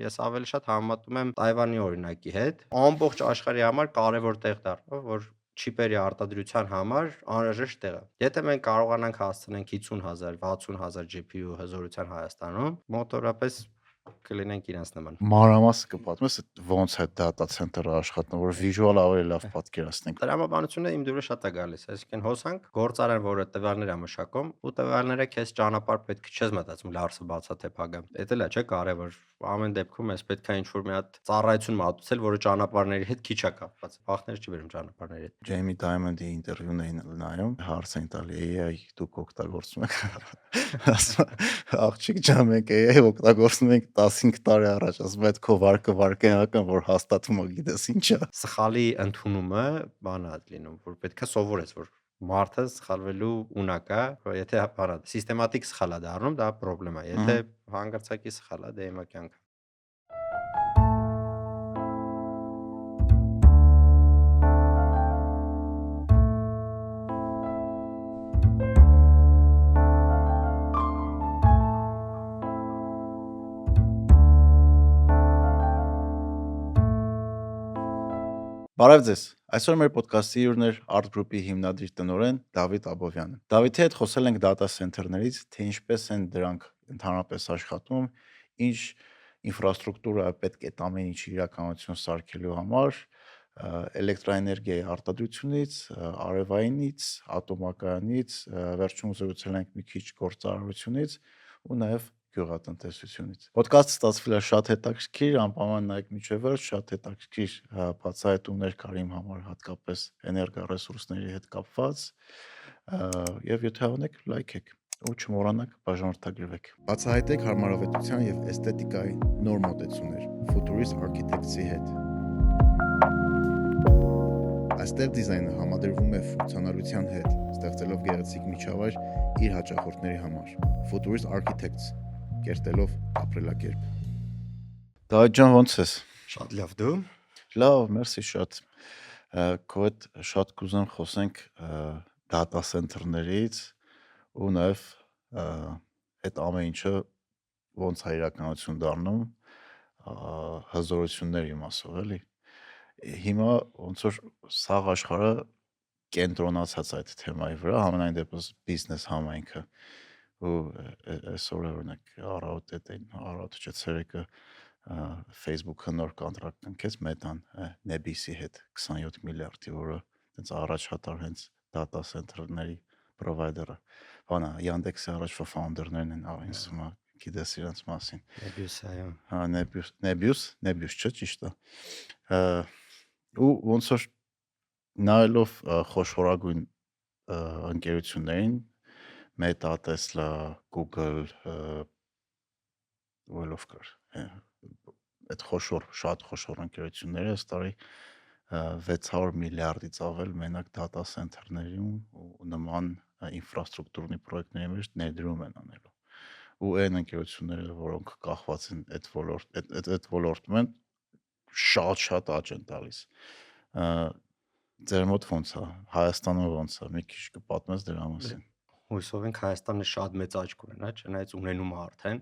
ես ավելի շատ համեմատում եմ Տայվանի օրինակի հետ, ամբողջ աշխարհի համար կարևոր տեղ դառնա, որ չիպերի արտադրության համար անհրաժեշտ տեղ է։ Եթե մենք կարողանանք հասցնենք 50,000, 60,000 GPU հզորության Հայաստանում, մոտորապես կլինենք իրենց նման։ Մանրամասը կպատմես ոնց է data center-ը աշխատում, որ visual ավելի լավ պատկերացնենք։ Տրամաբանությունը իմ դուրս շատ է գալիս, այսինքն հոսանք գործարան, որը տվյալներ է մշակում, ու տվյալները քեզ ճանապարհ պետք չես մտածում Լարսը բացա թե փագա։ Դա էլ է, չէ՞, կարևոր։ Ամեն դեպքում ես պետք է ինչ-որ մի հատ ծառայություն մատուցել, որը ճանապարհների հետ քիչ է կապված։ Բախներ չի բերում ճանապարհների հետ։ Ջեյմի Դայմոնդի ինտերվյուն էին նայում, հարց էին տալի AI դուք օգտագործում եք։ Աղջիկ ջան, մենք AI օգտագործում ենք 15 տարի առաջ, ասում այդ քո վարկը վարկանական, որ հաստատում ո գիտես ինչա։ Սխալի ընդունումը բանա լինում, որ պետք է սովորես, որ մարդը սխալվելու ունակ է, եթե բանա սիստեմատիկ սխալ է դառնում, դա խնդրեմ է, եթե հանգարցակի սխալ է, դա հիմա կյանք։ Բարև ձեզ։ Այսօր մեր ոդկասթի հյուրն է Art Group-ի հիմնադիր տնօրեն Դավիթ Աբովյանը։ Դավիթի հետ խոսել ենք data center-ներից, թե ինչպես են դրանք ընդհանրապես աշխատում, ինչ ինֆրաստրուկտուրա պետք է ամեն ինչ իրականություն սարքելու համար, էլեկտրաէներգիայի արտադրությունից, արևայինից, ատոմակայանից, վերջում զրուցել ենք մի քիչ գործարարությունից ու նաև գյուղատնտեսությունից։ Ոդկասթը ստացվել է շատ հետաքրքիր, անպայման նայեք մինչև վերջ, շատ հետաքրքիր բացահայտումներ կար իմ համար հատկապես էներգառեսուրսների հետ կապված, եւ եթե հավանեք, լայքեք ու չմոռանաք բաժանորդագրվեք։ Բացահայտեք հարմարավետության եւ էսթետիկայի նոր մոտեցումներ Futurist Architects-ի հետ։ Այստեղ դիզայնը համադրվում է ֆունկցիոնալության հետ, ստեղծելով գեղեցիկ միջավայր իր հաճախորդների համար։ Futurist Architects կերտելով ապրելակերպ։ Դավիթ ջան, ո՞նց ես։ Շատ լավ, դու։ Լավ, մերսի շատ։ Քո հետ շատ կուզեմ խոսենք data center-ներից ու նաև այդ ամեն ինչը ոնց է իրականություն դառնում հզորությունների մասով, էլի։ Հիմա ոնց որ սաղ աշխարհը կենտրոնացած այդ թեմայի վրա, համենայն դեպս բիզնես համայնքը ու այսօր օրինակ առավոտը չէ ցերեկը Facebook-ը նոր կոնտրակտ կնքեց Meta-ն Nebis-ի հետ 27 միլիարդի, որը այնց առաջատար հենց data center-ների provider-ը։ Բանա Yandex-ի առաջվա founder-ներն են ինձ հիմա գիտես իրենց մասին։ Nebis, այո։ Հա, Nebis չէ, ճիշտ է։ Ու ոնց որ նայելով խոշորագույն ընկերություններին Meta, Tesla, Google, ով կար։ Այդ շատ խոշոր ընկերությունները այս տարի 600 միլիարդից ավել մենակ data center-ներում ու նման ինֆրաստրուկտուրնի պրոյեկտների մեջ ներդրում են անելու։ Ու այն ընկերությունները, որոնք կախված են այդ ոլորտում են, շատ աճ են տալիս։ Ձեր մոտ ո՞նց է, Հայաստանում ո՞նց է, մի քիչ կպատմես դրա մասին։ Հույսով ենք Հայաստանը շատ մեծ աճ կունենա, չնայած ունենում է արդեն։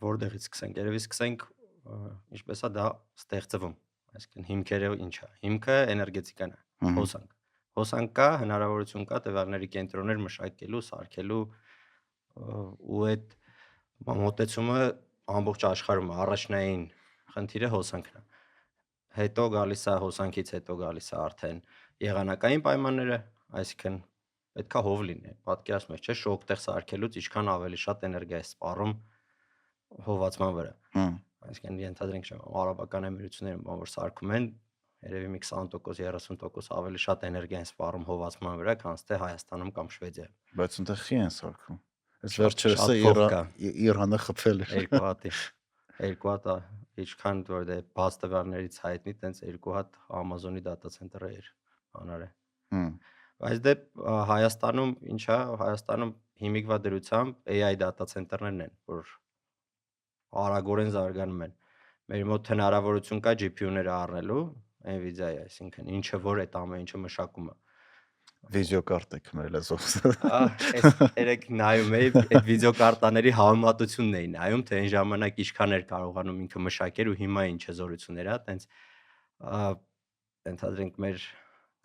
Որտեղից սկսենք, երևի սկսենք ինչպես է դա ստեղծվում, այսինքն հիմքերը ինչ է։ Հիմքը էներգետիկան է, հոսանք։ Հոսանք կա, հնարավորություն կա տվյալների կենտրոններ մշակելու, սարքելու ու այդ մոտեցումը ամբողջ աշխարհում առաջնային խնդիրը հոսանքն է։ Հետո գալիս է հոսանքից հետո գալիս է արդեն եղանակային պայմանները, այսինքն պետքա հով լինի։ Պատկերացնում ես, չէ՞, շոկտեղ սարքելուց ինչքան ավելի շատ էներգիա է սպառում հովացման վրա։ Այսինքն ենթադրենք արաբական էմիրություններում որ սարքում են, երևի մի 20%, 30% ավելի շատ էներգիա են սպառում հովացման վրա, քան թե Հայաստանում կամ Շվեդիայում։ Բայց այնտեղ խի են սարքում։ Այս վերջերս Իրանը խփել էր։ Երկու հատ ինչքան որ դե բաց տվյալներից հայտնի, տենց երկու հատ Amazon-ի data center-ը էր անարը։ Բայց դե Հայաստանում ինչա, Հայաստանում հիմիկվա դրությամբ AI data center-ներն են, որ արագորեն զարգանում են։ Մեր մոտ հնարավորություն կա GPU-ները առնելու Nvidia-ի, այսինքն ինչը որ այդ ամեն ինչը մշակում է։ Վիդեոկարտ եք մեր լեզվով։ Այս երեք նայում էի այդ վիդեոկարտաների համեմատությունն էի նայում, թե այն ժամանակ ինչքան էր կարողանում ինքը մշակել ու հիմա ինչ հզորություններ է, տենց ընդհանրենք մեր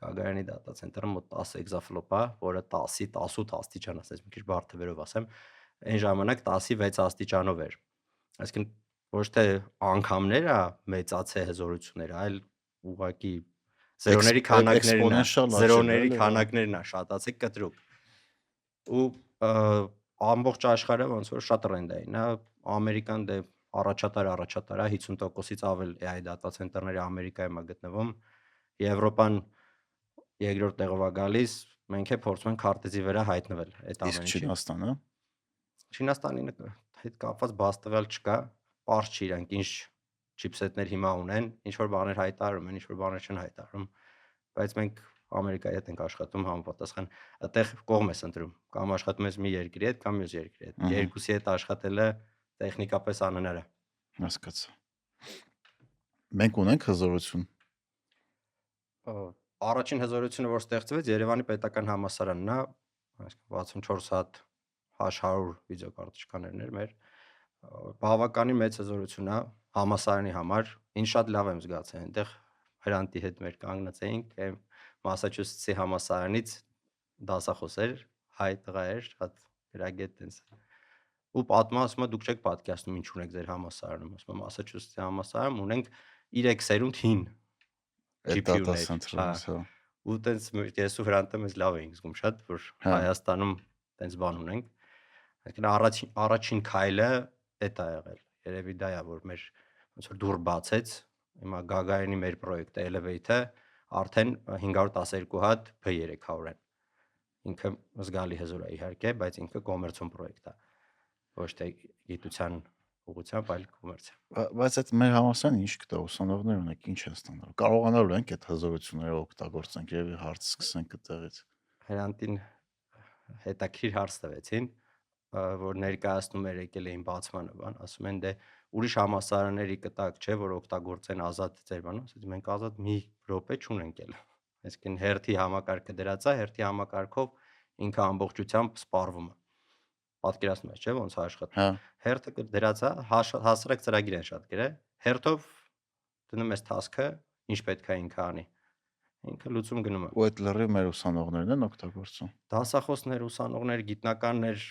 Գագարյանի data center-ը մոտ 10 exaflop է, որը 10-ի 18 աստիճան, ասես մի քիչ բարդվերով ասեմ, այն ժամանակ 10-ի 6 աստիճանով էր։ Այսինքն ոչ թե անգամները մեծացե հզորությունները, այլ ուղղակի զերոների քանակներն է, զերոների քանակներն է շատացել կտրուկ։ Ու ամբողջ աշխարհը ոնց որ շատ տրենդ էին, ամերիկան դե առաջատար է, 50%-ից ավել AI data center-ները Ամերիկայում է գտնվում, Եվրոպան երկրորդ տեղով է գալիս, մենք է փորձում ենք քարտեզի վրա հայտնվել այդ ամեն ինչը։ Չինաստանը։ Չինաստանի հետ կապված բաց տվյալ չկա, པարզ չի իրանք ինչ չիպսետներ հիմա ունեն, ինչ որ բաներ հայտարարում են, ինչ որ բաներ չեն հայտարարում, բայց մենք Ամերիկայի հետ ենք աշխատում համապատասխան, այդտեղ կողմ ես ընտրում, կամ աշխատում ես մի երկրի հետ, կամ մյուս երկրի հետ։ Երկուսի հետ աշխատելը տեխնիկապես անհնար է։ Հասկացա։ Մենք ունենք հզորություն։ Առաջին հզորությունը, որ ստեղծվեց, Երևանի պետական համալսարանն է, այսինքն 64 հատ H100 վիդեոկարտոչկաներներ մեր, բավականին մեծ հզորություն է համալսարանի համար, ինչ շատ լավ եմ զգացել, այնտեղ հրանտի հետ մեր կանգնած էինք, Մասաչուսեթսի համալսարանից դասախոս էր, հայ տղա էր, շատ գրագետ տենց։ Ու պատմում դուք չեք պատկերացնում ինչ ունեք ձեր համալսարանում, ասում Մասաչուսեթսի համալսարանում ունենք 3 սերունդ հին GPU-ներ։ Ու տենց ես ու Հրանտը մեզ լավ էինք զգում շատ, որ Հայաստանում տենց բան ունենք։ Այսինքն առաջին քայլը դա է եղել։ Երևի դա է, որ մեր ոնց որ դուր բացեց, հիմա Գագարյանի մեր պրոյեկտը Elevate-ը արդեն 512 հատ B300 են։ Ինքը զգալի հզոր է իհարկե, բայց ինքը կոմերցիոն պրոյեկտ է։ Ոչ թե գիտության ուղղությամբ, այլ կոմերցիա։ Բայց այդ մեր համալսարանը ինչ կտա, ուսանողներ ունեք, ինչ են ստանալու։ Կարողանալու ենք այդ հզորությունները օգտագործենք, երևի հարց սկսենք այդտեղից։ Հրանտին հետաքրիր հարց տվեցին, որ ներկայացնում էր եկել էին բացմանը, բան, ասում են դե ուրիշ համալսարանների կտակ չէ, որ օգտագործեն ազատ ձեր բանը, ասած մենք ազատ մի րոպե չունենք էլ։ Այսինքն հերթի համակարգը դրած է, հերթի համակարգով ինքը ամբողջությամբ սպառվում է։ Պատկերացնում ես, չէ՞, ոնց է աշխատում։ Հերթը դրած է, հասարակ ծրագիր են շատ գրել, հերթով դնում ես task-ը, ինչ պետք է ինքը անի։ Ինքը լուծում գնում է։ Ու այդ լրիվ մեր ուսանողներն են օգտագործում։ Դասախոսներ, ուսանողներ, գիտնականներ,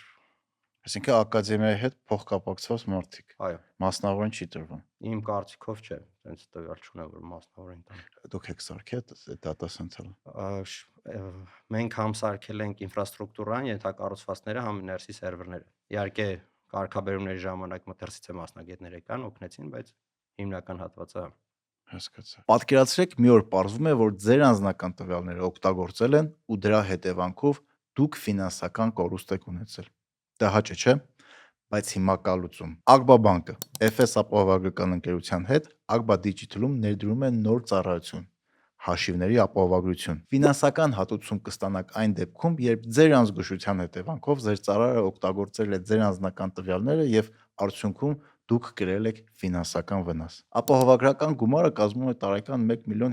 այսինքն ակադեմիայի հետ փոխկապակցված մարդիկ։ Այո։ Մասնավորին չի տրվում։ Իմ կարծիքով չէ, այնց տվյալ չունեմ, որ մասնավորին տան։ Դուք եք սարքել data center-ը։ Մենք համ սարքել ենք ինֆրաստրուկտուրան, ենթակառուցվածքները, համ ներսի սերվերները։ Իհարկե կարգաբերումների ժամանակ մտերսից է մասնագետներ եկան, օգնեցին, բայց հիմնական հատվածը հասկացա։ Պատկերացրեք մի օր պարզվում է, որ ձեր անձնական տվյալները օգտագործել են ու դրա հետևանքով դուք ֆինանսական կորուստ եք ունեցել։ Դա հաճ է, չէ՞։ Բայց հիմա կա լուծում։ Agba բանկը FS ապահովագրական ընկերության հետ Agba Digital-ում ներդրում է նոր ծառայություն՝ հաշիվների ապահովագրություն։ Ֆինանսական հատուցում կստանաք այն դեպքում, երբ ձեր անզգուշության հետևանքով ձեր ծառայողը օգտագործել է ձեր անձնական տվյալները եւ արդյունքում դուք կրել եք ֆինանսական վնաս։ Ապահովագրական գումարը կազմում է տարեկան 1.5 միլիոն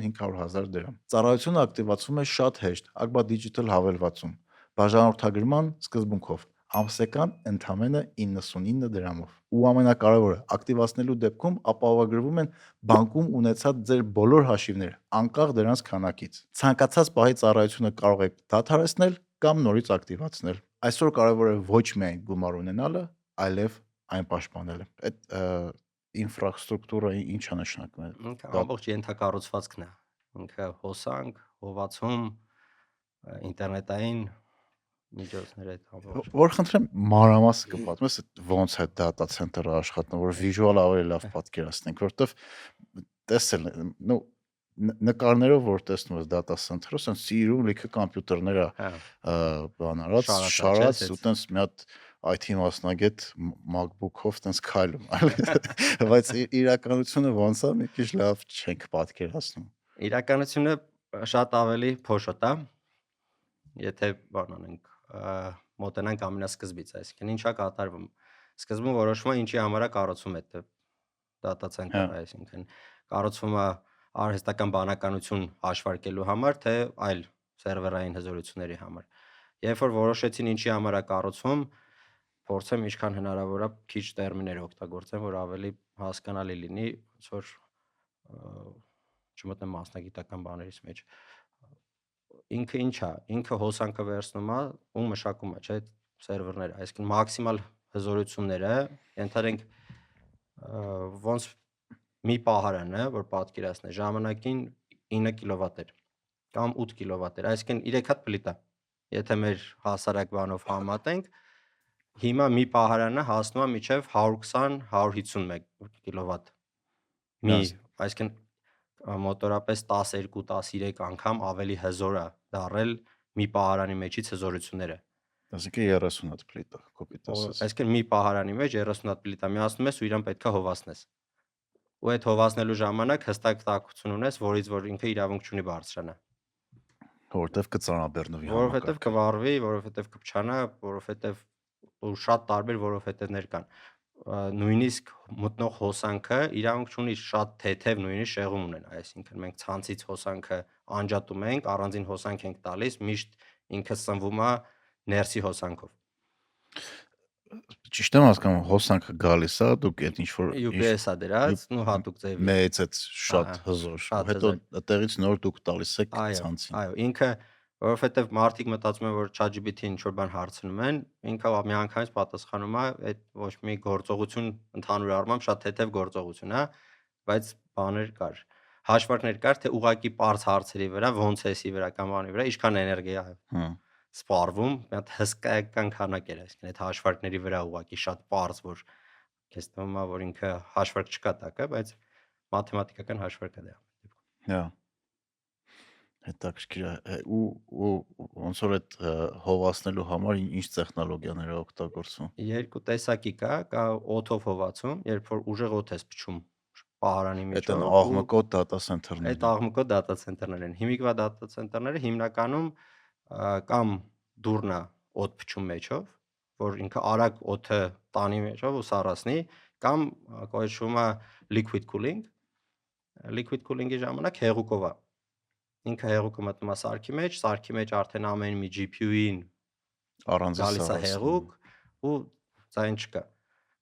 դրամ։ Ծառայությունը ակտիվացվում է շատ հեշտ Agba Digital հավելվածում, բաժանորդագրման սկզբունքով, ամսական ընդամենը 99 դրամով։ Ու ամենակարևորը, ակտիվացնելու դեպքում ապահովագրվում են բանկում ունեցած ձեր բոլոր հաշիվները, անկախ դրանց քանակից։ Ցանկացած պահի ծառայությունը կարող եք դադարեցնել կամ նորից ակտիվացնել։ Այսօր կարևոր է ոչ միայն գումար ունենալը, այլև այն պաշտպանելը։ Այդ ինֆրաստրուկտուրը ի՞նչ է նշանակում։ Ինքը ամբողջ ենթակառուցվածքն է։ Ինքը հոսանք, հովացում, ինտերնետային միջոցներ այդ ամբողջ։ Որ խնդրեմ մանրամասը կպատմես ոնց է data center-ը աշխատում, որ վիժուալ ավելի լավ պատկերացնենք, որովհետև տեսել, նո նկարներով որ տեսնում ես data center-ը, ասեն սիրուն լիքը կոմպյուտերներ է բան արած, շարած, ու տենց մի հատ IT մասնագետ MacBook-ով տենց քայլում, բայց իրականությունը ոնց է, մի քիչ լավ չենք պատկերացնում։ Իրականությունը շատ ավելի փոշոտ է, եթե բան անենք, մոտենանք ամենասկզբից, այսինքն ինչա կատարվում։ Սկզբում որոշվում է ինչի համար է կառուցվում այդ data center-ը, այսինքն կառուցվում է արհեստական բանականություն հաշվարկելու համար, թե այլ սերվերային հզորությունների համար։ Երբ որ որոշեցին ինչի համար է կառուցվում, փորձեմ ինչքան հնարավոր է քիչ տերմիններ օգտագործեմ, որ ավելի հասկանալի լինի, ոնց որ չմտնեմ մասնագիտական բաներից մեջ։ Ինքը ինչ է, ինքը հոսանքը վերցնում է ու մշակում է, չէ՞, սերվերները, այսինքն մաքսիմալ հզորությունները, ենթադրենք ոնց մի պահարան է, որ պատկերացնե, ժամանակին 9 կիլովատ էր կամ 8 կիլովատ էր, այսինքն 3 հատ պլիտա։ Եթե մեր հասարակ բանով համատենք, հիմա մի պահարանը հասնում է մինչև 120-150 կիլովատ։ Այսինքն մոտորապես 12-13 անգամ ավելի հզոր է դառել մի պահարանի մեջից հզորությունները։ Այսինքն 30 հատ պլիտա, կոպիտ ասած։ Այսինքն մի պահարանի մեջ 30 հատ պլիտա միացնում ես ու իրան պետքա հովացնես։ Ու այդ հովացնելու ժամանակ հստակ տաքություն ունես, որից որ ինքը իրավունք չունի բարձրանա։ Որովհետև կծանրաբեռնվի Որովհետև կվառվի, որովհետև կփչանա, որովհետև ու շատ տարբեր որովհետևներ կան։ Նույնիսկ մտնող հոսանքը իրավունք չունի շատ թեթև նույնիսկ շեղում ունենա, այսինքն մենք ցանցից հոսանքը անջատում ենք, առանձին հոսանք ենք տալիս, միշտ ինքը սնվում է ներսի հոսանքով։ Ճիշտ եմ հասկանում, հոսանքը գալիս է, դուք այդ ինչ որ UPS է դրած, ու հատուկ ձևի։ Մեծ այդ շատ հզոր, հետո այդտեղից նոր դուք տալիս եք ցանցին։ Այո, ինքը որովհետև մարդիկ մտածում են, որ ChatGPT-ին ինչ որ բան հարցնում են, ինքը միանգամից պատասխանում է, այդ ոչ մի գործողություն ընդհանուր առմամբ շատ թեթև գործողություն է, բայց բաներ կար։ Հաշվարկներ կար, թե ուղակի པարզ հարցերի վրա, ոնց էսի վրա կամ բանի վրա ինչքան էներգիա է սպառվում, մի հատ հսկայական քանակ էր, այսինքն այդ հաշվարկների վրա ուղակի շատ པարզ, որ քեզ թվում է, որ ինքը հաշվարկ չկա տակը, բայց մաթեմատիկական հաշվարկ է դա։ Հա։ Հետաքրքիր է ու ոնց որ այդ հովացնելու համար ինչ տեխնոլոգիաներ է օգտագործվում։ Երկու տեսակի կա օդով հովացում, երբ որ ուժեղ օդ ես փչում պահարանի միջով։ Այդ աղմկոտ դատա սենթերներ։ Այդ աղմկոտ դատա սենթերներ են։ Հիմիկվա դատա սենթերները հիմնականում կամ դուրնա օդ փչում մեջով, որ ինքը արագ օդը տանի մեջով ու սառացնի, կամ կոչվում է liquid cooling։ Liquid cooling-ի ժամանակ հեղուկով է։ Ինքը հեղուկը մտնում է սարքի մեջ արդեն ամեն մի GPU-ին առանձին գալիս է հեղուկ ու ձայն չկա։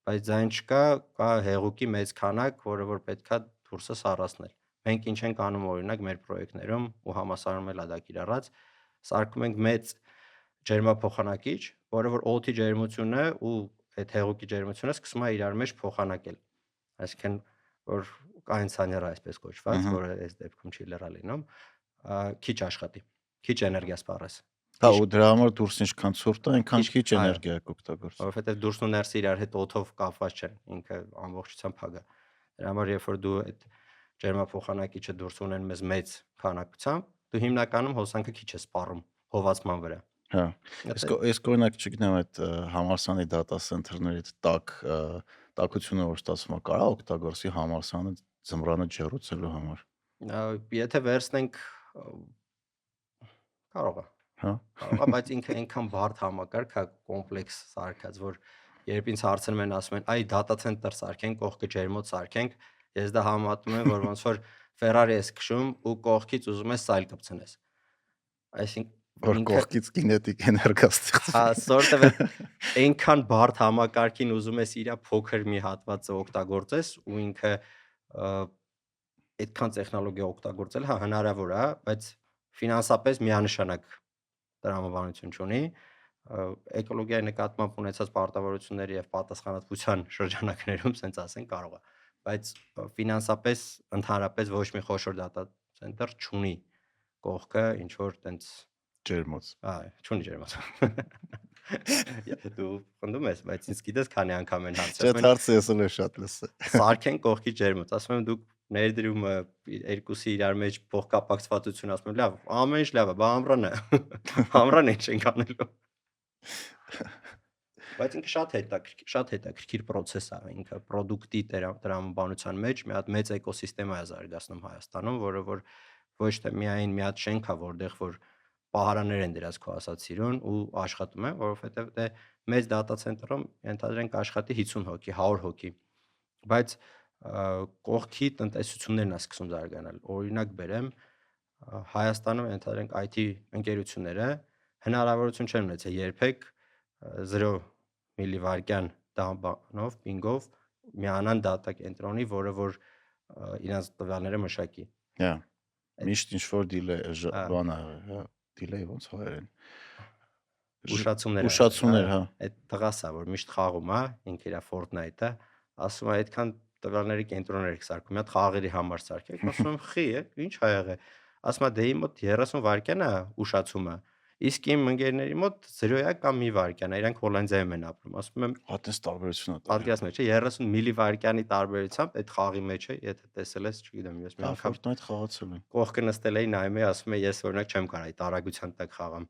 Բայց ձայն չկա, կա հեղուկի մեծ քանակ, որը որ պետքա դուրսը սառացնել։ Մենք ինչ ենք անում օրինակ մեր պրոյեկտներում ու համասարում էլ դա կիրառած, սարքում ենք մեծ ջերմափոխանակիչ, որը որ օդի ջերմությունը ու այդ հեղուկի ջերմությունը սկսում է իրար մեջ փոխանակել։ Այսինքն որ կայնցաները այսպես կոչված, որը այս դեպքում չի լրալ լինում, քիչ աշխատի, քիչ էներգիա սպառես։ Հա, ու դրա համար դուրս ինչքան ցուրտ է, այնքան քիչ էներգիա է օգտագործվում։ Որովհետև դուրսն ու ներսը իրար հետ օդով կապված չեն, ինքը ամբողջությամբ փակ է։ Դրա համար երբ որ դու այդ ջերմափոխանակիչը դուրս ունեն մեծ քանակությամբ, դու հիմնականում հոսանքը քիչ է սպառում հովացման վրա։ Հա։ Իսկ օրինակ չգիտեմ այդ համալսարանի դատա սենթերներից տաքությունը որ ստացվում է, կարա օգտագործի համալսարանը ձմռանը ջեռուցելու համար։ Եթե վերցնենք կարող է։ Հա։ Կարող է, բայց ինքը այնքան բարդ համակարգ է, կոմպլեքս սարքած, որ երբ ինձ հարցնում են, ասում են, այ դատա ցենտր սարքենք, կողքը ջերմոց սարքենք, ես դա համատում եմ, որ ոնց որ Ferrari ես քշում ու կողքից ուզում ես սայլ կպցնես։ Այսինքն որ կողքից կինետիկ էներգիա ստեղծվի։ Հա, սորտը այնքան բարդ համակարգին ուզում ես իր փոքր մի հատվածը օգտագործես ու ինքը այդքան տեխնոլոգիա օգտագործել, հա, հնարավոր է, բայց ֆինանսապես միանշանակ տրամաբանություն չունի, էկոլոգիայի նկատմամբ ունեցած պարտավորությունների եւ պատասխանատվության շրջանակներում, ասենց ասեն, կարող է, բայց ֆինանսապես ընդհանրապես ոչ մի խոշոր դատա ցենտր չունի կողքը ինչ որ տենց ջերմոց։ Չունի ջերմոց։ Դու խնդում ես, բայց ինձ գիտես քանի անգամ են Չէ, հարցնում։ հարցը ես էլ շատ լսել։ Սարքեն կողքի ջերմոց, ասում եմ դուք ներդրումը երկուսի իրար մեջ փոխկապակցվածություն, ասում եմ լավ, ամեն ինչ լավ է, բա ամռան է։ Ամռան ինչ ենք անելու։ Բայց ինքը շատ հետաքրքիր process է, ինքը product-ի տրամաբանության մեջ մի հատ մեծ էկոսիստեմա է զարգացնում Հայաստանում, որը որ ոչ թե միայն մի հատ շենք է, որտեղ որ պահարաններ են դրած քո ասած սիրուն ու աշխատում է, որովհետև դե մեծ դատա ցենտրում ենթադրենք աշխատի 50 հոգի, 100 հոգի, բայց կողքի տնտեսություններն է սկսում զարգանալ։ Օրինակ բերեմ, Հայաստանում ենթադրենք IT ընկերությունները հնարավորություն չեն ունեցել երբեք 0 միլիվարկյան բանով, պինգով միանան data կենտրոնի, որը որ իրենց տվյալները մշակի։ Հա։ Միշտ ինչ որ բան ա, հա, delay ոնց հայերեն։ Ուշացումներ, հա։ Այդ տղասա, որ միշտ խաղում է, ինքը իր Fortnite-ը, ասում է այդքան տվյալների կենտրոններ եք սարքում, մի հատ խաղերի համար սարքեք, ասում եմ խի է, ինչ ա եղել։ Ասում է դե իմ մոտ 30 վայրկյան է ուշացումը, իսկ իմ ընկերների մոտ 0-ա կամ մի վայրկյան է, իրանք Հոլանդիայում են ապրում, ասում եմ Հատես տարբերություն ա տա։ պատկերացնում եք, չէ, 30 միլիվայրկյանի տարբերությամբ այդ խաղի մեջ է, եթե տեսել ես, չգիտեմ, ես մի Հա, անգամ Fortnite խաղացել եմ։ կողքը նստել էի նայում էի, ասում է ես օրինակ չեմ կարող այդ արագության տակ խաղամ։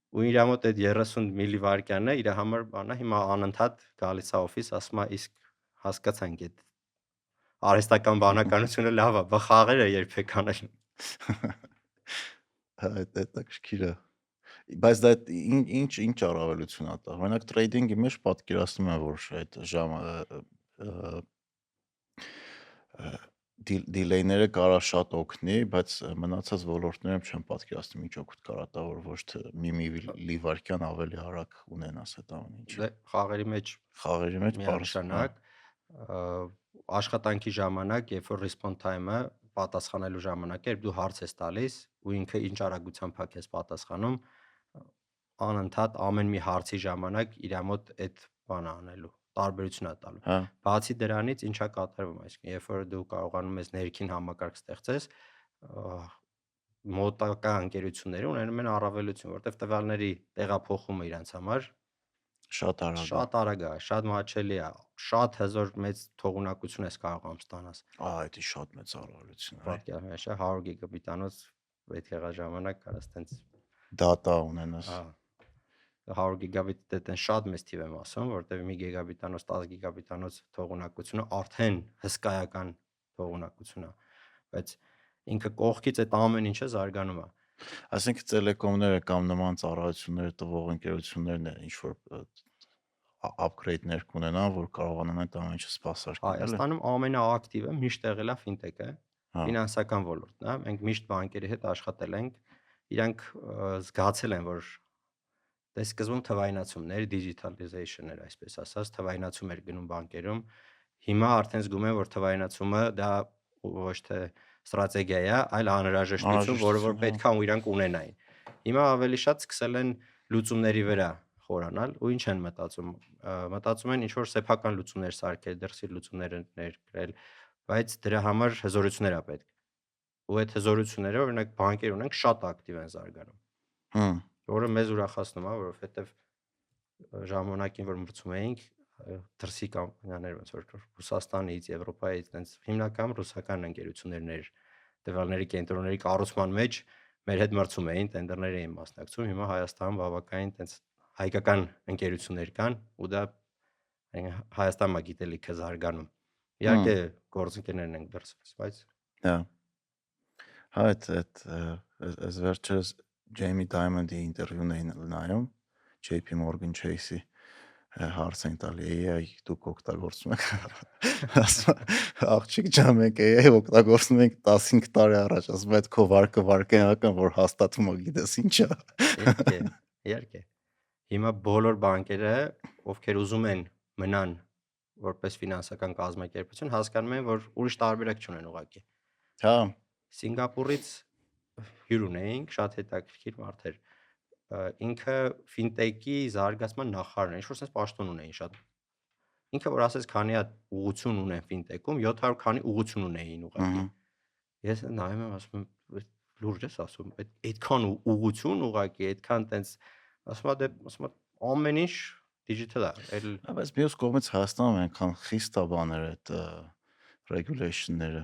Ու իր մոտ այդ 30 միլիվայրկյանն է, իր համար բանա, հիմա անընդհատ գալիս է օֆիս, ասում է իսկ հասկացանք այդ արհեստական բանականությունը լավ է, բա խաղերը երբեք անել։ Հա, դա քիչ է։ Բայց դա ինչ առավելություն ա տա։ Օրինակ տրեյդինգի մեջ պատկերացնում եմ, որ այդ դիլեյները կարա շատ օգնի, բայց մնացած ոլորտներում չեմ պատկերացնում ինչ օգուտ կարա տա, որ ոչ թե մի լիվարկյան ավելի արագ ունենաս այդ ամեն ինչը։ Դե խաղերի մեջ բարձրանակ աշխատանքի ժամանակ, երբ որ response time-ը պատասխանելու ժամանակ է, երբ դու հարց ես տալիս ու ինքը ինչ արագությամբ է քեզ պատասխանում, անընդհատ ամեն մի հարցի ժամանակ իր մոտ այդ բանը անելու տարբերություն է տալու։ Հա։ Բացի դրանից ինչա կատարվում, այսինքն երբ որ դու կարողանում ես ներքին համակարգ ստեղծես, մոտակա ընկերությունները ունենում են առավելություն, որտեղ տվյալների տեղափոխումը իրենց համար շատ արագ է, շատ մատչելի է, շատ հզոր մեծ թողունակություն ես կարողանում ստանաս։ Դա շատ մեծ առավելություն է։ Պատկերացնում ես, 100 գիգաբիտանոց պետք եղա ժամանակ կարաս տենց data ունենաս։ 100 գիգաբիտ դեն շատ մեծ թիվ եմ ասում, որտեղ 1 գիգաբիտանոց, 10 գիգաբիտանոց թողունակությունը արդեն հսկայական թողունակություն է, բայց ինքը կողքից այդ ամեն ինչը զարգանում է։ Այսինքն տելեկոմները կամ նման ծառայություններ տվող ընկերություններն են ինչ որ upgrade-ներ կունենան, որ կարողանան այդ ամեն ինչը սպասարկել։ Հայաստանում ամենաակտիվը միշտ եղել է ֆինտեքը, ֆինանսական ոլորտն է։ Մենք միշտ բանկերի հետ աշխատել ենք, իրանք զգացել են, որ դե սկզբում թվայնացումներ, digitalization-ներ, այսպես ասած, թվայնացում էր գնում բանկերում։ Հիմա արդեն զգում են, որ թվայնացումը դա ոչ թե ստրատեգիա է, այլ անհրաժեշտություն, որը որ պետք է իրանք ունենային։ Հիմա ավելի շատ սկսել են լուծումների վրա խորանալ ու ինչ են մտածում։ Մտածում են ինչ որ սեփական լուծումներ սարքել, դրսի լուծումներ ներկրել, բայց դրա համար հզորություններ է պետք։ Ու այդ հզորությունները, օրինակ բանկեր ունենք, շատ ակտիվ են զարգանում։ Որը մեզ ուրախացնում է, որովհետև ժամանակին որ մրցում էինք դրսի կամպանիաներ ոնց որ Ռուսաստանից, Եվրոպայից, այնց հիմնականում ռուսական ընկերություններն էր տվյալների կենտրոնների կառուցման մեջ մեր հետ մրցում էին, տենդերներ էին մասնակցում, հիմա Հայաստանում բավականին այնց հայկական ընկերություններ կան ու դա Հայաստանն է գիտելիքը զարգանում։ Իհարկե գործընկերներն են դրսից, բայց հա այս վերջերս Jamie Dimon-ի ինտերվյուն էին նայում JP Morgan Chase-ի հարց են տալի AI դուք օգտագործում եք աղջիկ ջան մենք AI օգտագործում ենք 15 տարի առաջ ասում այդ քո վարկը վարկենական որ հաստատում ա գիտես ինչա իհարկե հիմա բոլոր բանկերը ովքեր ուզում են մնան որպես ֆինանսական կազմակերպություն հասկանում են որ ուրիշ տարբերակ չունեն ուղղակի հա Սինգապուրից հյուր ունեինք շատ հետաքրքիր մարդ էր ինքը ֆինտեքի զարգացման նախարարն է, ինչ-որ sense պաշտոն ունեին շատ։ Ինքը որ ասես քանի հատ ուղղություն ունեն ֆինտեքում, 700 քանի ուղղություն ունեին ուղղակի։ Ես նայում եմ, ասում եմ, լուրջ ես ասում, այդքան ուղղություն ուղղակի, այդքան տենց ասում եմ, ամեն ինչ դիջիտալ է։ Բայց մյուս կողմից Հայաստանում այնքան խիստ է բաներ այդ regulation-ները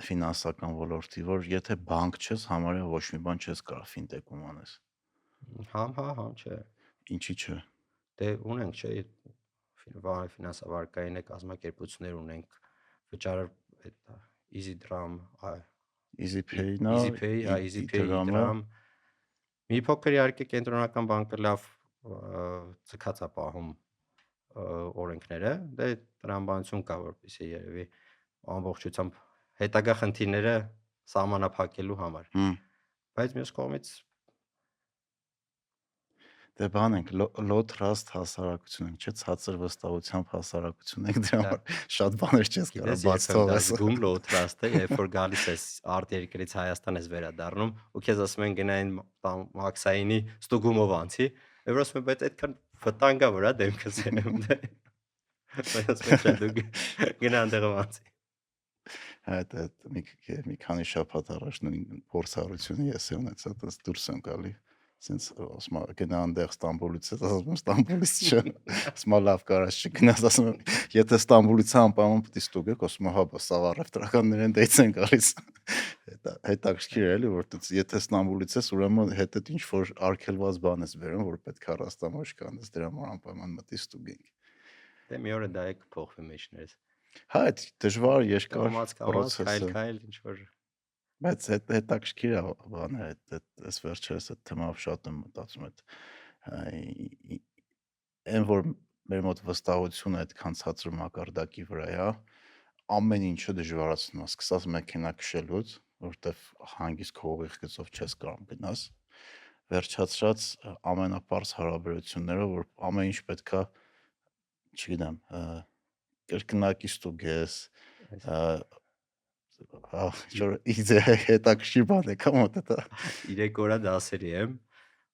ֆինանսական ոլորտի, որ եթե բանկ չես, համարյա ոչ մի բան չես կարող ֆինտեքում անես։ Համ չէ։ Ինչի՞ չէ։ Դե ունենք, չէ, ֆինանսավարկային կազմակերպություններ ունենք, վճարը այդ EasyDram, EasyPay-նա, EasyPay-Dram։ Մի փոքր իհարկե կենտրոնական բանկը լավ ցկած է պահում օրենքները, դե տրամաբանություն կա, որպեսզի երևի ամբողջությամբ հետագա խնդիրները սահմանափակելու համար։ Բայց մյուս կողմից դե բան ենք low trust հասարակություն ենք, չէ՞, ցածր վստահությամբ հասարակություն ենք, դրա համար շատ բաներ չես կարող գիտես, բաց երբ եմ դա թողես։ զգում low trust-ը, երբ որ գալիս ես արտերկրից Հայաստան ես վերադառնում ու քեզ ասում են գնային Մաքսայինի ստուգումով անցի, եւ որ ասում են բայց այդքան վտանգա վրա դեմքս եմ դե։ Բայց ասում են չէ դու գնա այնտեղով անցի։ Այդ մի քանի շաբաթ առաջ նույն փորձառությունը ես եմ ունեցել, դες դուրս եմ գալի, ասենց ասում եմ գնա այնտեղ Ստամբուլից, ասում եմ Ստամբուլից չէ, ասում եմ լավ կարաս չգնաս, ասում եմ եթե Ստամբուլից անպայման պետք է ստուգեք, ասում եմ հա բա սա առևտրականներեն դեյց են գալիս։ Հետաքրքիր է էլի, որտեղ եթե Ստամբուլից ես, ուրեմն հետդ ինչ որ արգելված բան ես վերում, որ պետք է ռաստամոչ կանես, դրա համար անպայման մտի ստուգենք։ Դե մի օրը դա է կփոխվի մեջներս։ Հա, այդ դժվար երկար Կամաց process է։ քայլ ինչ որ Բայց հետաքրքիր է բանը, այս վերջերս այդ թեմով շատ եմ մտածում, այն որ մեր մոտ վստահությունը այդքան ցածր մակարդակի վրա է, ամեն ինչը դժվարացնում է, սկսած մեքենա քշելուց, որտեվ հանգիստ քո ուղիղ գծով չես կարող գնաս, վերջացրած ամենապարզ հարաբերություններով, որ ամեն ինչ պետքա, չգիտեմ, կրկնակի ստուգես, հետաքրքիր բան է, կամոտ է դա։ 3 օրա դասերի եմ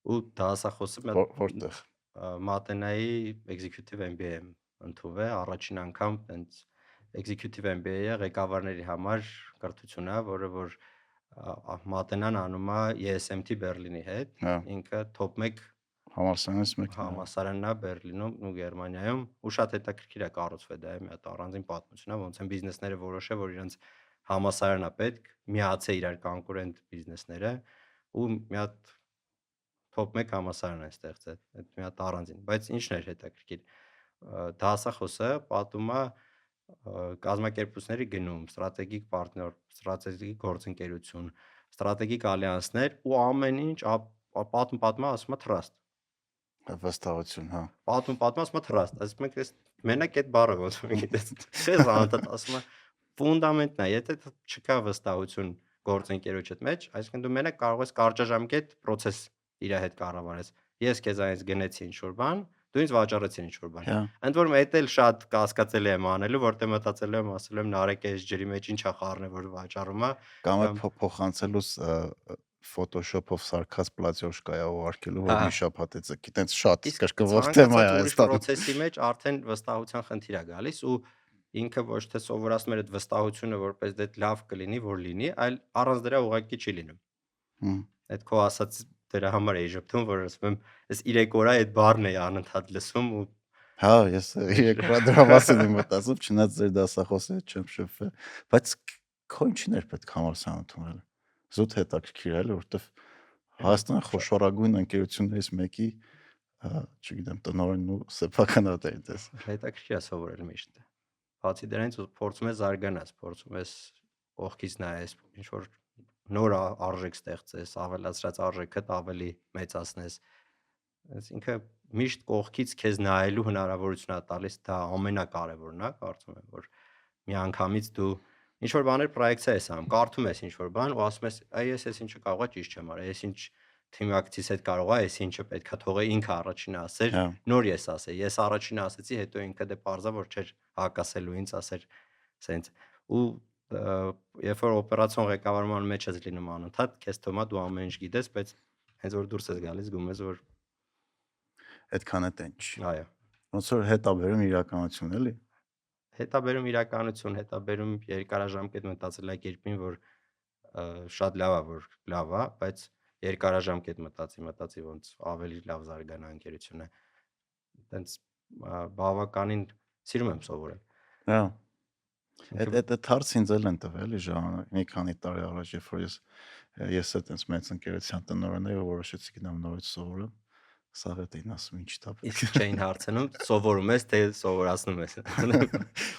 ու դասախոսը Որտեղ Մատենայի executive MBA եմ ընդունվել, առաջին անգամ այնց executive MBA-ը ղեկավարների համար կրթություն է, որը որ Մատենան անում է ESMT Բերլինի հետ, ինքը top 1 համալսարանից մեկն է։ Համալսարանն է Բերլինում ու Գերմանիայում ու շատ հետաքրքիր է կառուցվել դա, մի հատ առանձին պատմություն է, ոնց են բիզնեսները որոշել, որ իրենց համալսարանն է պետք, միացե իրար կոնկուրենտ բիզնեսները ու մի հատ top 1 համալսարան է ստեղծել, այդ մի հատ առանձին, բայց ինչն էր հետաքրքիր, դասախոսը պատում է կազմակերպությունների գնում, ստրատեգիկ պարտներ, ստրատեգիկ գործընկերություն, ստրատեգիկ ալյանսներ ու ամեն ինչ պատում ասում է trust վստահություն, հա։ Պատում ասում է trust, ասում ենք այս մենակ այդ բառը ոնց որ գիտես, քեզ անընդհատ ասում է ֆունդամենտն է, եթե չկա վստահություն գործընկերոջդ մեջ, այսինքն դու մենակ կարող ես կարճաժամկետ process իր հետ կառավարես։ Ես քեզ այնց գնեցի ինչ որ բան, դու ինձ վաճառեցի ինչ որ բան։ Ընդ որում այդ էլ շատ կասկածելի եմ անելու, որտեղ մտածել եմ, ասել եմ նարեկ այս ջրի մեջ ինչա խառնել, որ վաճառում է։ Կամ փոխանցելուս Photoshop-ով սարքած պլատյոշկա է ուղարկելու, որ մի շաբաթից է, գիտենց շատ կրկնվող թեմա է այս process-ի մեջ արդեն վստահության խնդիր է գալիս ու ինքը ոչ թե սովորացնում էր այդ վստահությունը, որպես դե լավ կլինի, որ լինի, այլ առանց դրա ուղղակի չի լինում։ Այդ քո ասած դրա համար էի ժպտում, որ ասում եմ, այս 3 օրա այդ բառն էի անընդհատ լսում ու հա, ես 3 օրա դրա մասին եմ մտածում, չնայած ձեր դասախոսը չեմ շփվել, բայց քո ինչն էր պետք համալսարան ընդունել։ Զուտ հետաքրքիր է, որովհետև Հայաստանի խոշորագույն ընկերություններից մեկի, չգիտեմ, տնօրենն ու սեփականատերն դες։ Հետաքրքիր է սովորել միշտ։ Բացի դրանից փորձում ես զարգանաս, փորձում ես կողքից նայես, ինչ որ նոր արժեք ստեղծես, ավելացրած արժեքդ ավելի մեծացնես։ Այսինքն միշտ կողքից քեզ նայելու հնարավորություն է տալիս, դա ամենակարևորն է, կարծում եմ, որ միանգամից դու ինչ որ բաներ պրոյեկցիա ես անում, կարդում ես ինչ որ բան ու ասում ես, այս ինչը կարող է ճիշտ չեմ արել, այս ինչ թիմակցիս հետ կարող է, այս ինչը պետքա թողե ինքը առաջինը ասեր, նոր ես ասել, ես առաջինը ասեցի, հետո ինքը դե parza որ չէր հակասելու ինձ ասեր, սենց ու երբ որ օպերացիոն ղեկավարման մեջ ես լինում անընդհատ, քեզ թվում է դու ամեն ինչ գիտես, բայց հենց որ դուրս ես գալիս, զգում ես որ այդքան է տենչ։ Այո։ Ոնց որ հետա բերում իրականություն էլի։ Հետա բերում իրականություն, հետա բերում երկարաժամկետ մտածելակերպին, որ շատ լավ է, որ լավ է, բայց երկարաժամկետ մտածի ոնց ավելի լավ զարգանա ընկերությունը։ Այտենց բավականին սիրում եմ սովորել։ Հա։ Այդ հարցը ինձ էլ են տվել էլի ժամանակ, մի քանի տարի առաջ, երբ որ ես այտենց մեծ ընկերության տնօրեն էի, որոշեցի գնամ նորից սովորեմ։ Սաղ էտ էին ասում ինչ տա պետք։ Իսկ չէին հարցնում, սովորում ես, թե սովորացնում ես։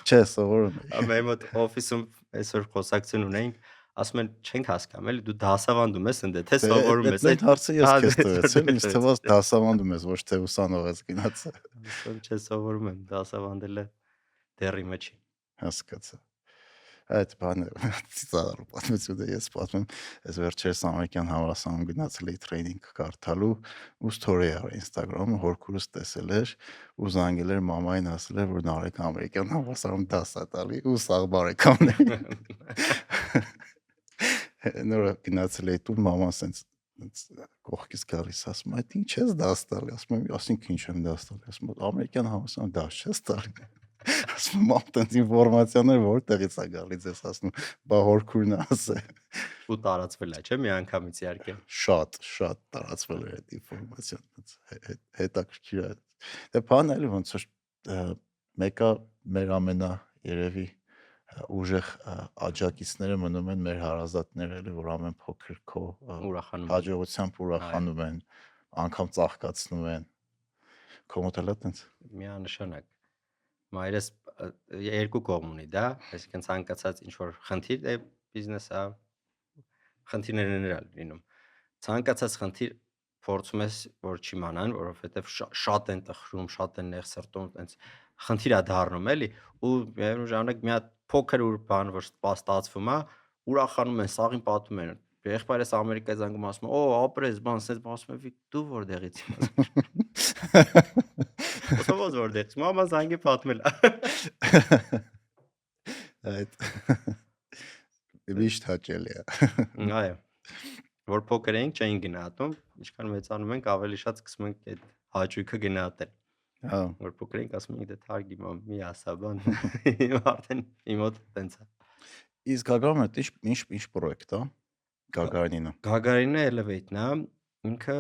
Չէ, սովորում եմ։ Մեր մոտ օֆիսում այսօր խոսակցություն ունենք, ասում են չենք հասկանում, էլի դու դասավանդում ես ընդ թե սովորում ես։ Այդ հարցը ես քեզ տվեցի, ինձ թվաց դասավանդում ես, ոչ թե ուսանող ես գնաց։ Չէ, սովորում եմ, դասավանդելը դեռ իմը չի։ Հասկացա։ այդ բանը ծառը պատմությունը ես պատմեմ, այս վերջերս ամերիկյան համալսարանում գնացել էի տրեյնինգ կարդալու ու story արա Instagram-ում հորքուրս տեսել էր ու զանգել էր մամային ասել էր որ նարեկ ամերիկյան համալսարանում դաս է տալի ու սաղ բարեկամներ նորը գնացել էի տուն մաման սենց կողքից գալիս ասում այդ ինչ ես դաս տալի ասում եմ ասինք ինչ եմ դաս տալի ասում ամերիկյան համալսարանում դաս չես տալի ասում մամ տենց ինֆորմացիաներ որտեղից է գալիս ես ասում բա հորքուրն ասե ու տարածվել է, չէ՞ մի անգամից իհարկե։ շատ տարածվել էր այդ ինֆորմացիան հետաքրքիր է դե բան էլի ոնց որ մեկը մեր ամենա երևի ուժեղ աջակիցները մնում են մեր հարազատները էլի որ ամեն փոքր քո Ուրախանում հաջողությամբ ուրախանում են անգամ ծաղկացնում են քո մոտ էլ է տենց միանշանակ։ Մայրս երկու կողմ ունի դա, այսինքն ցանկացած ինչ որ խնդիր է բիզնեսը, խնդիրներն են լինում։ Ցանկացած խնդիր փորձում ես որ չիմանան, որովհետև շատ են տխրում, շատ են նեղսրտում, տենց խնդիր է դառնում էլի ու միևնույն ժամանակ մի հատ փոքր ուր բան որ ստացվում է, ուրախանում են, սաղին պատում են։ Եղբայրս Ամերիկայի զանգում ասում է, «Օ, ապրես, բան, սենց ասում եմ, դու որտեղից ասում ոնց որտեղից, մամա զանգի պատմել է»։ այդ միշտ հաճելի է Այո։ Որ փոքր էինք չէին գնահատում, ինչքան մեծանում ենք ավելի շատ սկսում ենք այդ հաճույքը գնահատել։ հա Որ փոքր էինք ասում ենք դե թարգի մամ մի ասա բան։ Արդեն իմ մոտ տենց է։ իսկ Գագարինը ինչ պրոյեկտ է Գագարինը Գագարինը Elevate-ն է, ինքը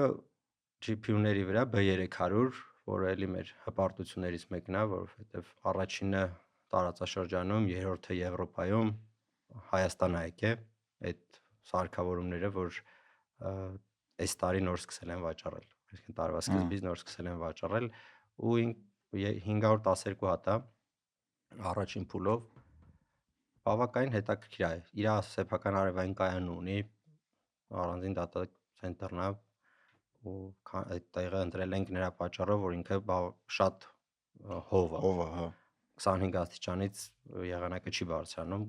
GPU-ների վրա B300, որը էլի մեր հպարտություններից մեկն է, որովհետև առաջինը տարածաշրջանում, երրորդը Եվրոպայում, Հայաստան է եկել այդ սարքավորումները, որ այս տարի նոր սկսել են վաճառել, այսինքն տարվա սկզբից նոր սկսել են վաճառել ու 512 հատ է առաջին փուլով բավականին հետաքրքիր է։ Իր սեփական արևային կայան ունի, առանձին data center-ն է ու այդ տեղը ընտրել ենք նրա պատճառով, որ ինքը շատ հով է, հա 25 աստիճանից եղանակը չի բարձրանում,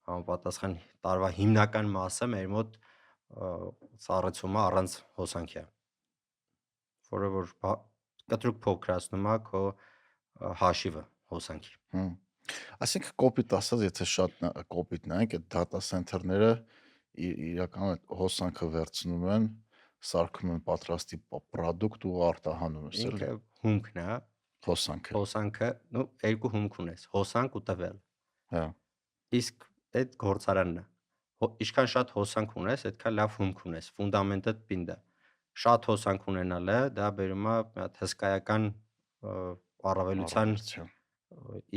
համապատասխան տարվա հիմնական մասը մեր մոտ ծառացումը առանց հոսանքի է, որը որ կտրուկ փոքրացնում է քո հաշիվը հոսանքի։ Այսինքն կոպիտ ասած, եթե շատ կոպիտ նայենք, այդ data center-ները իրականում հոսանքը վերցնում են, սարքում են պատրաստի product ու արտահանում են, Ինքը հումքն է, հոսանքը, նո երկու հումք ունես, հոսանք ու տվյալ։ Հա։ Իսկ այդ գործարանն է։ Ինչքան շատ հոսանք ունես, այդքան լավ հումք ունես, ֆունդամենտը պինդ է։ Շատ հոսանք ունենալը դա բերում է մի հատ հսկայական առավելության,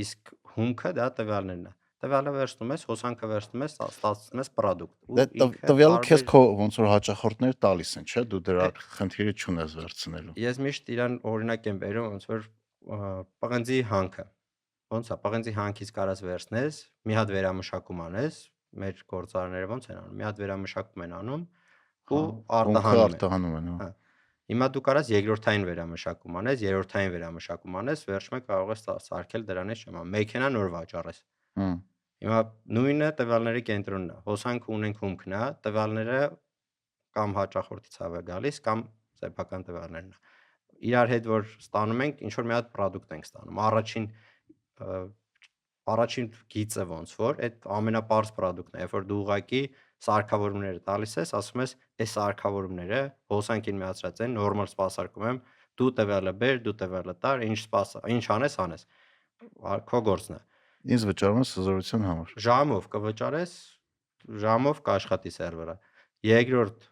իսկ հումքը դա տվյալներն է։ Տվյալը վերցնում ես, հոսանքը վերցնում ես, ստացվում ես product։ Դե տվյալը քեզ քո ոնց որ հաճախորդներ տալիս են, չէ՞, դու դրա խնդիրը չունես վերցնելու։ Ես միշտ իրան օրինակ եմ բերում, ոնց որ պղնձի հանքը։ Ոնց է, պղնձի հանքից կարած վերցնես, մի հատ վերամշակում անես, մեր գործարանները ոնց են անում, մի հատ վերամշակում են անում ու արտահանում են, հա։ Հիմա դու կարաս երկրորդային վերամշակում անես, երրորդային վերամշակում անես, վերջում կարող ես սարքել դրանից չեմ, մեքենա նոր վաճառես։ Հիմա նույնը տվյալների կենտրոնն է։ Հոսանքը ունենք հումքն է, տվյալները կամ հաճախորդից է գալիս, կամ սեփական տվյալներն է։ Իրար հետ որ ստանում ենք, ինչ որ մի հատ product ենք ստանում։ Առաջին գիծը ոնց որ այդ ամենապարզ product-ն է, երբ որ դու ուղակի սարքավորումները տալիս ես, ասում ես, այս սարքավորումները հոսանքին միացրած են, նորմալ սպասարկում եմ, դու տվյալը բեր, դու տվյալը տար, ինչ անես, քո գործն է։ Ինձ վճարում ես հզորության համար։ Ժամով կվճարես, ժամով կաշխատի սերվերը։ Երկրորդ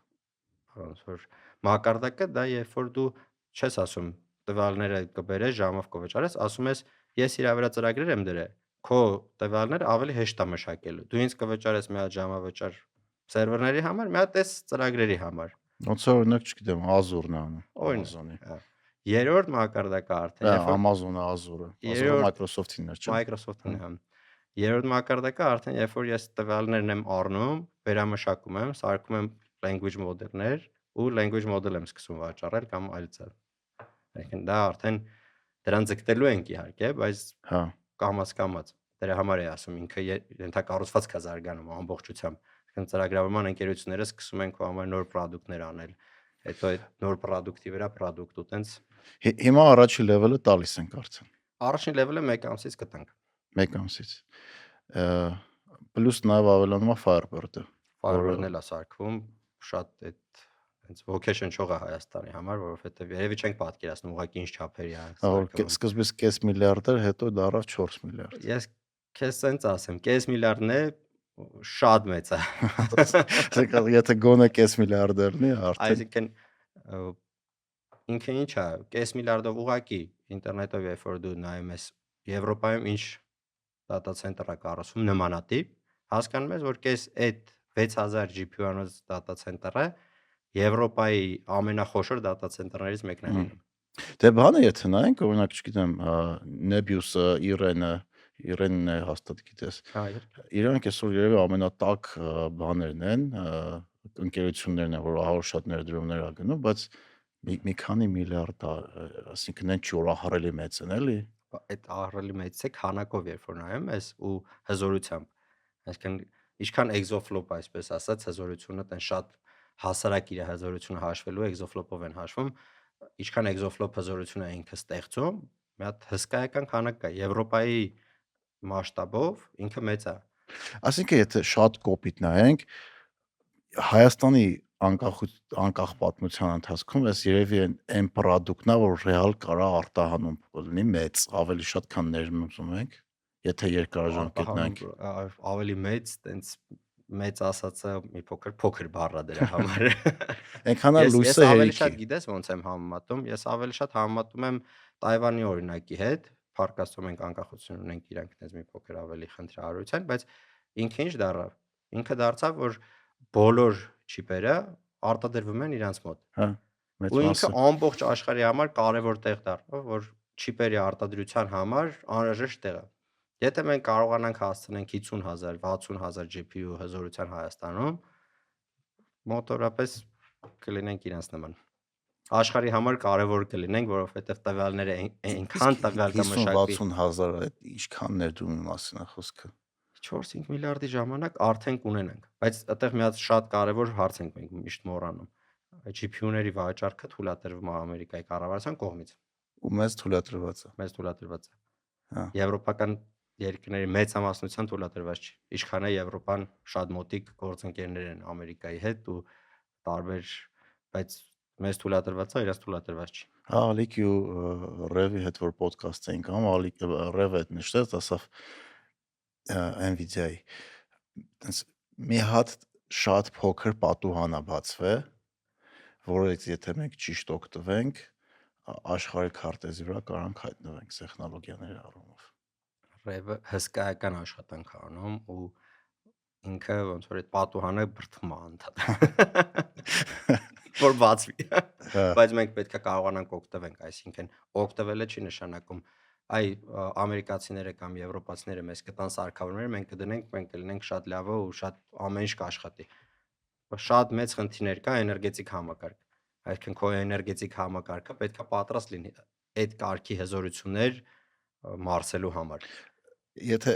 ոնց որ մակարդակը դա երբ որ դու չես ասում տվյալները կբերես, ժամով կվճարես, ասում ես ես իրա վրա ծրագրեր եմ դրել, քո տվյալները ավելի հեշտ է մշակելու։ Դու ինձ կվճարես մի հատ ժամավճար սերվերների համար, մի հատ էս ծրագրերի համար։ Ոնց որ օրինակ, չգիտեմ, Azure-ն է անում, Amazon-ի։ Երրորդ մակարդակը արդեն երբ որ Amazon-ը, Azure-ը, Azure-ը Microsoft-ինն է, չէ՞։ Microsoft-ն է, հա։ Երրորդ մակարդակը արդեն երբ որ ես տվյալներն եմ առնում, վերամշակում եմ, սարքում եմ language model-ներ ու language model եմ սկսում վաճառել կամ այլ ձև։ Այսինքն դա արդեն դրան ձգտելու ենք իհարկե, բայց հա կամաց դրա համար է ասում ինքը ենթակառուցվածք է զարգանում ամբողջությամբ։ Այսինքն ծրագրավորման ընկերությունները սկսում են քո համար նոր պրոդուկտներ անել, հետո այդ նոր պրոդուկտի վրա պրոդուկտ ու տենց Հիմա առաջի լեվելը տալիս ենք արդեն։ առաջին լեվելը 1 ամսից կտանք։ 1 ամսից։ Պլյուս նաև ավելանում է Firebird-ը, Firebird-ն էլ է սարքվում, շատ այդ հենց ոգեշնչող է Հայաստանի համար, որովհետև երևի չենք պատկերացնում ուղղակի ինչ չափերի է սարքվում։ Սկզբից կես միլիարդ էր, հետո դառավ 4 միլիարդ։ Ես քեզ սենց ասեմ, կես միլիարդն է շատ մեծ է։ Եթե գոնե կես միլիարդ երնի, արդեն Այսինքն ինքը ինչ է, կես միլիարդով ուղղակի ինտերնետով երբ որ դու նայում ես Եվրոպայում ինչ data center-ը կառուցվում նմանատիպ, հասկանում ես, որ կես այդ 6000 GPU-անոց data center-ը Եվրոպայի ամենախոշոր data center-ներից մեկն է լինում։ Դե բանը եթե նայենք, օրինակ, չգիտեմ, Nebius-ը, Irene-ն է հաստատ գիտես։ Իրանք այսօր երևի ամենատակ բաներն են, ընկերություններն են, որ ահա շատ ներդրումներ ա գնում, բայց մի քանի միլիարդ, այսինքն այն չի որ ահռելի մեծ են, էլի։ Այդ ահռելի մեծ է քանակով երբ որ նայում ես ու հզորությամբ։ Այսինքն ինչքան exaflop այսպես ասած հզորությունը տեն շատ հասարակ իր հզորությունը հաշվելու exaflop-ով են հաշվում, ինչքան exaflop հզորություն է ինքը ստեղծում, մի հատ հսկայական քանակ կա Եվրոպայի մասշտաբով ինքը մեծ է։ Այսինքն եթե շատ կոպիտ նայենք, Հայաստանի անկախ պատմության ընթացքում էս երևի այն պրոդուկտն է, որ ռեալ կարա արտահանում լինի մեծ, ավելի շատ քան ներմուծում ենք, եթե երկարաժամկետ նայենք։ Ավելի մեծ, տենց մեծ ասածը մի փոքր բառ է դրա համար։ Այնքան էլ լույսը հերիքի։ Ես ավելի հերիքի։ շատ գիտես ոնց եմ համեմատում, ես ավելի շատ համեմատում եմ Տայվանի օրինակի հետ, փառք մենք անկախություն ունենք իրանք դες մի փոքր ավելի խնդրահարության, բայց ինքը ինչ դառավ։ Ինքը դարձավ, որ բոլոր չիպերը արտադրվում են իրանց մոտ։ Հա, մեծ Ու ինքը մասը։ ամբողջ աշխարհի համար կարևոր տեղ դառավ, որ չիպերի արտադրության համար անհրաժեշտ տեղ է։ Եթե մենք կարողանանք հասցնենք 50000, 60000 GPU հզորության Հայաստանում, մոտորապես կլինենք իրանց նման։ Աշխարհի համար կարևոր կլինենք, որովհետև տվյալները այնքան տվյալ կմշակվի 50-60000 այդ ինչքան ներդրումի մասին է խոսքը։ 4-5 միլիարդի ժամանակ արդեն կունենանք, բայց այդտեղ մի հատ շատ կարևոր հարց ենք մենք միշտ մոռանում։ GPU-ների վաճառքը թույլատրվում է Ամերիկայի կառավարության կողմից։ Ու մեզ թույլատրված է։ Մեզ թույլատրված է։ Հա։ Եվրոպական երկրների մեծամասնության թույլատրված չի։ Ինչքան է Եվրոպան շատ մոտիկ գործընկերներ են Ամերիկայի հետ ու տարբեր, բայց մեզ թույլատրված է, իրաց թույլատրված չի։ Հա, Ալիքի ու Ռևի հետ որ ոդկաստ էինք անում, Ալիկը Ռևը այդ նշեց, ասավ Nvidia-ի։ Տենց մի հատ շատ փոքր պատուհան է բացվել, որից եթե մենք ճիշտ օգտվենք, աշխարհի քարտեզի վրա կարանք հայտնվենք տեխնոլոգիաների առումով։ Ռևը հսկայական աշխատանք է անում ու ինքը ոնց որ այդ պատուհանը բրդում է անդադ։ Որ բացվի։ Բայց մենք պետք է կարողանանք օգտվենք, այսինքն օգտվելը չի նշանակում այ ամերիկացիները կամ եվրոպացիները մեզ կտան սարքավորումներ, մենք կդնենք, մենք կլինենք շատ լավը ու շատ ամեն ինչ կաշխատի։ Շատ մեծ խնդիրներ կա էներգետիկ համակարգ։ Այսինքն քո էներգետիկ համակարգը պետք է պատրաստ լինի այդ կարգի հզորություններ մարսելու համար։ Եթե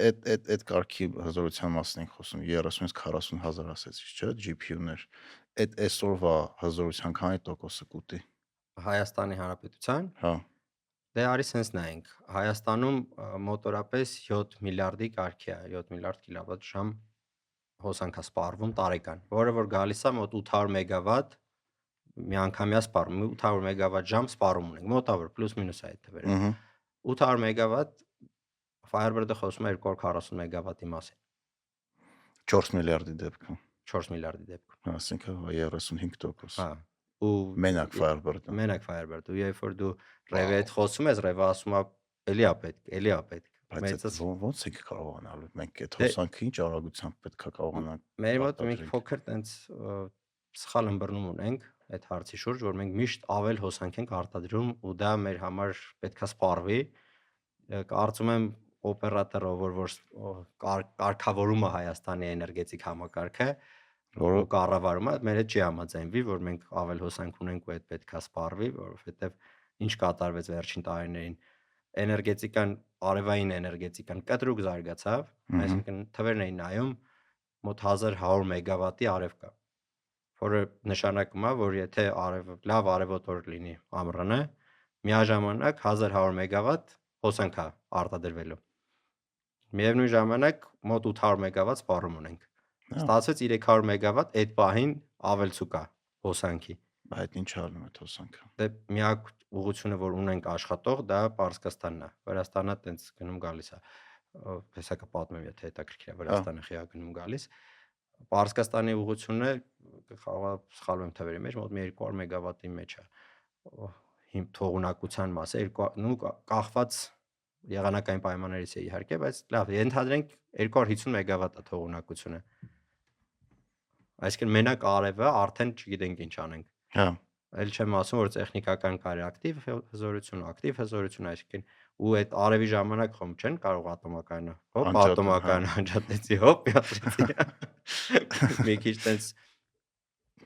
այդ կարգի հզորության մասին ենք խոսում, 30-ից 40000 ասեցիք, չէ՞, GPU-ներ։ Այդ այսօրվա հզորության քանի տոկոսը կուտի։ Հայաստանի Հանրապետության։ Հա։ Դե արի սենց նայենք։ Հայաստանում մոտորապես 7 միլիարդի կարգի է, 7 միլիարդ կիլովատ-ժամ հոսանք է սպառվում տարեկան, որը որ գալիս է մոտ 800 մեգավատ միանգամյա սպառում, 800 մեգավատ-ժամ սպառում ունենք, մոտավոր պլյուս-մինուս այդ թվերը։ 800 մեգավատ Firebird-ը խոսում է 240 մեգավատի մասին։ 4 միլիարդի դեպքում։ 4 միլիարդի դեպքում։ Այսինքն 35%։ Հա։ Ու մենակ Firebird-ը։ Մենակ Firebird-ը, ու երբ որ դու Revit հետ խոսում ես, Revit ասում է, էլի է պետք, էլի է պետք։ Բայց ոնց եք կարողանալու։ Մենք այդ հոսանքը ինչ արագությամբ պետք է կարողանանք։ Մեր մոտ մենք փոքր տենց սխալ ըմբռնում ունենք այդ հարցի շուրջ, որ մենք միշտ ավել հոսանք ենք արտադրում ու դա մեր համար պետքա սպառվի։ Կարծում եմ օպերատորը, որ կարգավորում է Հայաստանի էներգետիկ համակարգը, որ կառավարում է, մեր հետ չի համաձայնվի, որ մենք ավել հոսանք ունենք ու այդ պետքա սպառվի, որովհետև ինչ կատարվեց վերջին տարիներին էներգետիկան, արևային էներգետիկան կտրուկ զարգացավ, այսինքն թվերն էին նայում, մոտ 1100 մեգավատի արև կա, որը նշանակում է, որ եթե լավ արևոտ լինի ամռանը, միաժամանակ 1100 մեգավատ հոսանք է արտադրվելու։ Միևնույն ժամանակ մոտ 800 մեգավատ սպառում ունենք։ Ստացվեց 300 մեգավատ այդ պահին ավելցուկ է հոսանքի։ Այդ ինչ անում է հոսանքը։ Դե միակ ուղղությունը, որ ունենք աշխատող, դա Պարսկաստանն է։ Վրաստանը տենց գնում գալիս է։ Հեսա կպատմեմ, եթե հետաքրքիր է, Վրաստանը խիա գնում գալիս։ Պարսկաստանի ուղղությունը կարող է սխալվեմ թվերի մեջ, մոտ 200 մեգավատի մեջ է։ Հիմ թողունակության մասը կախված եղանակային պայմաններից է իհարկե, բայց լավ, ենթադրենք 250 մեգավատ է թողունակությունը։ Այսինքն մենակ արևը արդեն չգիտենք ինչ անենք։ Հա։ Այլ չեմ ասում, որ տեխնիկական կարի ակտիվ հզորություն, ակտիվ հզորություն, այսինքն ու այդ արևի ժամանակ խոմ չեն կարող ատոմակայանը, հոպ ատոմակայանը անջատեցի, հոպ միացրեցի։ Մի քիչ տենց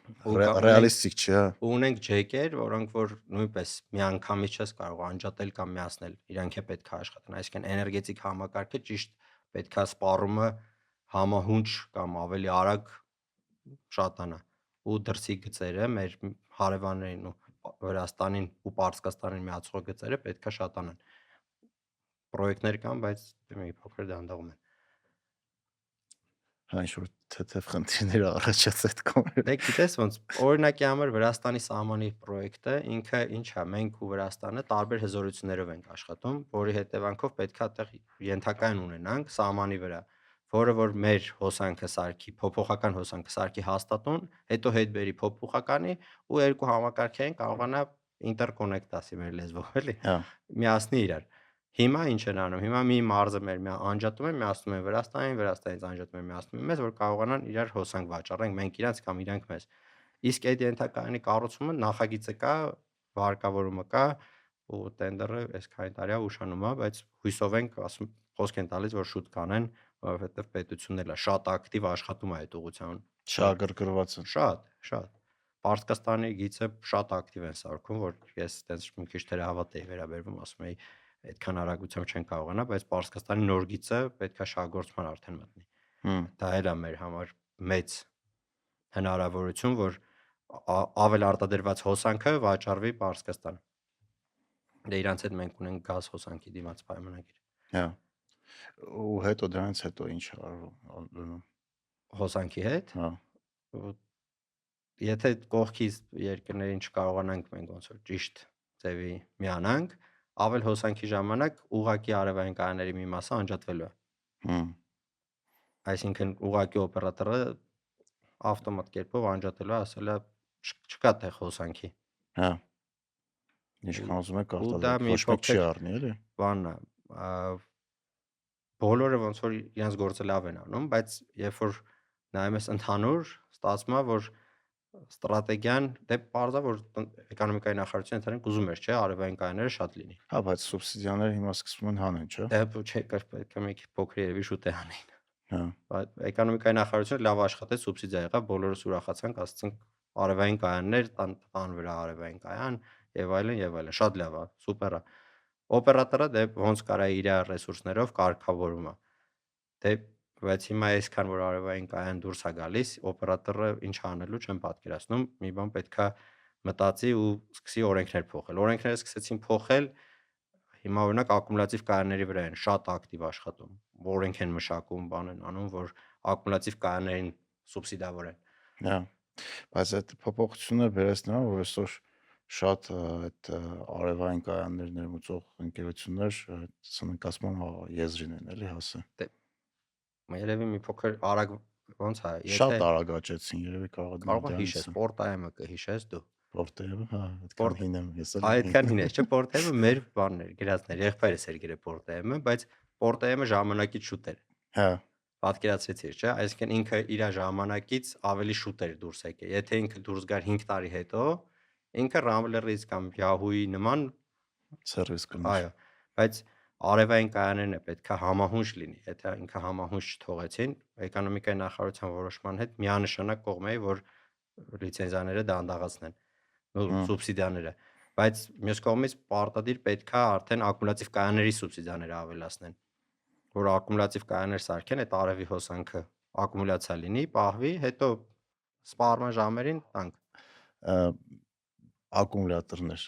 ռեալիստիկ չէ։ Ունենք ջեկեր, որոնք որ նույնպես միանգամից չես կարող անջատել կամ միացնել, իրանք է պետք է աշխատեն, այսինքն էներգետիկ համակարգը ճիշտ պետք է սպառումը համահունչ կամ ավելի արագ շատանա ու դրսի գծերը մեր հարևաններին ու Վրաստանին ու Պարսկաստանին միացող գծերը պետք է շատանան։ Պրոյեկտներ կան, բայց մի փոքր դանդաղում են։ Հա, ինչ-որ թեթև խնդիրներ առաջացած այդ կողմերը։ Դե գիտես ոնց, օրինակի համար Վրաստանի սահմանի պրոյեկտը ինքը ինչ է, մենք ու Վրաստանը տարբեր հզորություններով ենք աշխատում, որի հետևանքով պետք է այդտեղ ենթակայուն ունենանք սահմանի վրա, որը որ մեր հոսանքը սարքի, փոփոխական հոսանքը սարքի հաստատուն, հետո հետ բերի փոփոխականի ու երկու համակարգային կարողանա ինտերկոնեկտ ասի մեր լեզվով, էլի։ Միացնի իրար։ Հիմա ինչ են անում։ Հիմա մի մարզը մեր անջատում են, միացնում են Վրաստանին, Վրաստանից անջատում են, միացնում են մեզ, որ կարողանան իրար հոսանք վաճառենք, մենք իրանց կամ իրանք մեզ։ Իսկ այդ ենթակայանի կառուցումը նախագիծը կա, վարկավորումը կա, ու տենդերը այս քանի տարի է ուշանում է, բայց հույսով ենք, ասում խոսք են տալիս, որ շուտ կանեն, որովհետև պետությունն էլ է շատ ակտիվ աշխատում է այդ ուղղությամբ։ Շահագրգռված են։ Շատ։ Պարսկաստանի գիծը շատ ակտիվ են սարքում, որ ես այդպես մի քիչ թերահավատ էի վերաբերվում, ասում էի այդքան արագությամբ չեն կարողանա, բայց Պարսկաստանի նոր գիծը պետքա շահգործման արդեն մտնի։ Դա էլ է մեր համար մեծ հնարավորություն, որ ավել արտադրված հոսանքը վաճառվի Պարսկաստան։ Դե իրանց հետ մենք ունենք գազ հոսանքի դիմաց պայմանագիր։ Հա։ Ու հետո դրանից հետո ինչ արվում հոսանքի հետ։ Հա։ Եթե կողքից երկրներին չկարողանանք մենք ոնց որ ճիշտ ձևի միանանք, ավել հոսանքի ժամանակ ուղակի արևային կայանների մի մասը անջատվելու է։ Այսինքն ուղակի օպերատորը ավտոմատ կերպով անջատելու է, ասել է չկա տեղ հոսանքի։ Հա։ Ինչքան ուզում եք արտադրել, ոչ մեկ չի առնի, էլի։ Բանն է, բոլորը ոնց որ իրենց գործը լավ են անում, բայց երբ որ նայում ես ընդհանուր, ստացվում է, որ ստրատեգիան դե պարզա որ էկոնոմիկայի նախարարությունը ընդհանրեն ուզում էր, չէ, արևային կայանները շատ լինի։ Հա, բայց սուբսիդիաները հիմա սկսվում են հանեն, չէ։ Դե չէ, պետք է մի քիչ փոքր երևի շուտ է հանեն։ Հա։ Բայց էկոնոմիկայի նախարարությունը լավ աշխատեց, սուբսիդիա եղավ, բոլորս ուրախացանք, ասացինք արևային կայաններ, տան վրա արևային կայան եւ այլն, շատ լավ է, սուպեր է։ Օպերատորը դե ոնց կարա իր ռեսուրսներով կարգավորում է։ Դե բայց հիմա այսքան որ արևային կայան դուրս է գալիս, օպերատորը ինչ անելու չեմ պատկերացնում, մի բան պետքա մտածի ու սկսի օրենքներ փոխել։ Օրենքները սկսեցին փոխել, հիմա օրինակ ակումուլյատիվ կայանների վրա են շատ ակտիվ աշխատում, օրենք են մշակում, բան են անում, որ ակումուլյատիվ կայաններին սուբսիդավորեն։ Հա։ Բայց այդ փոփոխությունը վերես նրան, որ այսօր շատ այդ արևային կայաններ ներմուծող ընկերություններ ցանկացման եզրին են, էլի հասել։ Դե երևի մի փոքր արագ ոնց է, Շատ արագ աճեցին, երևի կարող է հիշես, Պորտայեմը կհիշես դու։ Պորտեյը, հա, այդքան հին եմ ես էլ։ Այդքան հին է, չէ, Պորտայեմը մեր բանն էր, գրածներ, եղբայրս էր գրել Պորտայեմը, բայց Պորտայեմը ժամանակից շուտ էր։ Հա։ Պատկերացրեցիր, չէ, այսինքն ինքը իր ժամանակից ավելի շուտ էր դուրս եկել։ Եթե ինքը դուրս գար 5 տարի հետո, ինքը Rambler-ից կամ Yahoo-ի նման սերվիս կներ։ Այո, բայց արևային կայաններն է պետքա համահունչ լինի։ Եթե ինքը համահունչ չթողեցին, էկոնոմիկայի նախարարության որոշման հետ միանշանակ կողմ էի, որ լիցենզիաները դանդաղացնեն, ու սուբսիդիաները։ Բայց մյուս կողմից պարտադիր պետք է արդեն ակումուլյատիվ կայանների սուբսիդիաները ավելացնեն, որ ակումուլյատիվ կայաններ սարքեն, այդ արևի հոսանքը ակումուլյացիա լինի, պահվի, հետո սպառման ժամերին տանք։ Ակումուլյատորներ։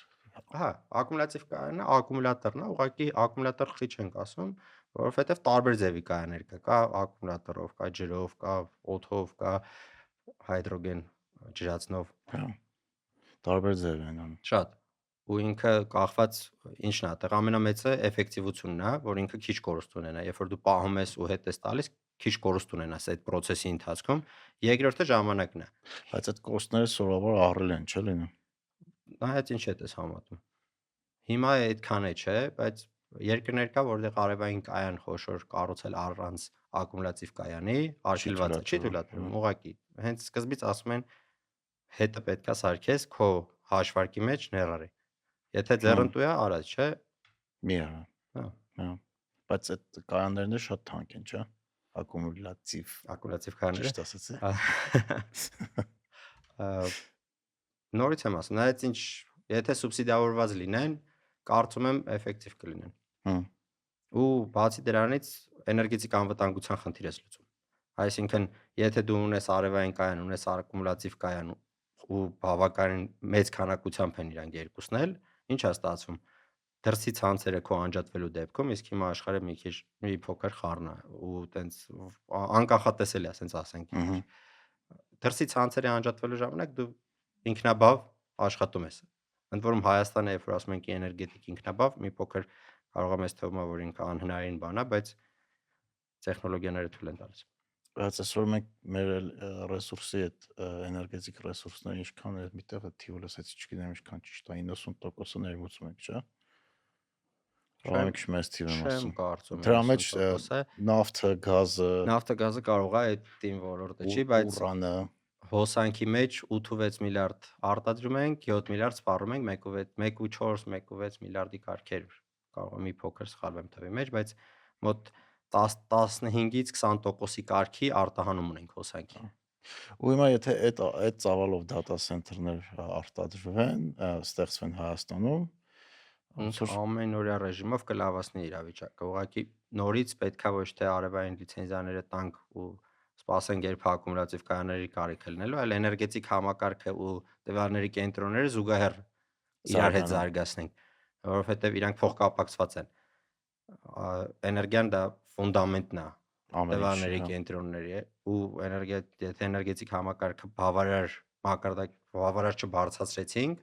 Հա, ակումուլյատիվ կայանը ակումուլյատորն է, ուղղակի ակումուլյատոր խղի չենք ասում, որովհետև տարբեր ձևի կայաններ կա ակումուլյատորով, կա ջրով, կա օդով, կա հիդրոգեն ջրածնով։ Հա։ Տարբեր ձև են անում։ Շատ։ Ու ինքը կախված ինչն է, այդտեղ ամենամեծը էֆեկտիվությունն է, որ ինքը քիչ կորուստ ունենա, երբ որ դու պահում ես ու հետ ես տալիս, քիչ կորուստ ունենաս այդ process-ի ընթացքում, երկրորդը ժամանակն է։ Բայց այդ կոստները սովորաբար ահռելի են, չէ՞ լինում։ Նայած ինչ հետ ես համատում։ Հիմա այդքան է չէ, բայց երկրներ կա, որտեղ արևային կայան խոշոր կառուցել առանց ակումուլյատիվ կայանի, արգելված է, չի թույլատրվում, ուղղակի։ Հենց սկզբից ասում են հետը պետքա սարքես քո հաշվարկի մեջ ներառի։ Եթե ձեռնտու է, արած, չէ։ Մի արա։ Հա, Հա։ Բայց այդ կայաններն էլ շատ թանկ են, չէ՞։ Ակումուլյատիվ ակումուլյատիվ կայանները։ ճիշտ ասացի։ Նորից եմ ասում, նայած ինչ, եթե սուբսիդավորված լինեն, կարծում եմ էֆեկտիվ կլինեն։ Հմ։ Ու բացի դրանից էներգետիկ անվտանգության խնդիր ես լուծում։ Այսինքն, եթե դու ունես արևային կայան, ունես ակումուլյատիվ կայան ու բավականին մեծ քանակությամբ են իրանք երկուսն էլ, ինչ է ստացվում։ Դրսի ցանցերը քո անջատվելու դեպքում, իսկ հիմա աշխարհը մի փոքր խառն է ու տենց անկախատեսելի է, ասենց ասենք։ Դրսի ցանցերը անջատվելու ժամանակ դու ինքնաբավ աշխատում ես։ Ընդ որում Հայաստանը, երբ որ ասում ենք էներգետիկ ինքնաբավ, մի փոքր կարող է մեզ թվում, որ ինքը անհնարին բան է, բայց տեխնոլոգիաները թույլ են տալիս։ Բայց այսօր մենք մեր ռեսուրսի այդ էներգետիկ ռեսուրսները ինչքան է միտեղ է թիվը լսեցի, չգիտեմ ինչքան ճիշտ է, 90%-ը ներմուծում ենք, չէ՞։ Ռամիկ մեծ թիվ եմ ասում։ Չեմ կարծում։ Դրա մեջ նավթը, գազը կարող է այդ տիմ ոլորտը չի, բայց ուրանը հոսանքի մեջ 8.6 միլիարդ արտադրում ենք, 7 միլիարդ սպառում ենք, 1.4, 1.6 միլիարդի կարգեր կարող է մի փոքր սխալվեմ թվի մեջ, բայց մոտ 15-ից 20%-ի կարգի արտահանում ունենք հոսանքի։ Ու հիմա եթե այդ ծավալով data center-ներ արտադրվեն, ստեղծվեն Հայաստանում, ամենօրյա ռեժիմով կլավացնի իրավիճակը։ Ուղղակի նորից պետքա ոչ թե արևային լիցենզիաները տանք ու սպասենք երբ ակումուլյատիվ կայանների կարիքը լինելու, այլ էներգետիկ համակարգը ու տվյալների կենտրոնները զուգահեռ իրար հետ զարգացնենք, որովհետև իրանք փոխկապակցված են։ Էներգիան դա ֆունդամենտն է տվյալների կենտրոնների ու եթե էներգետիկ համակարգը բավարար չբարձրացրեցինք,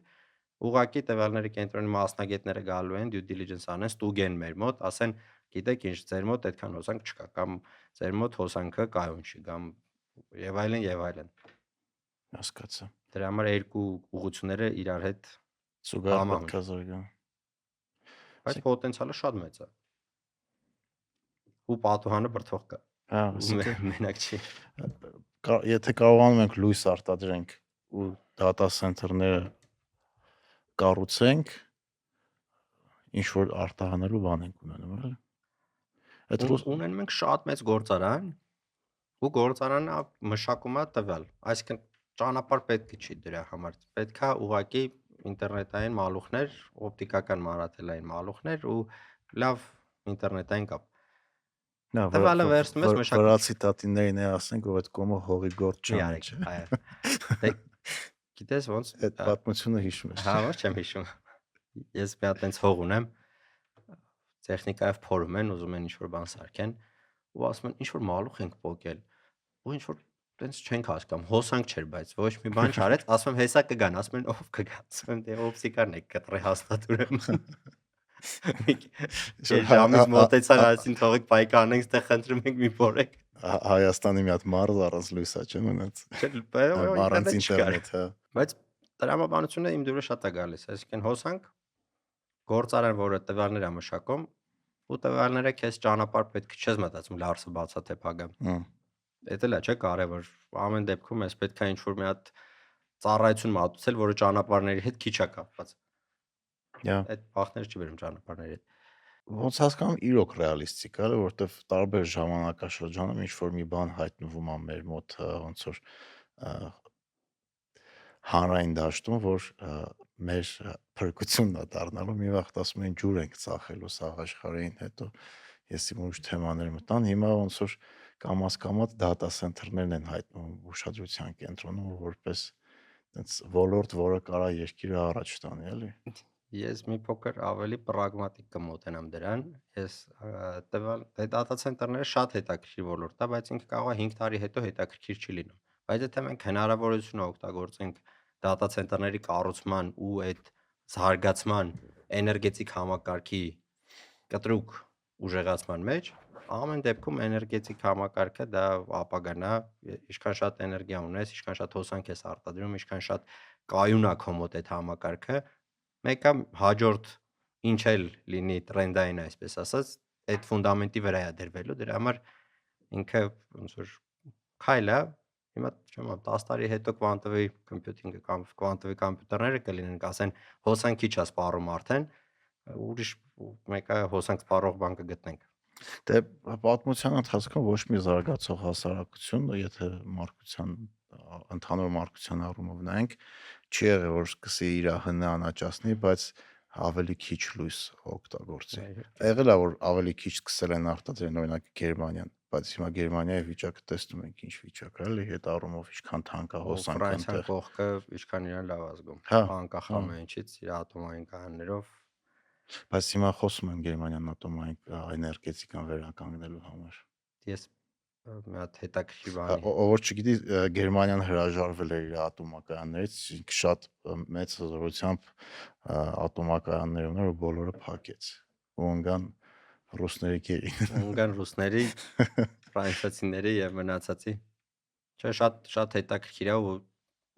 ուղղակի տվյալների կենտրոնի մասնագետները գալու են due diligence անեն, ստուգեն մեր մոտ, ասեն, գիտեք ինչ, ձեր մոտ այդքան հոսանք չկա կամ ձեր մոտ հոսանքը կայուն չի կամ եւ այլն եւ այլն։ Հասկացա։ Դրա համար երկու ուղղությունները իրար հետ զուգահեռ պետք է զարգան։ Բայց պոտենցիալը շատ մեծ է։ Ու պատուհանը բրթող կա։ Հա, մենակ չի։ Եթե կարողանում ենք լույս արտադրենք ու data center-ները կառուցենք, ինչ որ արտահանելու բան ենք ունենում, էլի։ Այդ ունենում ենք շատ մեծ գործարան ու գործարանը մշակում է տվյալ, այսինքն ճանապարհ պետք չի դրա համար։ Պետքա ուղղակի ինտերնետային մալուխներ, օպտիկական մանրաթելային մալուխներ ու լավ ինտերնետային կապ։ Տվյալը վերցնում ես մշակում։ Վրացի տատիներին է ասենք, որ այդ կոմը հողի գործ չանի, չէ։ Այո։ Գիտես ոնց այդ պատմությունը հիշում ես։ Հա, ոչ չեմ հիշում։ Ես մի հատ տենց հող ունեմ, տեխնիկայով փորում են, ուզում են ինչ-որ բան սարքեն, ու ասում են ինչ-որ մալուխ ենք պոկել, ու ինչ-որ տենց չենք հասկանում, հոսանք չէր, բայց ոչ մի բան չարեց, ասում եմ հեսա կգան, ասում են ով կգա, ասում եմ դե օպտիկան եք կտրե հաստատ ուրեմն։ Ժամից մոտեցան, ասին թողեք պայքա անենք, ստեղ խնդրում ենք մի փորեք։ Հայաստանի մի հատ մարզ առանց լույսա չէ մնաց։ Առանց ինտերնետ, հա։ Բայց տրամաբանությունը իմ դուրը շատ է գալիս, այսինքն հոսանք գործարան, որը տվյալներ է մշակում, ու տվյալները քեզ ճանապարհ պետք չես մտածում լարսը բացաթե փագամ։ Դա էլ է, չէ՞, կարևոր։ Ամեն դեպքում էս պետքա ինչ-որ մի հատ ծառայություն մատուցել, որը ճանապարհների հետ քիչ է կապված։ Այդ բախները չի վերում ճանապարհների հետ։ Ոնց հասկանում իրոք ռեալիստիկ է, որովհետև տարբեր ժամանակաշրջանում ինչ որ մի բան հայտնվում է մեր մոտ ոնց որ հանրային դաշտում, որ մեր փրկությունն է դառնալու, մի վաղ ասում են ջուր ենք ծախելու սաղ աշխարհին, հետո ես իմ ուրիշ թեմաներ մտան, հիմա ոնց որ կամաց դատա սենթերներն են հայտնում ուշադրության կենտրոնում որպես այդպես ոլորտ, որը կարա երկիրը առաջ տանի, էլի։ Ես մի փոքր ավելի պրագմատիկ կմոտենամ դրան։ Ես տվյալ data center-ները շատ հետաքրքիր ոլորտ է, բայց ինքը կարող է 5 տարի հետո հետաքրքիր չի լինում։ Բայց եթե մենք հնարավորությունը օգտագործենք data center-ների կառուցման ու այդ զարգացման էներգետիկ համակարգի կտրուկ ուժեղացման մեջ, ամեն դեպքում էներգետիկ համակարգը դա ապագան է, ինչքան շատ էներգիա ունես, ինչքան շատ հոսանք ես արտադրում, ինչքան շատ կայուն է քո մոտ այդ համակարգը, մեկը հաջորդ ինչ էլ լինի տրենդային այսպես ասած, այդ ֆունդամենտի վրա է դրվելու, դրա համար ինքը ոնց որ քայլ է, հիմա չեմ 10 տարի հետո quantum computing-ը կամ quantum կոմպյուտերները կլինեն, կասեն հոսանք քիչ է սպառում արդեն, ուրիշ մեկը հոսանք սպառող բան կգտնենք։ Դե պատմության ընթացքում ոչ մի զարգացող հասարակություն, եթե ընդհանուր մարդկության առումով նայենք, չի եղել որ սկսի իր հնը անաճացնի, բայց ավելի քիչ լույս օգտագործի։ Եղել է որ ավելի քիչ սկսել են արտադրել օրինակ Գերմանիան, բայց հիմա Գերմանիայի վիճակը տեսնում ենք ինչ վիճակ է, էլի, այդ առումով ինչքան թանկ է հոսանքը Ֆրանսիան այնտեղ։ կողքը ինչքան իրան լավ ազգում, Հա, անկախ հա։ ամեն ինչից, իր ատոմային կայաններով։ Բայց հիմա խոսում են Գերմանիան ատոմային էներգետիկան վերականգնելու համար։ Ես մի հատ հետաքրքիր բանի Ով որ չգիտի, Գերմանիան հրաժարվել է իր ատոմակայաններից, ինքը շատ մեծ հզորությամբ ատոմակայաններ ուներ ու բոլորը փակեց։ Ու ընկան ռուսների գերին։ ունգան ռուսների, ֆրանսիացիների եւ մնացածի։ Չէ, շատ հետաքրքիր է ու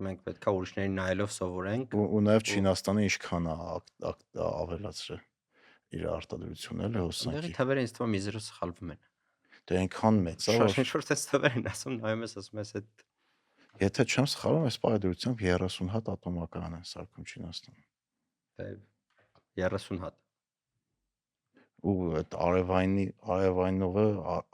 մենք պետքա ուրիշներին նայելով սովորենք։ Ու նաև Չինաստանը ինչքան է ավելացրել իր արտադրությունը, էլի Ընդեղի հոսանքի։ թվերը ինձ թվում է մի զրո սխալվում են։ Դե այնքան մեծ է, որ Ինչ որ տես թվեր են ասում, նայում ես ասում ես այդ եթե չեմ սխալվում, այս պայդրությամբ 30 հատ ատոմակայան են սարքում Չինաստանում։ դե 30 հատ։ Ու այդ արևայինովը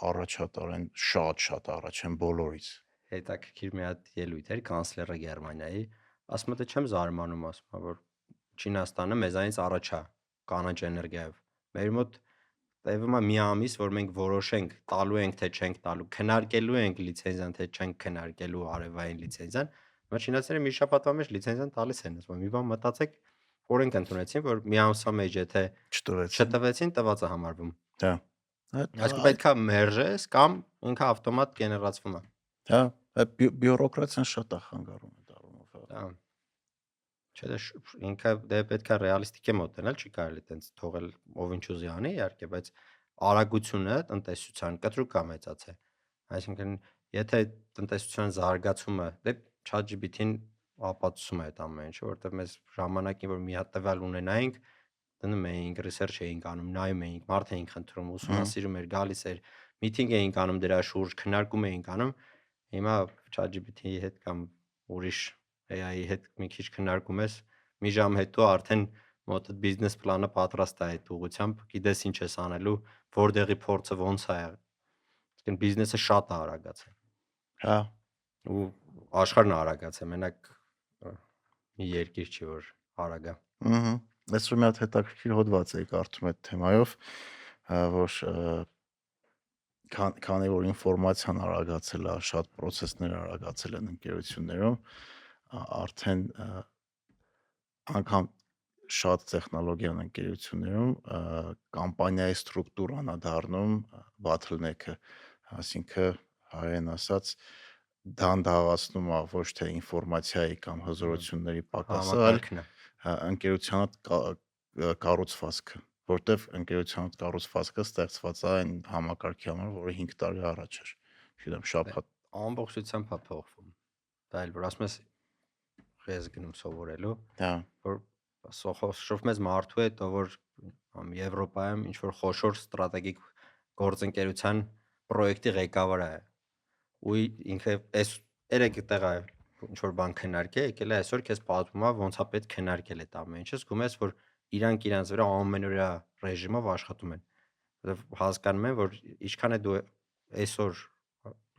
առաջատար են, շատ առաջ են բոլորից։ Հետաքրքիր մի հատ ելույթ էր կանցլերը Գերմանիայի, ասում է դե չեմ զարմանում, ասում է որ Չինաստանը մեզանից առաջ է կանաչ էներգիայով։ Մեր մոտ տևում է մի ամիս, որ մենք որոշենք տալու ենք թե չենք տալու, քննարկելու ենք լիցենզիան թե չենք քննարկելու արևային լիցենզիան, բայց չինացիները մի շաբաթվա մեջ լիցենզիան տալիս են, ասում մի բան մտածեք, օրենք ընդունեցին, որ մի ամսվա մեջ եթե չտվեցին, տված է համարվում։ Հա։ Այսինքն պետքա մերժես կամ ինքը ավտոմատ գեներացվում է։ Հա, բյուրոկրատիան շատ է խանգարում այդ առումով։ Հա։ Չէ, ինքը դե պետքա ռեալիստիկ է մոտենալ, չի կարելի տենց թողել ով ինչ ուզի անի, իհարկե, բայց արագությունը տնտեսության կտրուկ է մեծացել։ Այսինքն, եթե տնտեսության զարգացումը, դե ChatGPT-ն ապացուցում է այդ ամեն ինչը, որովհետև մեզ ժամանակին որ մի հատ տվյալ ունենայինք, դնում էինք, research էինք անում, նայում էինք, մարդ էինք խնդրում, ուսումնասիրում էր, գալիս էր, միտինգ էինք անում դրա շուրջ, քննարկում էինք անում, հիմա ChatGPT-ի հետ կամ ուրիշ AI-ի հետ մի քիչ քննարկում ես, մի ժամ հետո արդեն մոտդ բիզնես պլանը պատրաստ է այդ ուղղությամբ, գիտես ինչ ես անելու, որտեղի փորձը ոնց է եղել։ Այսինքն բիզնեսը շատ է արագացել։ Հա։ Ու աշխարհն է արագացել, մենակ մի երկիր չի որ արագ է։ Ահա։ Այսօր մի հատ հետաքրքիր հոդված էի կարդում այդ թեմայով, որ քանի որ ինֆորմացիան արագացել է, շատ process-ներ արագացել են ընկերություններում, արդեն անգամ շատ տեխնոլոգիան ընկերություններում կամպանիայի ստրուկտուրան է դառնում bottleneck-ը, այսինքն հայերեն ասած դանդաղացնում է ոչ թե ինֆորմացիայի կամ հզորությունների պակասը, այլ ընկերության կառուցվածքը, որտեվ ընկերության կառուցվածքը ստեղծված է այն համակարգի համար, որը 5 տարի առաջ էր։ Չգիտեմ, շաբաթ ամբողջությամբ է փոխվում։ Դա էլ որ ասում ես ես գնում սովորելու, հա, որ շփվում ես մարդու հետ, ով որ Եվրոպայում ինչ որ խոշոր ստրատեգիկ գործընկերության պրոյեկտի ղեկավար է։ Ու ինքը այս երեք տեղա ինչ որ բան քննարկե, եկել է այսօր քեզ պատմում է ոնց է պետք քննարկել այդ ամեն ինչը, զգում ես որ իրանք իրանց վրա ամենօրյա ռեժիմով աշխատում են։ Որովհետև հասկանում են, որ ինչքան է դու այսօր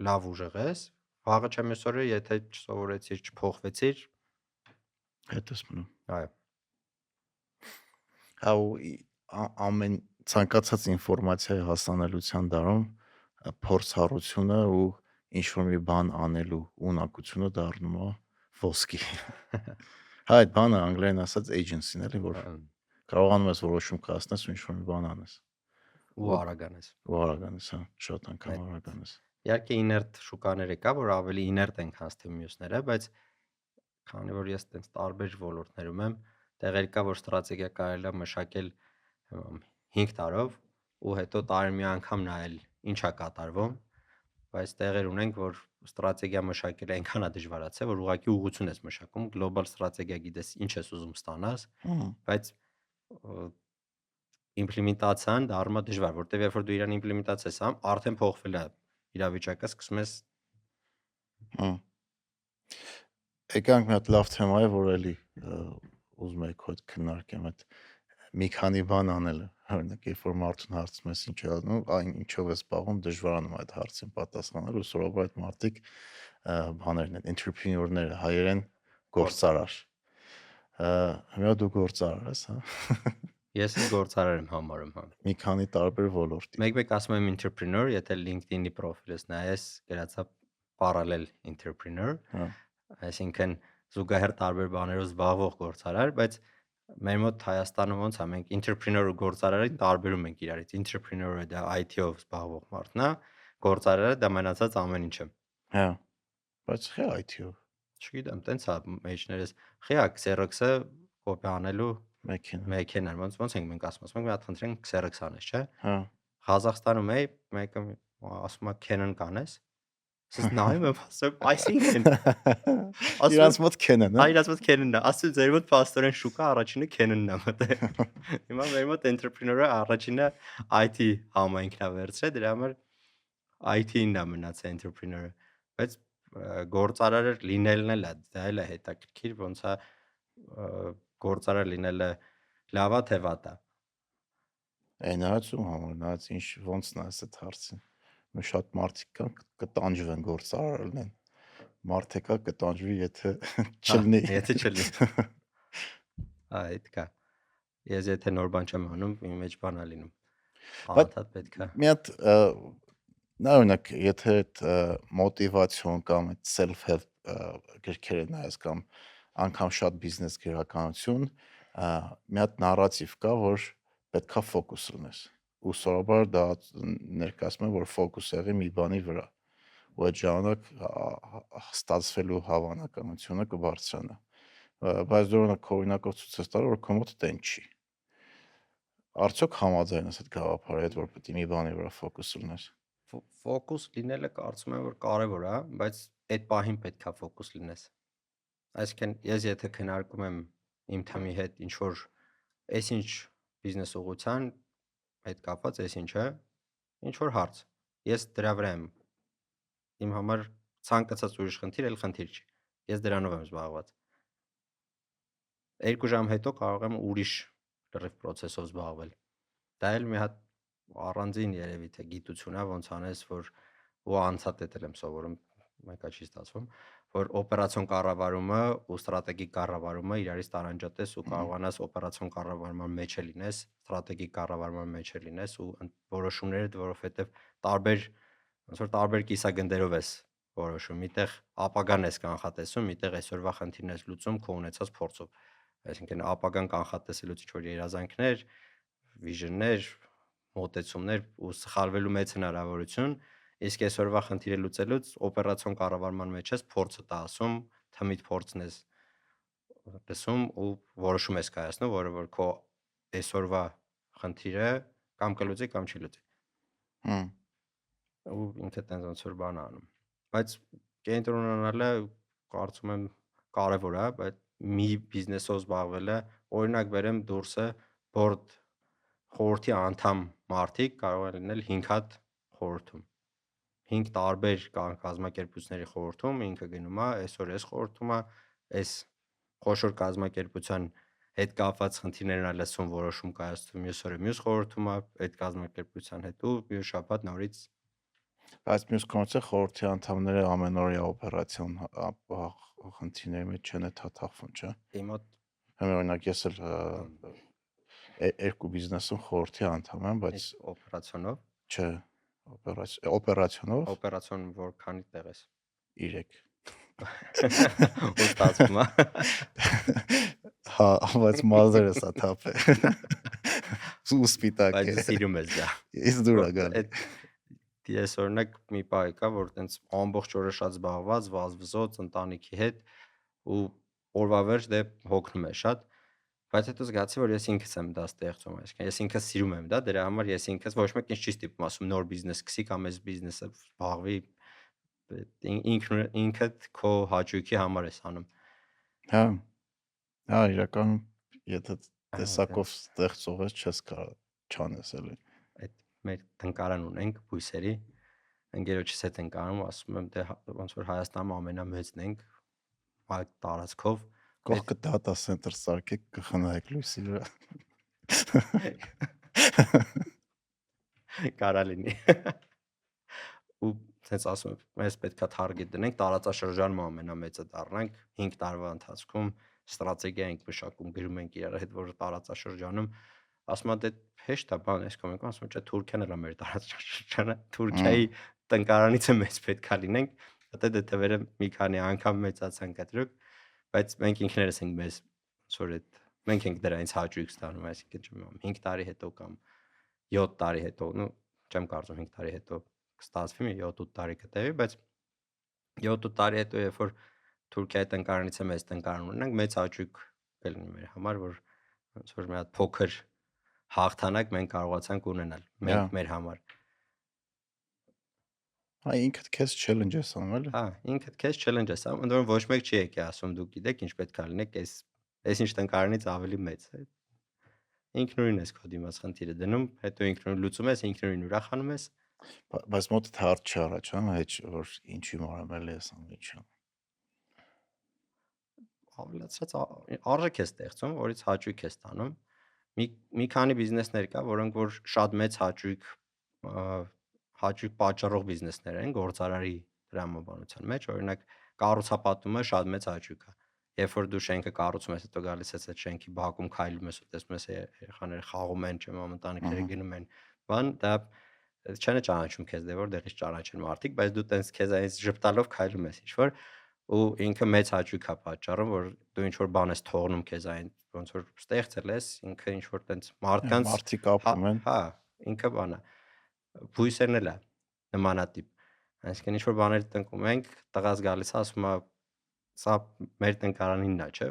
լավ ուժեղ ես, վաղը չեմ այսօրը եթե չսովորեցիր, չփոխվեցիր, հետ ես մնում։ այո, Հա ու ամեն ցանկացած ինֆորմացիայի հասանելիության դարում փորձառությունը ու ինչ որ մի բան անելու ունակությունը դառնում է ոսկի։ Հա այդ բանը անգլերեն ասած agency-ն էլի, որ կարողանում ես որոշում կայացնես ու ինչ որ մի բան անես։ ու արագանես։ Ու արագանես, հա, շատ անգամ արագանես։ Իհարկե իներտ շուկաները կա, որ ավելի իներտ են, քան թե մյուսները, բայց քանի որ ես տենց տարբեր ոլորտներում եմ, տեղեր կա, որ ստրատեգիա կարելի է մշակել 5 տարով ու հետո տարին մի անգամ նայել ինչա կատարվում, բայց տեղեր ունենք, որ ստրատեգիա մշակելը այնքան է դժվարացել, որ ուղղակի ուղղություն ես մշակում, գլոբալ ստրատեգիա գիտես ինչ ես ուզում ստանաս, բայց իմպլեմենտացիան դառնում է դժվար, որտեղ երբ որ դու իրան իմպլեմենտացիա ես անում, արդեն փոխվել է իրավիճակը, սկսում ես Եկանք մի հատ լավ թեմա է, որ էլի ուզում եք հոտ քննարկեմ այդ մի քանի բան անելը, օրինակ, երբ որ մարդուն հարցում ես ինչ է անում, այն ինչով է զբաղվում, դժվարանում այդ հարցին պատասխանել, ու սովորաբար այդ մարդիկ բաներն են, entrepreneur-ները, հայերեն գործարար։ Հիմա դու գործարար ես, հա։ Ես գործարար եմ համարում, հա։ Մի քանի տարբեր ոլորտի։ Մեկ ասում եմ entrepreneur, եթե LinkedIn-ի պրոֆիլս նայես, գրածա parallel entrepreneur, այսինքն զուգահեռ տարբեր բաներով զբաղվող գործարար, բայց մեր մոտ Հայաստանում ոնց է, մենք entrepreneur ու գործարարին տարբերում ենք իրարից։ Entrepreneur-ը դա IT-ով զբաղվող մարդն է, գործարարը դա մնացած ամեն ինչը։ Հա։ Բայց խե IT-ով։ Չգիտեմ, տենց է մեջներս։ Խիա Xerox-ը կոպի անելու մեքենան, ոնց ենք մենք ասում ենք, մի հատ խնդրենք Xerox անես, չէ՞։ Հա։ Ղազախստանում էի, մեկը ասում է Canon կանես։ Սս նայում եմ, ասում, այսինքն իրանց մոտ Canon, հա։ Իրանց մոտ Canon-ն է, ասում ձեր մոտ փաստորեն շուկա առաջինը Canon-ն է մտել։ Հիմա մեր մոտ entrepreneur-ը առաջինը IT համայնքն է վերցրել, դրա համար IT-ն է մնացել entrepreneur-ը, բայց գործարար լինելն էլ է, դա էլ է հետաքրքիր, ոնց է գործարար լինելը լավա թե վատա։ Այն հացում համար, նայած ինչ ոնցն է այդ հարցին։ Ու շատ մարդիկ կան կտանջվեն գործարար լինեն։ Մարդ եկա կտանջվի, եթե չլինի։ Եթե չլինի։ Այդ կա։ Ես եթե նոր բան չեմ անում, իմ մեջ բան է լինում։ Անդադ պետք է։ Մի հատ նա օրինակ, եթե այդ մոտիվացիոն կամ այդ self-help գրքերը նայես կամ անգամ շատ բիզնես գրականություն, մի հատ նարատիվ կա, որ պետքա ֆոկուս ունես։ Ու սովորաբար դա ներկայացնում է, որ ֆոկուս եղի մի բանի վրա։ Ու այդ ժամանակ ստացվելու հավանականությունը կբարձրանա։ Բայց դու օրինակով ցույց ես տալու, որ քո մոտ տեն չի։ Արդյոք համաձայն ես այդ գաղափարի հետ, որ պետք է մի բանի վրա ֆոկուս ունես։ Ֆոկուս լինելը կարծում եմ, որ կարևոր է, բայց այդ պահին պետքա ֆոկուս լինես։ Այսինքն ես եթե քննարկում եմ իմ թեմի հետ ինչ որ այսինչ բիզնես ուղղության հետ կապված այսինչը, ինչ որ հարց, ես դրա վրա եմ։ Իմ համար ցանկացած ուրիշ խնդիր էլ խնդիր չի։ Ես դրանով եմ զբաղված։ 2 ժամ հետո կարող եմ ուրիշ լրիվ process-ով զբաղվել։ Դա էլ մի հատ առանձին երևի թե գիտություն է, ոնց անես, որ ու անցատետել եմ սովորում, մեկա չի ստացվում, որ օպերացիոն կառավարումը ու ստրատեգիկ կառավարումը իրարից տարանջատես ու կարողանաս օպերացիոն կառավարման մեջ է լինես, ստրատեգիկ կառավարման մեջ է լինես ու որոշումներդ, որովհետև ոնց որ տարբեր կիսագնդերով ես որոշում, միտեղ ապագան ես կանխատեսում, միտեղ այսօրվա խնդիրն ես լուծում քո ունեցած փորձով։ Այսինքն ապագան կանխատեսելուց ինչ որ երազանքներ, վիժններ, մոտեցումներ ու սխալվելու մեծ հնարավորություն, իսկ այսօրվա խնդիրը լուծելուց օպերացիոն կառավարման մեջ ես փորձը տա ասում, թմիդ փորձն ես լսում ու որոշում ես կայացնում, որը որ քո այսօրվա խնդիրը կամ կլուծի կամ չի լուծի։ Ու ինքը տենց ոնց որ բան անում։ Բայց կենտրոնանալը կարծում եմ կարևոր է, բայց մի բիզնեսով զբաղվելը, օրինակ բերեմ դուրսը board խորհրդի անդամ մարդիկ կարող են լինել 5 հատ խորհրդում։ 5 տարբեր կազմակերպությունների խորհրդում ինքը գնում է, այսօր էս խորհրդում է, այս խոշոր կազմակերպության հետ կապված խնդիրներն է լսում, որոշում կայացնում, մյուս օրը մյուս խորհրդում է, այդ կազմակերպության հետ ու մյուս շաբաթ նորից Բայց մյուս կողմից խորհրդի անդամները ամենօրյա օպերացիոն խնդիրների մեջ չեն թաթախվում, չէ՞։ իմ մոտ Օրինակ ես էլ երկու բիզնեսում խորհրդի անդամ եմ, բայց Իսկ օպերացիոնով, չէ, օպերացիոնով օպերացիոն որքանի տեղ ես։ 3 Ու ստացվում է։ Հա, բայց մազերը սա թափ է։ Ու սպիտակ Բայց է։ սիրում ես դա։ Իսկ դուր է գալի։ Ես օրինակ մի պահ եկա, որ տենց ամբողջ օրը շատ զբաղված, վազվզոց ընտանիքի հետ ու օրվա վերջ դե հոգնում է շատ, բայց հետո զգացի, որ ես ինքս եմ դա ստեղծում, այսինքն ես ինքս սիրում եմ դա, դրա համար ես ինքս ոչ մեկ ինձ չի ստիպում ասում նոր բիզնես սկսի կամ այս բիզնեսը զբաղվի, ինքդ քո հաճույքի համար ես անում։ Հա։ Հա, իրականում եթե Ահա, տեսակով ստեղծող ես, չես կարող չանես էլի։ Այդ մեր տնկարան ունենք բույսերի, ընկերոջս հետ ենք անում, ասում եմ դե ոնց որ Հայաստանում ամենամեծն ենք այդ տարածքով, Կողքը data center սարքեք, կխնայեք լույսի վրա։ կարա լինի։ Ու ցենց ասում եմ, mēs պետքա target դնենք, տարածաշրջանում ամենամեծը դառնանք 5 տարվա ընթացքում, ստրատեգիա ենք մշակում, գրում ենք իրար հետ, որ տարածաշրջանում ասում եմ դե հեշտ է, բան ես կոմենտ ասում եմ, չէ, Թուրքիան էլ է մեր տարածաշրջանը, Թուրքիայի տնկարանից է մեծ պետքա լինենք, հետո դե թվերը մի քանի անգամ մեծացան կտրուկ, բայց մենք ինքներս ենք մեզ որ այդ մենք ենք դրանից հաճույք ստանում, այսինքն չեմ 5 տարի հետո կամ 7 տարի հետո, ну չեմ կարծում 5 տարի հետո կստացվի, 7-8 տարի կտևի, բայց 7-8 տարի հետո երբ որ Թուրքիայի տնկարանից է մեծ տնկարան ունենք, մեծ հաճույք կլինի մեր համար, որ ոնց որ մի հատ փոքր հաղթանակ մենք կարողացանք ունենալ մենք մեր համար։ Հա, ինքդ քեզ challenge ես անում, էլի։ Հա, ինքդ քեզ challenge ես անում, ընդ որում ոչ մեկ չի եկի ասում դուք գիտեք ինչ պետք է լինեք, այս ինչ տնկարանից ավելի մեծ է։ Ինքնուրույն ես քո դիմաց խնդիրը դնում, հետո ինքնուրույն լուծում ես, ինքնուրույն ուրախանում ես։ Բայց մոտդ հարց չի առաջանում, հեչ որ ինչի մարամ էլի ես անում, ինչի։ Ավելացած արժեք է ստեղծում, որից հաճույք է ստանում։ Մի քանի բիզնեսներ կա, որոնք որ շատ մեծ հաճույք պատճառող բիզնեսներ են գործարարի դրամաբանության մեջ, օրինակ կառուցապատումը շատ մեծ հաճույք է։ Երբ որ դու շենքը կառուցում ես, հետո գալիս ես այդ շենքի բակում քայլում ես ու տեսնում ես երեխաները խաղում են, չեմ ամենտանիքները գնում են, բան դա չեն ճանաչում քեզ դե որտեղից ճանաչեն մարդիկ, բայց դու տենց քեզ այնպես ժպտալով քայլում ես ինչ որ ու ինքը մեծ հաճույք է պատճառում, որ դու ինչ որ բան ես թողնում քեզ այն ոնց որ ստեղծել ես, ինքը ինչ որ տենց մարդկանց մարդիկ ապրում են։ հա, ինքը բան է։ Բույսերն էլ է նմանատիպ։ Այսինքն ինչ որ բաներ տնկում ենք, տղաս գալիս է ասում է, սա մեր տնկարանինն է, չէ՞։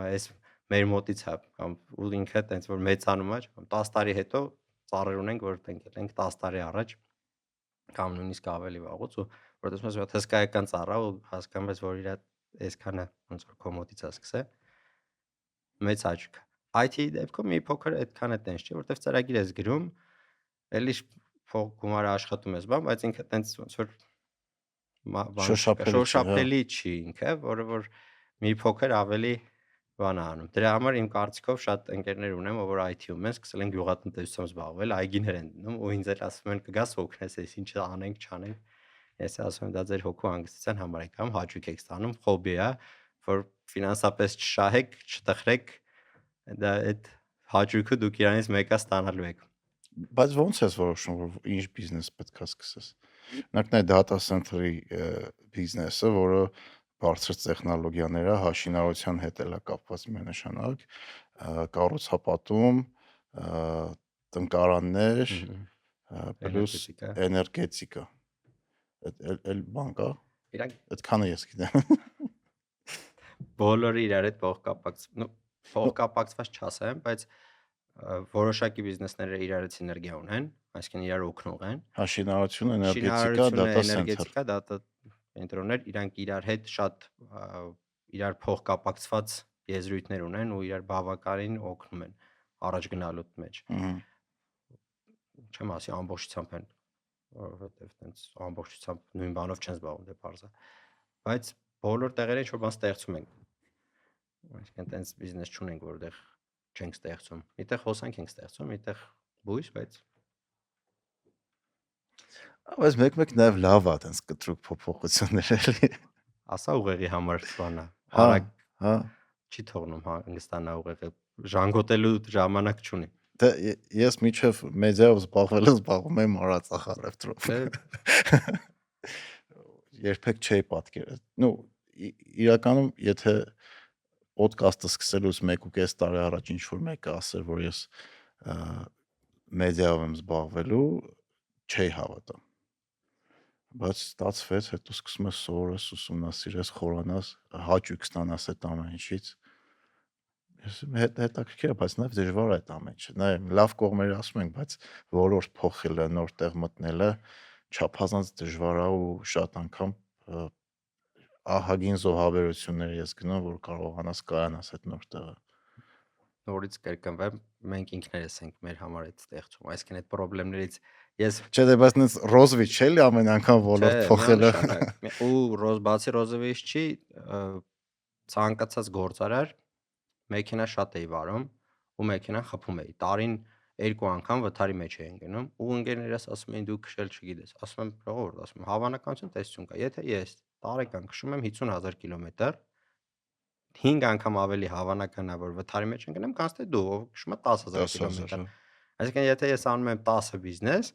Այս մեր մոտից է, կամ ու ինքը տենց որ մեծանում է, 10 տարի հետո ծառեր ունենք, որ տնկել ենք 10 տարի առաջ կամ նույնիսկ ավելի վաղուց ու որ տեսնում ես մի հատ հսկայական ծառա ու հասկանում ես որ իր այսքանը ոնց որ քո մոտից է սկսե մեծ հաճույք։ IT-ի դեպքում մի փոքր այդքան է տենց չի, որտեվ ծրագիր ես գրում, էլի փող գումարը աշխատում ես, բան, բայց ինքը տենց ոնց որ շոշափելի չի ինքը, որը որ մի փոքր ավելի բան է անում։ Դրա համար իմ կարծիքով շատ ընկերներ ունեմ, որ IT-ում են, սկսել են գյուղատնտեսությամբ զբաղվել, այգիներ են դնում ու ինձ էլ ասում են կգաս օգնես, այս ինչը անենք, չանենք։ Ես ասում եմ դա ձեր հոգու հանգստության համար է կամ հաճույք եք ստանում, հոբի է, որ ֆինանսապես չշահեք, չտխրեք, դա այդ հաճույքը դուք իրանից մեկը ստանալու եք։ Բայց ո՞նց ես որոշում, որ ինչ բիզնես պետք է սկսես։ Օրինակ նա data center-ի բիզնեսը, որը բարձր տեխնոլոգիաները հաշինարարության հետ էլ է կապված միանշանակ, կառուցապատում, տնկարաններ, պլյուս էներգետիկա։ Էլ բան կա։ Իրանք այդքանը ես գիտեմ։ Բոլորը իրար հետ փոխկապակցված չասեմ, բայց որոշակի բիզնեսները իրարից սիներգիա ունեն, այսինքն իրար օգնող են։ Հաշինարարություն, էներգետիկա, data center, data center-ներ իրանք իրար հետ շատ իրար փոխկապակցված եզրույթներ ունեն ու իրար բավականին օգնում են առաջ գնալու մեջ։ Չեմ ասի ամբողջությամբ են, որովհետև տենց ամբողջությամբ նույն բանով չեն զբաղվում, դե բարձա։ Բայց բոլոր տեղերին ինչ-որ բան ստեղծում ենք։ Այսինքն տենց բիզնես չունենք, որտեղ չենք ստեղծում։ Միտեղ հոսանք ենք ստեղծում, միտեղ բույս, բայց մեկ-մեկ նաև լավ է տենց կտրուկ փոփոխություններ էլի։ Ասա ուղեղի համար բանա։ Արագ, հա, չի թողնում հանգստանա ուղեղը ժանգոտելու ժամանակ չունի։ Դե ես միջև մեդիայով զբաղվում եմ արածախ առևտրով։ Երբեք չէի պատկերել։ Իրականում եթե ոդկասթը սկսելուց 1.5 տարի առաջ ինչ որ մեկը ասեր, որ ես մեդիայով եմ զբաղվելու, չէի հավատա։ Բայց ստացվեց, հետո սկսում ես սովորես, ուսումնասիրես, խորանաս, հաճույք ստանաս այդ ամեն ինչից։ Ես հետաքրքիր է, բայց նաև դժվար է այդ ամեն ինչը։ Նաև լավ կողմերը ասում ենք, բայց ոլորտ փոխելը, նոր տեղ մտնելը չափազանց դժվար է ու շատ անգամ ահագին զոհաբերություններ ես գնում, որ կարողանաս կայանաս այդ նոր տեղը։ Նորից կրկնվեմ, մենք ինքներս ենք մեր համար այդ ստեղծում, այսինքն այդ խնդիրներից ես Չէ, դե բայց նենց ռոզվիչ չէ՞ լի ամեն անգամ ոլորտ փոխելը։ Ու բացի ռոզվիչ չի, ցանկացած գործարար մեքենա շատ էի վարում ու մեքենան խփում էի։ Տարին 2 անգամ վթարի մեջ էին գնում ու ընկերներս ասում էին դու քշել չգիտես։ Ասում եմ ժողովուրդ, ասում եմ հավանականություն տեսություն կա։ Եթե ես տարեկան քշում եմ 50,000 կիլոմետր, 5 անգամ ավելի հավանական է որ վթարի մեջ ընկնեմ, քան թե դու ով քշում ես 10,000 կիլոմետր։ Այսինքն եթե ես անում եմ 10 բիզնես,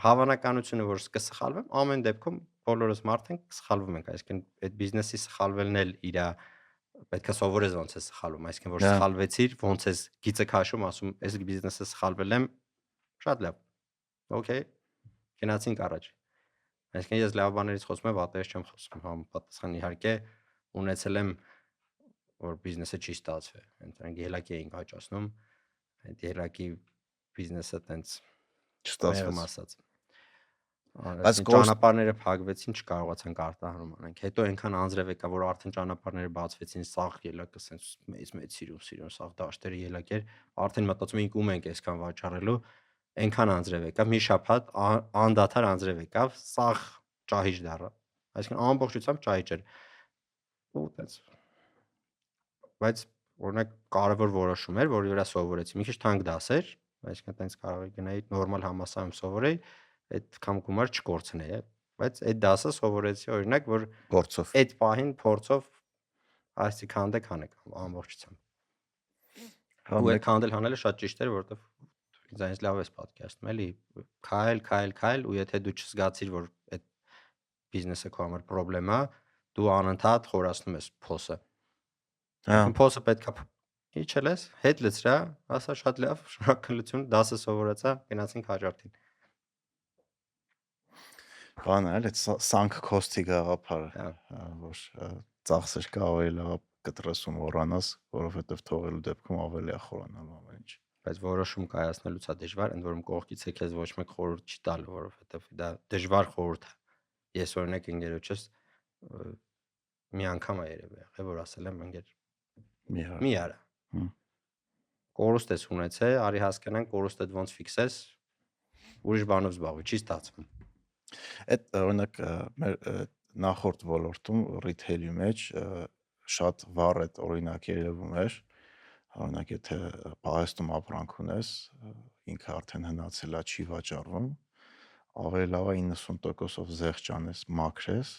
հավանականությունը որ կսխալվեմ, ամեն դեպքում բոլորս մարդ ենք, սխալվում ենք, այսինքն այդ բիզնեսի սխալվելն էլ իր պետք է սովորես ոնց է սխալվում, այսինքն որ սխալվեցիր, ոնց ես գիծը քաշում, ասում այս բիզնեսը սխալվել եմ, շատ լավ։ Okay, գնացինք առաջ։ Այսինքն ես լավ բաներից խոսում եմ, վատերից չեմ խոսում, համապատասխան իհարկե ունեցել եմ որ բիզնեսը չի ստացվել, այնտեղ ելակի էինք հաճացնում, այդ ելակի բիզնեսը տենց չստացվեց։ Բայց ճանապարհները փակվեցին, չկարողացանք արտահանում անենք։ Հետո այնքան անձրև եկա, որ արդեն ճանապարհները բացվեցին, սաղ ելակը սենց մեծ սիրուն, սաղ դաշտերի ելակ էր, արդեն մտածում էինք ում ենք այսքան վաճառելու, այնքան անձրև եկավ, մի շաբաթ անդադար անձրև եկավ, սաղ ճահիճ դառա։ Այսինքն ամբողջությամբ ճահիճ էր։ Ու տենց։ Բայց օրինակ կարևոր որոշում էր, որի վրա սովորեցի։ Մի քիչ թանկ դաս էր, այսինքն տենց կարող էի գնայի նորմալ համալսարանում սովորեի, այդ կամ գումար չկորցնեի, բայց այդ դասը սովորեցի օրինակ, որ փորձով այդ պահին փորձով այսի քանդե քանեք ամբողջությամբ։ Ու այդ քանդել հանելը շատ ճիշտ էր, որովհետև ինձ այնպես լավ էս պատկերացնում էլի, քայլ ու եթե դու չզգացիր, որ այդ բիզնեսը քո համար խնդրեմ է, դու անընդհատ խորացնում ես փոսը։ Փոսը պետքա իջել ես, հետ լցրա, ասա շատ լավ, շնորհակալություն, դասը սովորեցա, գնացինք հաջորդին։ Բանը էլ այդ sunk cost-ի գաղափարը, որ ծախսեր կա ավելի լավ կտրես ու մոռանաս, որովհետև թողելու դեպքում ավելի է խորանալու ամեն ինչ։ Բայց որոշում կայացնելուց է դժվար, ընդ որում կողքից է քեզ ոչ մեկ խորհուրդ չի տալու, որովհետև դա դժվար խորհուրդ է։ Ես օրինակ ընկերոջս մի անգամ է երևի եղել, որ ասել եմ ընկեր մի արա։ Կորուստ ես ունեցել, արի հասկանանք կորուստը ոնց ֆիքսես, ուրիշ բանով զբաղվի, չի ստացվում։ Այդ օրինակ մեր նախորդ ոլորտում retail-ի մեջ շատ վառ այդ օրինակ երևում էր, օրինակ եթե պահեստում ապրանք ունես, ինքը արդեն հնացել է, չի վաճառվում, ավելի լավ է 90%-ով զեղչ անես, մաքրես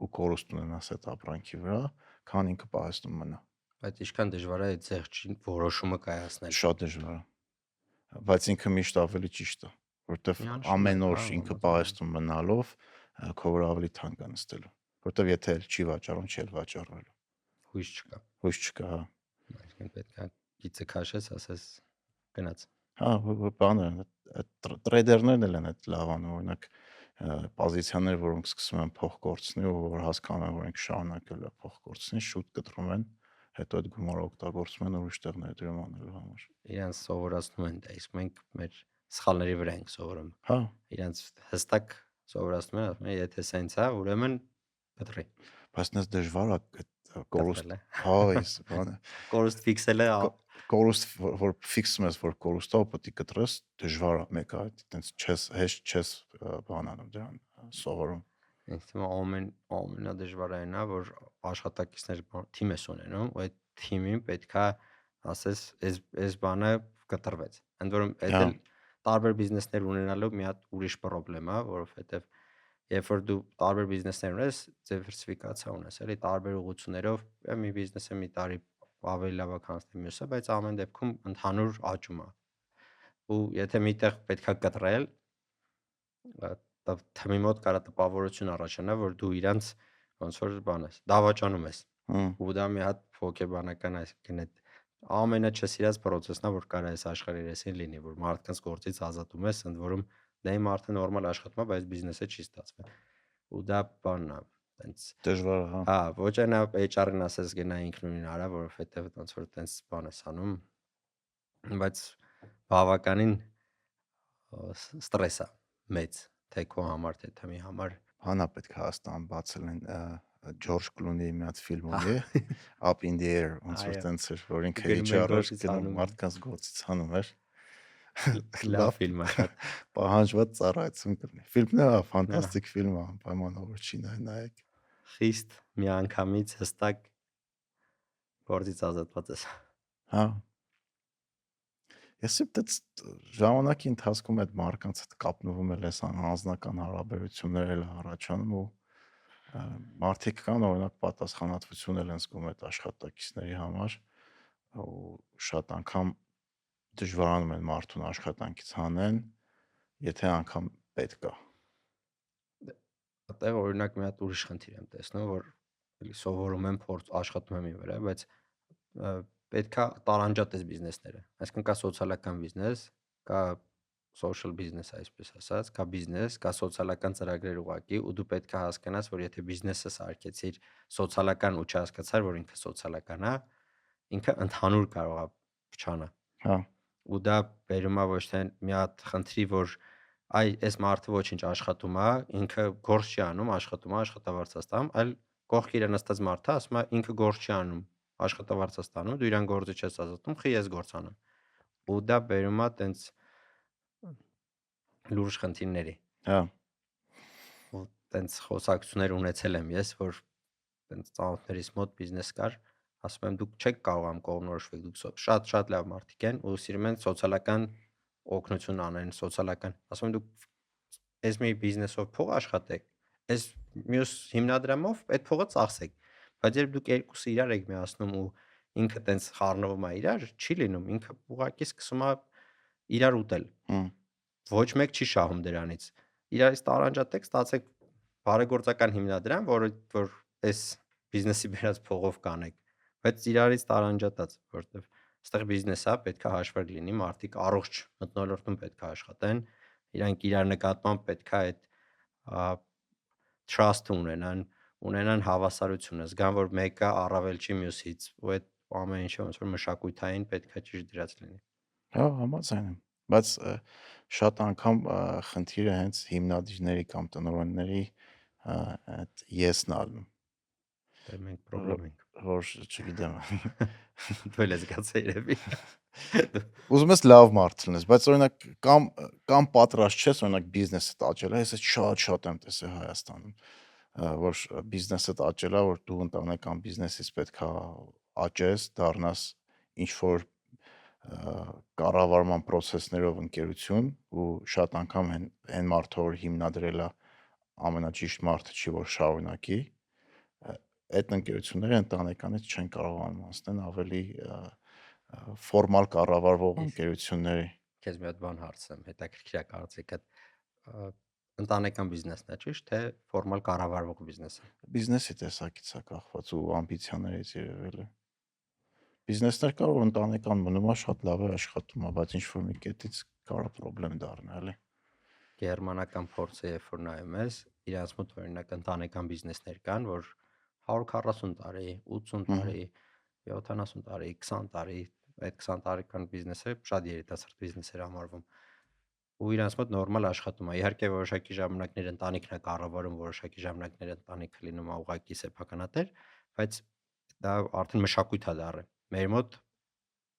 ու կորուստ ունենաս այդ ապրանքի վրա, քան ինքը պահեստում մնա։ Բայց ինչքան դժվար է այդ զեղչի որոշումը կայացնել։ Շատ դժվար է։ Բայց ինքը միշտ ավելի ճիշտ է, որովհետև ամեն օր ինքը պահեստում մնալով քո վրա ավելի թանկ է նստելու, որովհետև եթե չի վաճառում, չի վաճառվելու։ Հույս չկա։ Հույս չկա, հա։ Այսինքն պետք է գիծը քաշես, ասես գնաց։ Հա, բանը տրեյդերներն էլ են այդ լավ անում, օրինակ պոզիցիաներ, որոնք սկսում են փող կորցնել ու որ հասկանում են, որ ինքը շարունակել է փող կորցնել, շուտ կտրում են, հետո այդ գումարը օգտագործում են ուրիշ տեղ ներդրում անելու համար։ Իրանց սովորացնում են դա, իսկ մենք մեր սխալների վրա ենք սովորում։ Հա, իրանց հստակ սովորացնում են, ասում են, եթե սենց է, ուրեմն կտրի։ Բայց դες դժվար է այդ կորուստ, հա, այս բանը։ Կորուստ ֆիքսելը, կորուստ որ ֆիքսում ես, որ կորուստը պետք է կտրես, դժվար է, մեկ է, այտենց չես հեշտ չես բանանում դրան սովորում։ Ինձ թվում է ամենադժվարը այն է, որ աշխատակիցներ թիմ ես ունենում, ու այդ թիմին պետքա ասես այս բանը կտրվեց։ Ընդ որում այդ տարբեր բիզնեսներ ունենալու մի հատ ուրիշ խնդրեմ է, որովհետև երբ որ դու տարբեր բիզնեսներ ունես, դիվերսիֆիկացիա ունես, էլի տարբեր ուղղություններով, մի բիզնեսը մի տարի ավելի լավ է քան մյուսը, բայց ամեն դեպքում ընդհանուր աճում է։ Ու եթե միտեղ պետքա կտրել, թմի մոտ կարա տպավորություն առաջանա, որ դու իրանց ոնց որ բան ես, դավաճանում ես։ Ու դա մի հատ հոգեբանական, այսինքն այդ ամենը չսիրած process-ն է, որ կարա այս աշխարհի երեսին լինի, որ մարդկանց գործից ազատում ես, ընդ որում դա իմ արդեն նորմալ աշխատում է, բայց բիզնեսը չի ստացվել։ Ու դա բանն է, տենց Դժվար է, հա։ հա, ոչ այնա HR-ին ասես գնա ինքնուրույն արա, որովհետև ոնց որ տենց բան ես անում, բայց բավականին ստրես է մեծ, թե քո համար, թե թմի համար։ Հանա պետք է Հայաստան բացել են Ջորջ Կլունիի մի հատ ֆիլմ ունի, Up in the Air, ոնց որ տենց էր, որ ինքը Գնում են HR-ը գործից գնում հանում է։ մարդկանց գործից հանում էր։ Լավ ֆիլմ է, շատ պահանջված ծառայություն կլինի։ Ֆիլմն է, ֆանտաստիկ ֆիլմ է, պայմանավոր չի նայեք։ խիստ միանգամից հստակ գործից ազատված ես։ Հա։ Ես դից ժամանակի ընթացքում այդ մարդկանց հետ կապնվում էլ ես անձնական հարաբերություններ էլ առաջանում ու մարդիկ կան, օրինակ պատասխանատվություն էլ են զգում այդ աշխատակիցների համար ու շատ անգամ դժվարանում են մարդուն աշխատանքից հանեն, եթե անգամ պետք է։ Այդտեղ օրինակ մի հատ ուրիշ խնդիր եմ տեսնում, որ էլի սովորում եմ, աշխատում եմ ի վրա, բայց պետքա տարանջատես բիզնեսները։ Այսինքն կա սոցիալական բիզնես, կա social business, այսպես ասած, կա բիզնես, կա սոցիալական ծրագրեր ուղակի, ու դու պետք է հասկանաս, որ եթե բիզնեսը սարքեցիր սոցիալական ու չհասկացար, որ ինքը սոցիալական է, ինքը ընդհանուր կարող է փչանա։ Հա։ Ու դա բերում է ոչ թե մի հատ խնդրի, որ այս մարդը ոչինչ աշխատում է, ինքը գործ չի անում, աշխատում է, աշխատավարձ է ստանում, այլ կողքի իր նստած մարդը ասում է ինքը գործ չի անում, աշխատավարձ է ստանում, դու իրան գործի չես ազատում, խի ես գործ անեմ։ Ու դա բերում է տենց լուրջ խնդիրների։ Հա։ Ու տենց խոսակցություններ ունեցել եմ ես, որ տենց ծանոթներիս մոտ բիզնես կար, ասում եմ դուք չեք կարող կողմնորոշվել, դուք շատ լավ մարդիկ են ու սիրում են սոցիալական օգնություն անեն, սոցիալական, ասում եմ դուք այս մի բիզնեսով փող աշխատեք, այս մյուս հիմնադրամով այդ փողը ծախսեք, բայց երբ դուք երկուսը իրար եք միացնում ու ինքը տենց խառնվում է իրար, չի լինում, ինքը ուղղակի սկսում է իրար ուտել։ Ոչ մեկ չի շահում դրանից։ Իրարից տարանջատեք, ստացեք բարեգործական հիմնադրամ, որ այս բիզնեսի բերած փողով կանեք, բայց իրարից տարանջատած, որտեվ այստեղ բիզնես է, պետք է հաշվարկ լինի, մարդիկ առողջ մթնոլորտում պետք է աշխատեն, իրանք իրար նկատմամբ պետք է այդ trust ունենան հավասարությունը, զգան, որ մեկը առավել չի մյուսից, ու այդ ամեն ինչը ոնց որ մշակութային պետք է ճիշտ դրած լինի։ Հա, համաձայն եմ, բայց շատ անգամ խնդիրը հենց հիմնադիրների կամ տնօրենների այդ եսն ալնում։ Դե մենք խնդրեմ ենք, որ չգիտեմ։ դու էլ ես գացել երևի։ Ուզում ես լավ մարդ լինես, բայց օրինակ կամ պատրաստ չես օրինակ բիզնեսը աճել, ես շատ եմ տեսել Հայաստանում, որ բիզնեսը աճել է, որ դու ընտանեկան բիզնեսից պետքա աճես, դառնաս ինչ որ կառավարման process-ներով ընկերություն ու շատ անգամ այն մարդը որ հիմնադրել է ամենաճիշտ մարդը չի որ շարունակի այդ ընկերությունները ընտանեկանից չեն կարողանում անցնել ավելի ֆորմալ կառավարվող ընկերությունների։ Քեզ մի հատ բան հարցեմ, հետաքրքիր է կարծիք այդ ընտանեկան բիզնեսն է, ճիշտ, թե ֆորմալ կառավարվող բիզնեսը։ Բիզնեսի տեսակից է կախված ու ամբիցիաներից երևել է։ Բիզնեսներ կա որ ընտանեկան մնում է շատ լավ է աշխատում է, բայց ինչ որ մի կետից կարող է խնդրեմ դառնալ էլի։ Գերմանական փորձը երբ որ նայում ես, իրանց մոտ օրինակ ընտանեկան բիզնեսներ կան, որ 140 տարի, 80 տարի, 70 տարի, 20 տարի, այդ 20 տարեկան բիզնեսը շատ երիտասարդ բիզնեսեր համարվում ու իրանց մոտ նորմալ աշխատում է։ Իհարկե որոշակի ժամանակներ ընտանիքն է կառավարում, որոշակի ժամանակներ ընտանիքը լինում է ուղղակի սեփականատեր, բայց դա արդեն մշակույթ է դառել։ Մեր մոտ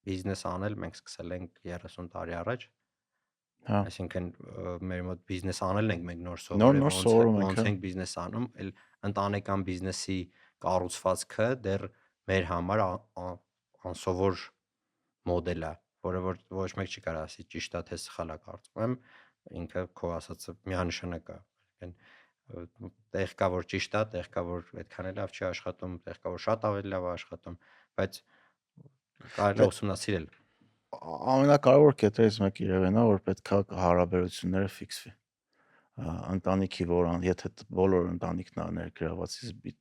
բիզնես անել մենք սկսել ենք 30 տարի առաջ։ Հա։ Այսինքն մեր մոտ բիզնես անելն ենք մենք նոր Նոր սովորում ենք, ոնց ենք բիզնես անում, այլ ընտանեկան բիզնեսի կառուցվածքը դեռ մեր համար անսովոր մոդել է, որը որ ոչ մեկ չի կարող ասի ճիշտ է թե սխալ է, կարծում եմ, ինքը քո ասածը միանշանակ է։ Այսինքն տեղ կա որ ճիշտ է, տեղ կա որ այդքան էլ լավ չի աշխատում, տեղ կա որ շատ ավելի լավ է աշխատում, բայց Կարելի է ուսումնասիրել։ Ամենակարևոր կետերից մեկը երևն է, որ պետք է հարաբերությունները ֆիքսվի։ Ընտանիքի, եթե բոլոր ընտանիքն է ներգրաված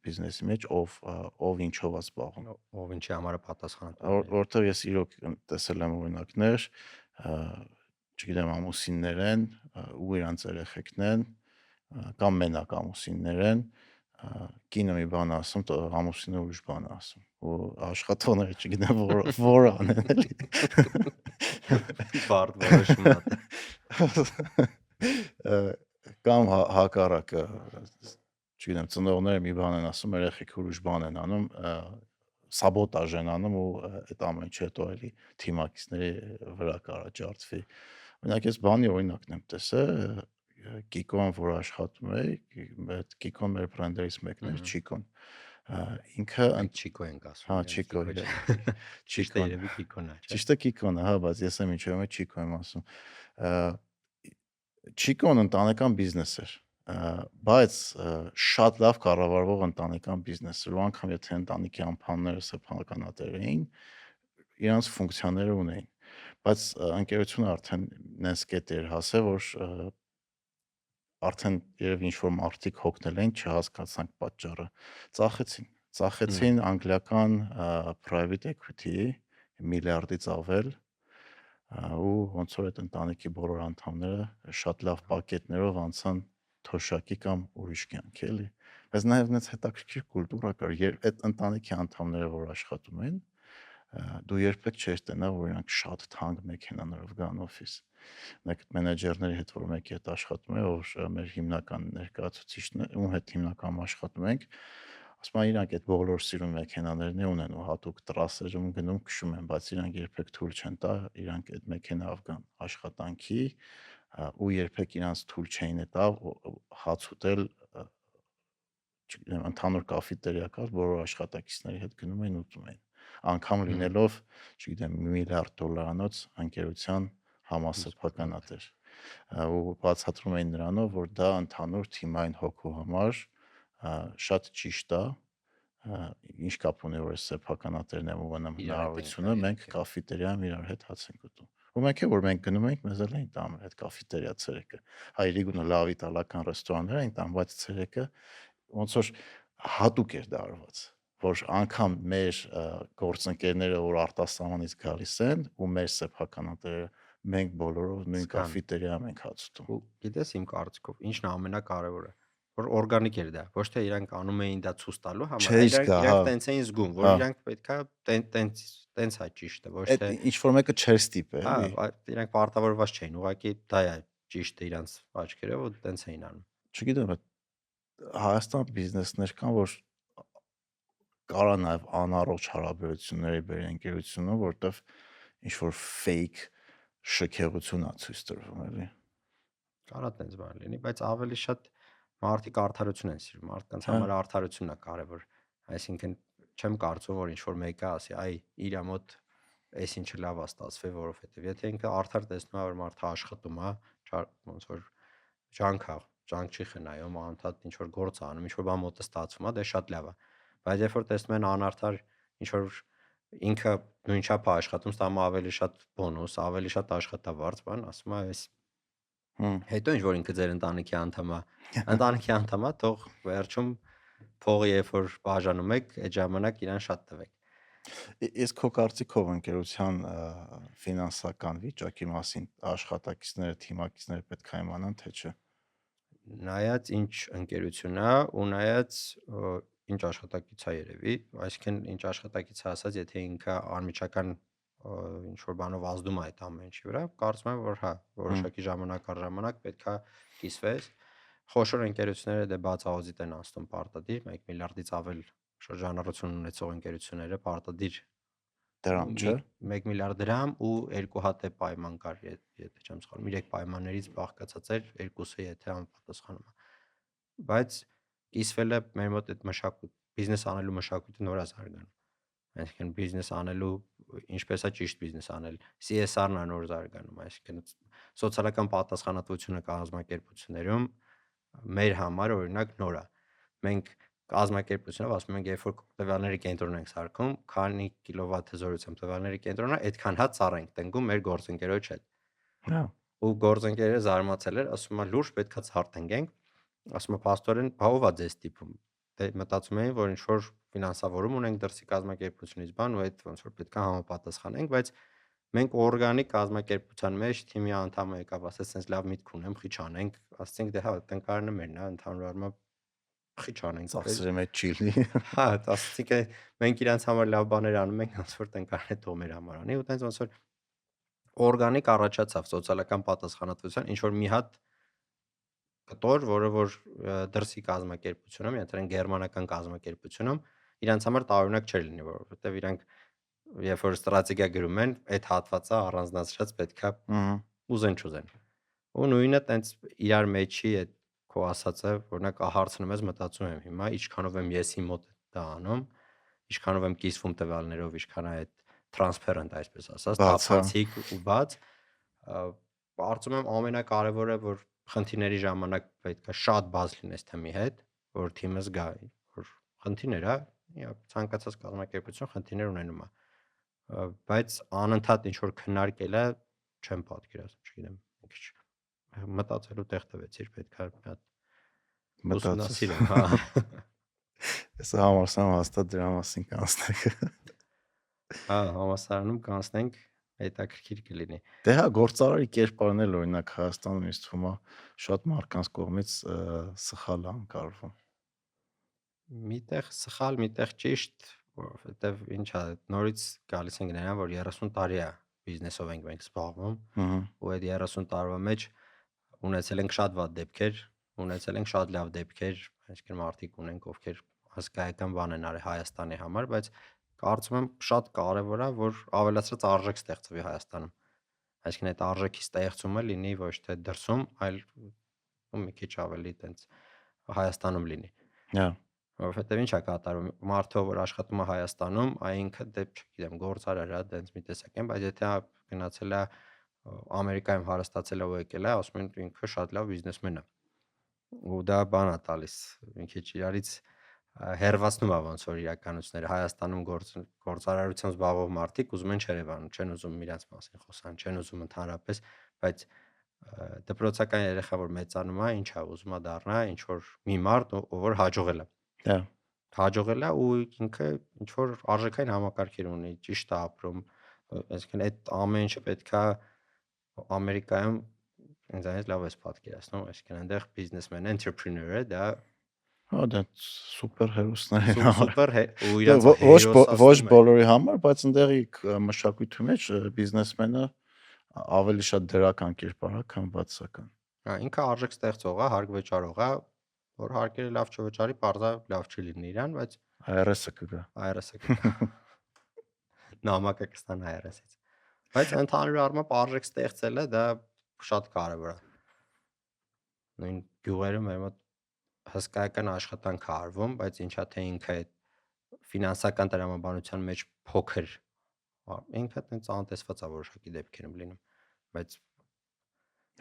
բիզնեսի մեջ, ով ինչով է զբաղվում։ Ով ինչի համար է պատասխանատու։ Որտեղ ես իրոք տեսել եմ օրինակներ, չգիտեմ, ամուսիններ են ու իրանց երեխեքն են, կամ մենակ ամուսիններ են, կինը մի բան ասում, ամուսինը ուրիշ բան ասում, ու աշխատողները չգիտեմ որ անեն էլի։ Բարդ որոշում է։ Կամ հակառակը, չգիտեմ, ծնողները մի բան են ասում, երեխեքը ուրիշ բան են անում, սաբոտաժ են անում ու այդ ամեն ինչը հետո էլի թիմակիցների վրա կարաճարծվի։ Օրինակ ես բանի օրինակն եմ տեսել, Կիկոն, որ աշխատում է, այդ Կիկոն մեր բրենդերից մեկն էր, Չիկոն։ Ինքը Չիկո ենք ասում։ հա, Չիկո։ Ճիշտ է, երևի Կիկոն է, չէ՞։ Ճիշտ է Կիկոն է, հա, բայց ես եմ ինչու՞ եմ Չիկո եմ ասում։ Չիկոն ընտանեկան բիզնես էր, բայց շատ լավ կառավարվող ընտանեկան բիզնես էր, ու անգամ եթե ընտանիքի անդամները սեփականատեր էին, իրանց ֆունկցիաները ունեին, բայց ընկերությունը արդեն նենց կետ էր հասել, որ արդեն երևի ինչ որ մարդիկ հոգնել էին, չհասկացանք պատճառը, ծախեցին անգլիական private equity միլիարդից ավել, ու ոնց որ այդ ընտանիքի բոլոր անդամները շատ լավ պակետներով անցան թոշակի կամ ուրիշ կյանք, էլի։ Բայց նաև նենց հետաքրքիր կուլտուրա կար, այդ ընտանիքի անդամները, որ աշխատում են, դու երբեք չես տենա, որ իրանք շատ թանկ մեքենաներով գան օֆիս։ Մեկ մենեջերների հետ, որ մեկի հետ աշխատում է, որ մեր հիմնական ներկայացուցիչն է, ում հետ հիմնականում աշխատում ենք, ասում են իրանք այդ բոլոր սիրուն մեքենաներն ունեն ու հատուկ տրասերում գնում քշում են, բայց իրանք երբեք թույլ չեն տա, իրանք այդ մեքենայով գան աշխատանքի ու երբեք իրանք թույլ չէին տա հաց ուտել, չգիտեմ, ընդհանուր կաֆետերիա կար, բոլոր աշխատակիցների հետ գնում էին ուտում էին, անգամ լինելով, չգիտեմ, միլիարդ դոլարանոց ընկերության համասեփականատեր, ու բացատրում էին նրանով, որ դա ընդհանուր թիմային հոգու համար շատ ճիշտ է, ինչ կապ ունի, որ սեփականատերն եմ ունենում հնարավորությունը, մենք կաֆետերիայում իրար հետ հաց ենք ուտում։ Ու մենք որ մենք գնում ենք, մեզ էլ էին տանում այդ կաֆետերիա ցերեկը։ Հայրիկունը լավ իտալական ռեստորաններ էին տանում, բայց ցերեկը ոնց որ հատուկ էր դարված, որ անգամ մեր գործընկերները, որ արտասահմանից գալիս են, ու մեր սեփականատերը, մենք բոլորով նույն կաֆետերիայում ենք հաց ուտում։ Ու գիտես իմ կարծիքով ինչն է ամենակարևորը, որ օրգանիկ էր դա, ոչ թե իրանք անում էին դա ցույց տալու համար, այլ իրանք տենց էին զգում, որ իրանք պետքա տենց է ճիշտը, ոչ թե ինչ որ մեկը չէր ստիպե, հա, էլի։ իրանք պարտավորված չէին, ուղղակի դա է ճիշտը իրանք աչքերով ու տենց էին անում։ Չգիտեմ, Հայաստան բիզնեսներ կան, որ կարա նաև անառողջ հարաբերությունների բերի ընկերությունը, որտեվ ինչ որ fake շքեղություն է ցույց տրվում, էլի։ Կարա տենց բան լինի, բայց ավելի շատ մարդիկ արդարություն են սիրում, մարդկանց համար արդարությունն է կարևոր, այսինքն չեմ կարծում, որ ինչ որ մեկը ասի, այ իրա մոտ այս ինչը լավ է ստացվել, որովհետև եթե ինքը արդար տեսնում է, որ մարդը աշխատում է, ոնց որ ջանք չի խնայում, անդադ ինչ որ գործ է անում, ինչ որ բան մոտը ստացվում է, դե շատ լավ է։ Բայց երբ որ տեսնում են անարդար ինչ որ ինքը նույն չափ է աշխատում, ստանում ավելի շատ բոնուս, ավելի շատ աշխատավարձ, բան, ասում է, այս հետո ինչ որ ինքը ձեր ընտանիքի անդամ է, թող վերջում փողը երբ որ բաժանում եք, այդ ժամանակ իրան շատ տվեք։ Ես քո կարծիքով ընկերության ֆինանսական վիճակի մասին աշխատակիցները, թիմակիցները պետք է իմանան, թե չէ։ Նայած ինչ ընկերություն է ու նայած ինչ աշխատակից է երևի, այսինքն ինչ աշխատակից է ասած, եթե ինքը անմիջական ինչ որ բանով ազդում է այդ ամեն ինչի վրա, կարծում եմ, որ հա, որոշակի ժամանակ առ ժամանակ պետքա կիսվես։ Խոշոր ընկերությունները դե բաց ահոզիտ են անցնում պարտադիր, 1 միլիարդից ավել շրջանառություն ունեցող ընկերությունները պարտադիր դրամ, չէ։ 1 միլիարդ դրամ ու 2 հատ է պայման կար, եթե չեմ սխալվում, 3 պայմաններից բաղկացած էր, երկուսը եթե անպատասխանում է։ Բայց կիսվել է մեր մոտ այդ մշակույթ, բիզնես անելու մշակույթը նոր է զարգանում։ Այսինքն բիզնես անելու, ինչպես է ճիշտ բիզնես անել, CSR-ն է նոր զարգանում, այսինքն սոցիալական պատասխանատվությունը կազմակերպություններում մեր համար օրինակ նոր է։ Մենք կազմակերպությունով ասում ենք, երբ որ տվյալների կենտրոն ենք սարքում, քանի կիլովատ հզորությամբ տվյալների կենտրոնը, այդքան հատ ծառ ենք տնկում մեր գործընկերոջ հետ։ Հա։ Ու գործընկերը զարմացել էր, ասում է լուրջ պետքա ծառ տնկենք, ասում է փաստորեն բավովա ձեզ տիպում։ Դե մտածում էին, որ ինչ որ ֆինանսավորում ունենք դրսի կազմակերպությունից բան ու այդ ոնց որ պետքա համապատասխանենք, բայց մենք օրգանիկ կազմակերպության մեջ թիմի անդամը եկավ, ասեց, sense լավ միտք ունեմ, խիչ անենք, ասեցինք դե հա տնկարանը մերն է, ընդհանուր առմամբ խիչ անենք։ Ծախսերը մեջ չիլի։ Հա, ասեցինք մենք իրանց համար լավ բաներ անում ենք, ոնց որ տնկարանը թող մեր համար անի, ու տենց ոնց որ օրգանիկ առաջացավ սոցիալական պատասխանատվության ինչ որ մի հատ կտոր, որը որ դրսի կազմակերպությունում, ենթադրենք գերմանական կազմակերպությունում իրանց համար տարօրինակ չէր լինի, որովհետև իրանք երբ որ ստրատեգիա գրում են, այդ հատվածը առանձնացրած պետքա ուզեն չուզեն։ Ու նույնը տենց իրար մեջի այդ քո ասածը, օրինակ հարցնում ես, մտածում եմ հիմա ինչքանով եմ եսի մոտ դա անում, ինչքանով եմ կիսվում տվյալներով, ինչքան է այդ transparent, այսպես ասած, տափանցիկ ու բաց։ Կարծում եմ ամենակարևորը, որ խնդիրների ժամանակ պետքա շատ բաց լինես թիմի հետ, որ թիմը զգա, որ խնդիրներ հա, ցանկացած կազմակերպություն խնդիրներ ունենում է, բայց անընդհատ ինչ որ քննարկելը չեմ պատկերացնում, չգիտեմ, մի քիչ մտածելու տեղ տվեցիր, պետքա մի հատ ուսումնասիրեմ, հա։ Ես համարսան հաստատ դրա մասին կանցնենք։ Հա, համասարանում կանցնենք, հետաքրքիր կլինի։ Դե հա, գործարարի կերպարն էլ օրինակ Հայաստանում ինձ թվում է շատ մարդկանց կողմից սխալ անկարվում։ Միտեղ սխալ, միտեղ ճիշտ, որովհետև ինչ է, նորից գալիս ենք նրան, որ 30 տարի է բիզնեսով ենք մենք զբաղվում, ու այդ 30 տարվա մեջ ունեցել ենք շատ վատ դեպքեր, ունեցել ենք շատ լավ դեպքեր, այսինքն մարդիկ ունենք, ովքեր հսկայական բան են արել Հայաստանի համար, բայց կարծում եմ շատ կարևոր է, որ ավելացրած արժեք ստեղծվի Հայաստանում։ Այսինքն այդ արժեքի ստեղծումը լինի ոչ թե դրսում, այլ մի քիչ ավելի տենց Հայաստանում լինի։ Հա։ Որովհետև ինչ է կատարում, մարդը որ աշխատում է Հայաստանում, այնքը դե չգիտեմ, գործարար է, տենց մի տեսակ են, բայց եթե գնացել է Ամերիկայում հարստացել է ու եկել է, ասում են ինքը շատ լավ բիզնեսմեն է։ Ու դա բան է տալիս, մի քիչ իրարից հերվացնում է ոնց որ իրականությունները Հայաստանում գործարարությամբ զբաղվող մարդիկ ուզում են Չերևանում, չեն ուզում իրենց մասին խոսան, չեն ուզում ընդհանրապես, բայց դպրոցական երեխա որ մեծանում է, ինչ է ուզում է դառնա, ինչ որ մի մարդ, ով որ հաջողել է։ Հա։ Հաջողել է ու ինքը ինչ որ արժեքային համակարգեր ունի, ճիշտ է ապրում, այսինքն այդ ամեն ինչը պետքա Ամերիկայում ինձ այնպես լավ էս պատկերացնում, այսինքն այնտեղ բիզնեսմեն, entrepreneur է, դա Հա, դա սուպեր հերոսներ են։ սուպեր ու իրանց ոչ բոլորի համար, բայց այնտեղի մշակույթի մեջ բիզնեսմենը ավելի շատ դրական կերպար է, քան բացական։ Հա, ինքը արժեք ստեղծող է, հարկ վճարող է, որ հարկերը լավ չվճարի, բարձա լավ չի լինի իրան, բայց IRS-ը կգա։ IRS-ը կգա։ Նամակը կստան IRS-ից։ Բայց ընդհանուր առմամբ արժեք ստեղծելը դա շատ կարևոր է։ Նույն գյուղերում մեր մոտ հսկայական աշխատանք է արվում, բայց ինչա թե ինքը այդ ֆինանսական տրամաբանության մեջ փոքր ինքը տենց անտեսված է որոշակի դեպքերում լինում, բայց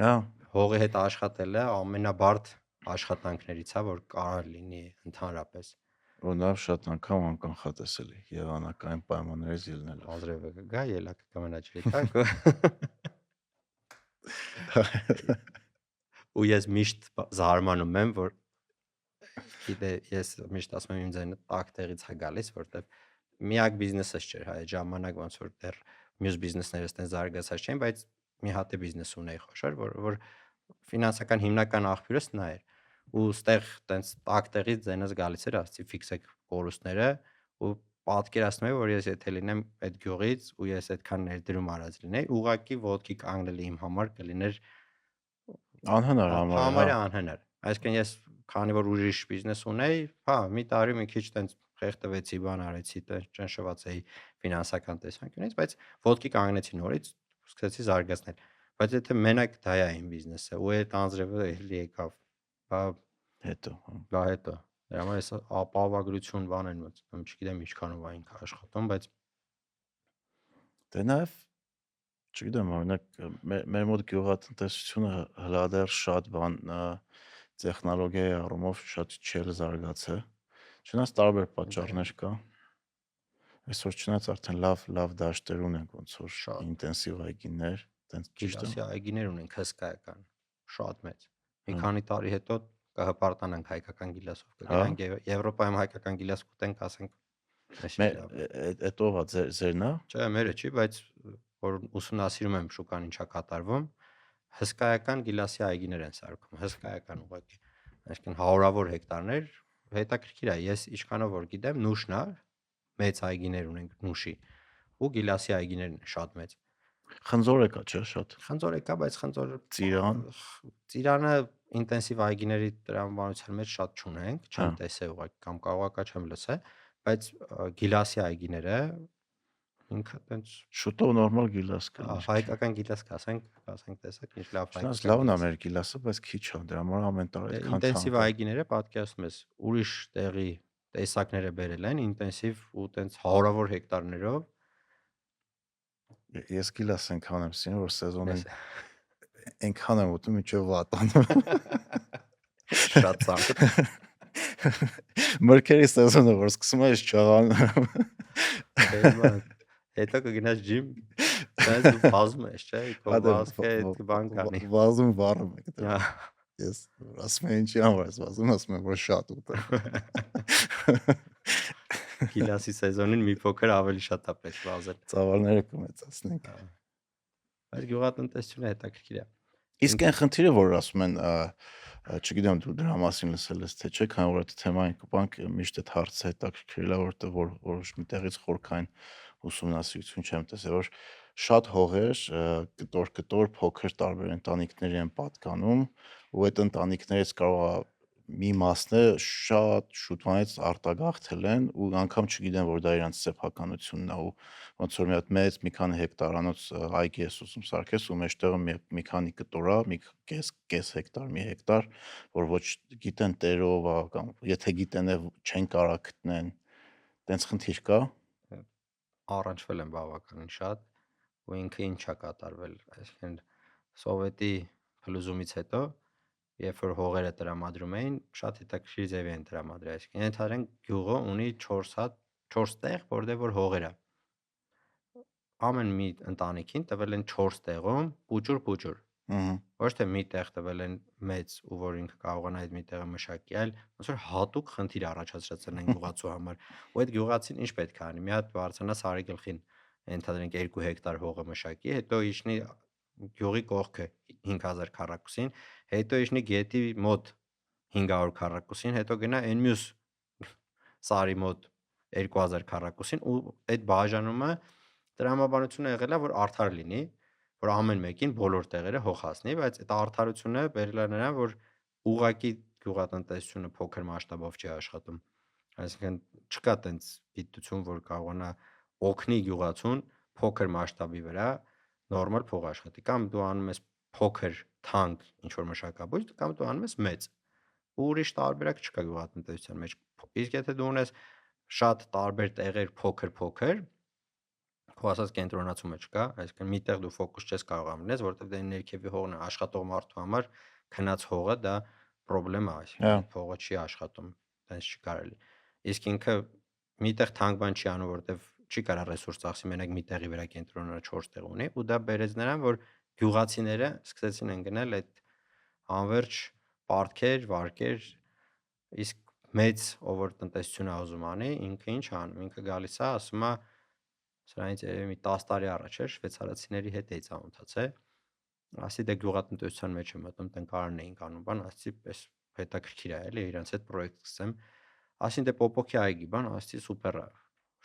հա, հողի հետ աշխատելը ամենաբարդ աշխատանքներից է, որ կարող լինի ընդհանրապես։ ու նա շատ անգամ անկանխատեսել է եղանակային պայմաններից ելնելով։ Ազրևը կգա, ելակը կմնաճի տակ։ Ու ես միշտ զարմանում եմ, որ գիտե, ես միշտ ասում եմ իմ ձայնը տակ տեղից է գալիս, որտեվ միակ բիզնեսս չէր հայ ժամանակ ոնց որ դեռ մյուս բիզնեսները ստեն զարգացած չէին, բայց մի հատ է բիզնես ունեի խոշոր, որ ֆինանսական հիմնական աղբյուրս նա էր։ Ու ստեղ տենց տակ տեղից ձայնս գալիս էր, ասացի ֆիքսեք կորուստները ու պատկերացնում եմ, որ ես եթե լինեմ այդ գյուղից ու ես այդքան ներդրում արած լինեի, ուղակի ոտքի կանգնելը իմ համար կլիներ անհնար համար, համարյա անհնար։ Այսինքն ես քանի որ ուրիշ բիզնես ունեի, հա, մի տարի մի քիչ տենց խեղդվեցի, բան արեցի, ճնշված էի ֆինանսական տեսանկյունից, բայց ոտքի կանգնեցի նորից, սկսեցի զարգացնել։ Բայց եթե մենակ դա է իմ բիզնեսը, ու այդ անձրևը էլի եկավ, հետո։ բա հետո դրա համար ես ապահովագրություն բան են մտնում, չգիտեմ ինչքանով է ինքը աշխատում, բայց դե նաև չգիտեմ, օրինակ մեր մոտ գյուղատնտեսությունը հլադեռ շատ բան տեխնոլոգիայի առումով շատ չէր զարգացել, Չնայած տարբեր պատճառներ կա։ Այսօր չնայած արդեն լավ դաշտեր ունենք ոնց որ Շատ ինտենսիվ այգիներ, տենց ճիշտ է։ գիլասի այգիներ ունենք հսկայական, շատ մեծ։ Մի Հա։ քանի տարի հետո կհպարտանանք հայկական գիլասով, Հա։ կգնանք Եվրոպայում հայկական գիլաս կուտենք, ասենք մեջի լավ է։ Այդ ով է ձերն է։ Չէ, մերը չի, բայց որ ուսումնասիրում եմ շուկան ինչա կատարվում, հսկայական գիլասի այգիներ են սարքում, հսկայական ուղղակի։ Այսինքն հարյուրավոր հեկտարներ, հետաքրքիր է, ես ինչքանով որ գիտեմ, Նուշն է, մեծ այգիներ ունենք Նուշի, ու գիլասի այգիներն են շատ մեծ։ Խնձորը կա, չէ՞ շատ։ Խնձոր կա, բայց խնձոր Ծիրան։ ծիրանը ինտենսիվ այգիների տրամաբանության մեջ շատ չունենք, Հա։ չեմ տեսել ուղղակի կամ կարողակա չեմ լսել, բայց գիլասի այգիները ինքը տենց Շուտով նորմալ գիլաս կլինի։ հայկական գիլաս ասենք տեսակ ինչ լավ Չնայած հայկական լավն է գիլաս։ մեր գիլասը, բայց քիչ է, դրա համար ամեն տարի այդքան Ինտենսիվ թանկ է։ այգիները պատկերացնում ես, ուրիշ տեղի տեսակները բերել են ինտենսիվ ու տենց հարյուրավոր հեկտարներով։ Ես գիլաս այնքան եմ սիրում, որ սեզոնին Ես այնքան եմ ուտում, ինչեւ վատանում։ շատ ծանր։ Մրգերի սեզոնը որ սկսում է, ես չաղանում։ Հետո կգնաս ջիմ, բայց վազում ես, չէ՞, քո վազքը բան կանի։ Վազում վառում եք դեռ։ Հա։ Ես ասում եմ ինչի համար ես վազում, ասում եմ որ շատ ուտեմ։ Գիլասի սեզոնին մի փոքր ավելի շատ է պետք վազել։ Ծավալները կմեծացնենք։ Բայց գյուղատնտեսությունը հետաքրքիր է։ Իսկ այն խնդիրը, որ ասում են, չգիտեմ դու դրա մասին լսել ես թե չէ, քանի որ այդ թեմային կպանք միշտ այդ հարցը հետաքրքրել է, որտեղ որ որոշ մի տեղից խորքային ուսումնասիրություն չեմ տեսել, որ շատ հողեր կտոր փոքր տարբեր ընտանիքների են պատկանում, ու այդ ընտանիքներից կարող է մի մասն է շատ շուտվանից արտագաղթել են ու անգամ չգիտեն որ դա իրանց սեփականությունն է ու ոնց որ մի հատ մեծ մի քանի հեկտարանոց այգի ես ուզում սարքես ու մեջտեղը մի քանի կտոր է, մի կես հեկտար, մի հեկտար, որ ոչ գիտեն տերով է կամ եթե գիտեն չեն կարա գտնեն, տենց խնդիր կա։ Առնչվել եմ բավականին շատ ու ինքը ինչա կատարվել, այսինքն սովետի փլուզումից հետո երբ որ հողերը տրամադրում էին, շատ հետաքրքիր ձևի են տրամադրել, այսինքն ենթադրենք գյուղը ունի 4 տեղ, որտեղ որ հողեր է։ Ամեն մի ընտանիքին տվել են 4 տեղում պուճուր։ Ոչ թե մի տեղ տվել են մեծ ու որ ինքը կարողանա այդ մի տեղը մշակի, այլ ոնց որ հատուկ խնդիր առաջացրել են գյուղացու համար։ Ու այդ գյուղացին ինչ պետք է անի։ Մի հատ բարձրանա սարի գլխին, ենթադրենք 2 հեկտար հողը մշակի, հետո իջնի գյուղի կողքը 5000 քառակուսին, հետո իջնի գետի մոտ 500 քառակուսին, հետո գնա այն մյուս սարի մոտ 2000 քառակուսին ու այդ բաժանումը տրամաբանությունը եղել է որ արդար լինի, որ ամեն մեկին բոլոր տեղերը հող հասնի, բայց այդ արդարությունը բերել է նրան, որ ուղակի գյուղատնտեսությունը փոքր մասշտաբով չի աշխատում։ Այսինքն չկա տենց գիտություն, որ կարողանա օգնի գյուղացուն փոքր մասշտաբի վրա նորմալ փող աշխատի, կամ դու անում ես փոքր թանկ ինչ որ մշակաբույս, կամ դու անում ես մեծ։ Ու ուրիշ տարբերակ չկա գյուղատնտեսության մեջ։ Իսկ եթե դու ունես շատ տարբեր տեղեր փոքր, քո ասած կենտրոնացումը չկա, այսինքն մի տեղ դու ֆոկուս չես կարող անես, որովհետև դա ներքևի հողն է, աշխատող մարդու համար քնած հողը դա պրոբլեմ է, այսինքն փողը չի աշխատում, տենց չի կարելի։ Իսկ ինքը միտեղ թանկ բան չի անում, որովհետև չի կարա ռեսուրս ծախսի, մենակ մի տեղի վրա կենտրոնանա 4 տեղ ունի, ու դա բերեց նրան, որ գյուղացիները սկսեցին ընկնել այդ անverջ պարտքեր, վարկեր, իսկ մեծ ով որ տնտեսություն է ուզում անի, ինքը ինչ անում, ինքը գալիս է, ասում է սրանից երևի մի 10 տարի առաջ էր շվեյցարացիների հետ էի ծանոթացել, ասի դե գյուղատնտեսության մեջ եմ մտնում, տնկարան էինք անում, բան, ասի պես հետաքրքիր է էլի, իրանց հետ պրոյեկտ սկսեմ, ասին դե պոպոքի այգի, բան, ասի սուպեր է,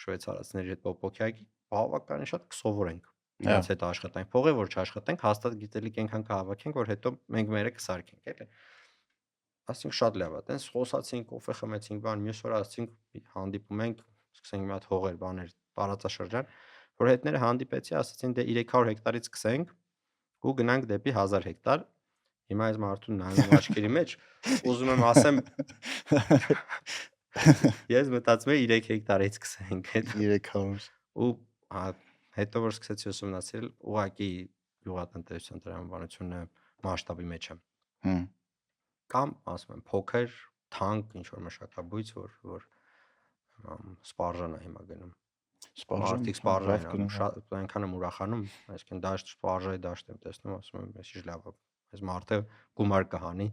շվեյցարացիների հետ պոպոքի այգի, բավականին շատ կսովորենք իրանց հետ աշխատանք, փողը որ չաշխատենք, հաստատ գիտելիք այնքան կհավաքենք, որ հետո մենք մերը կսարքենք, էլի։ Ասենք շատ լավ է, տենց խոսացինք, կոֆե խմեցինք, բան, մյուս օր ասացինք հանդիպում ենք, սկսենք մի հատ հողեր, բաներ, տարածաշրջան, որ հետները հանդիպեցի, ասացին դե 300 հեկտարից սկսենք ու գնանք դեպի 1000 հեկտար։ Հիմա այս մարդուն նայում աչքերի մեջ, ուզում եմ ասեմ ես մտածում եմ 3 հեկտարից սկսենք այդ 300 ու հետո որ սկսեցի ուսումնասիրել, ուղղակի գյուղատնտեսության տրամաբանությունը մասշտաբի մեջ է։ Կամ ասում եմ փոքր, թանկ ինչ որ մշակաբույց, որ սպարժան է հիմա գնում։ Սպարժան Մարդիկ սպարժան լավ են գնում, շատ այնքան եմ ուրախանում, այսինքն դաշտ սպարժայի դաշտ եմ տեսնում, ասում եմ, այսիշ լավ է։ Այս մարդը գումար կհանի,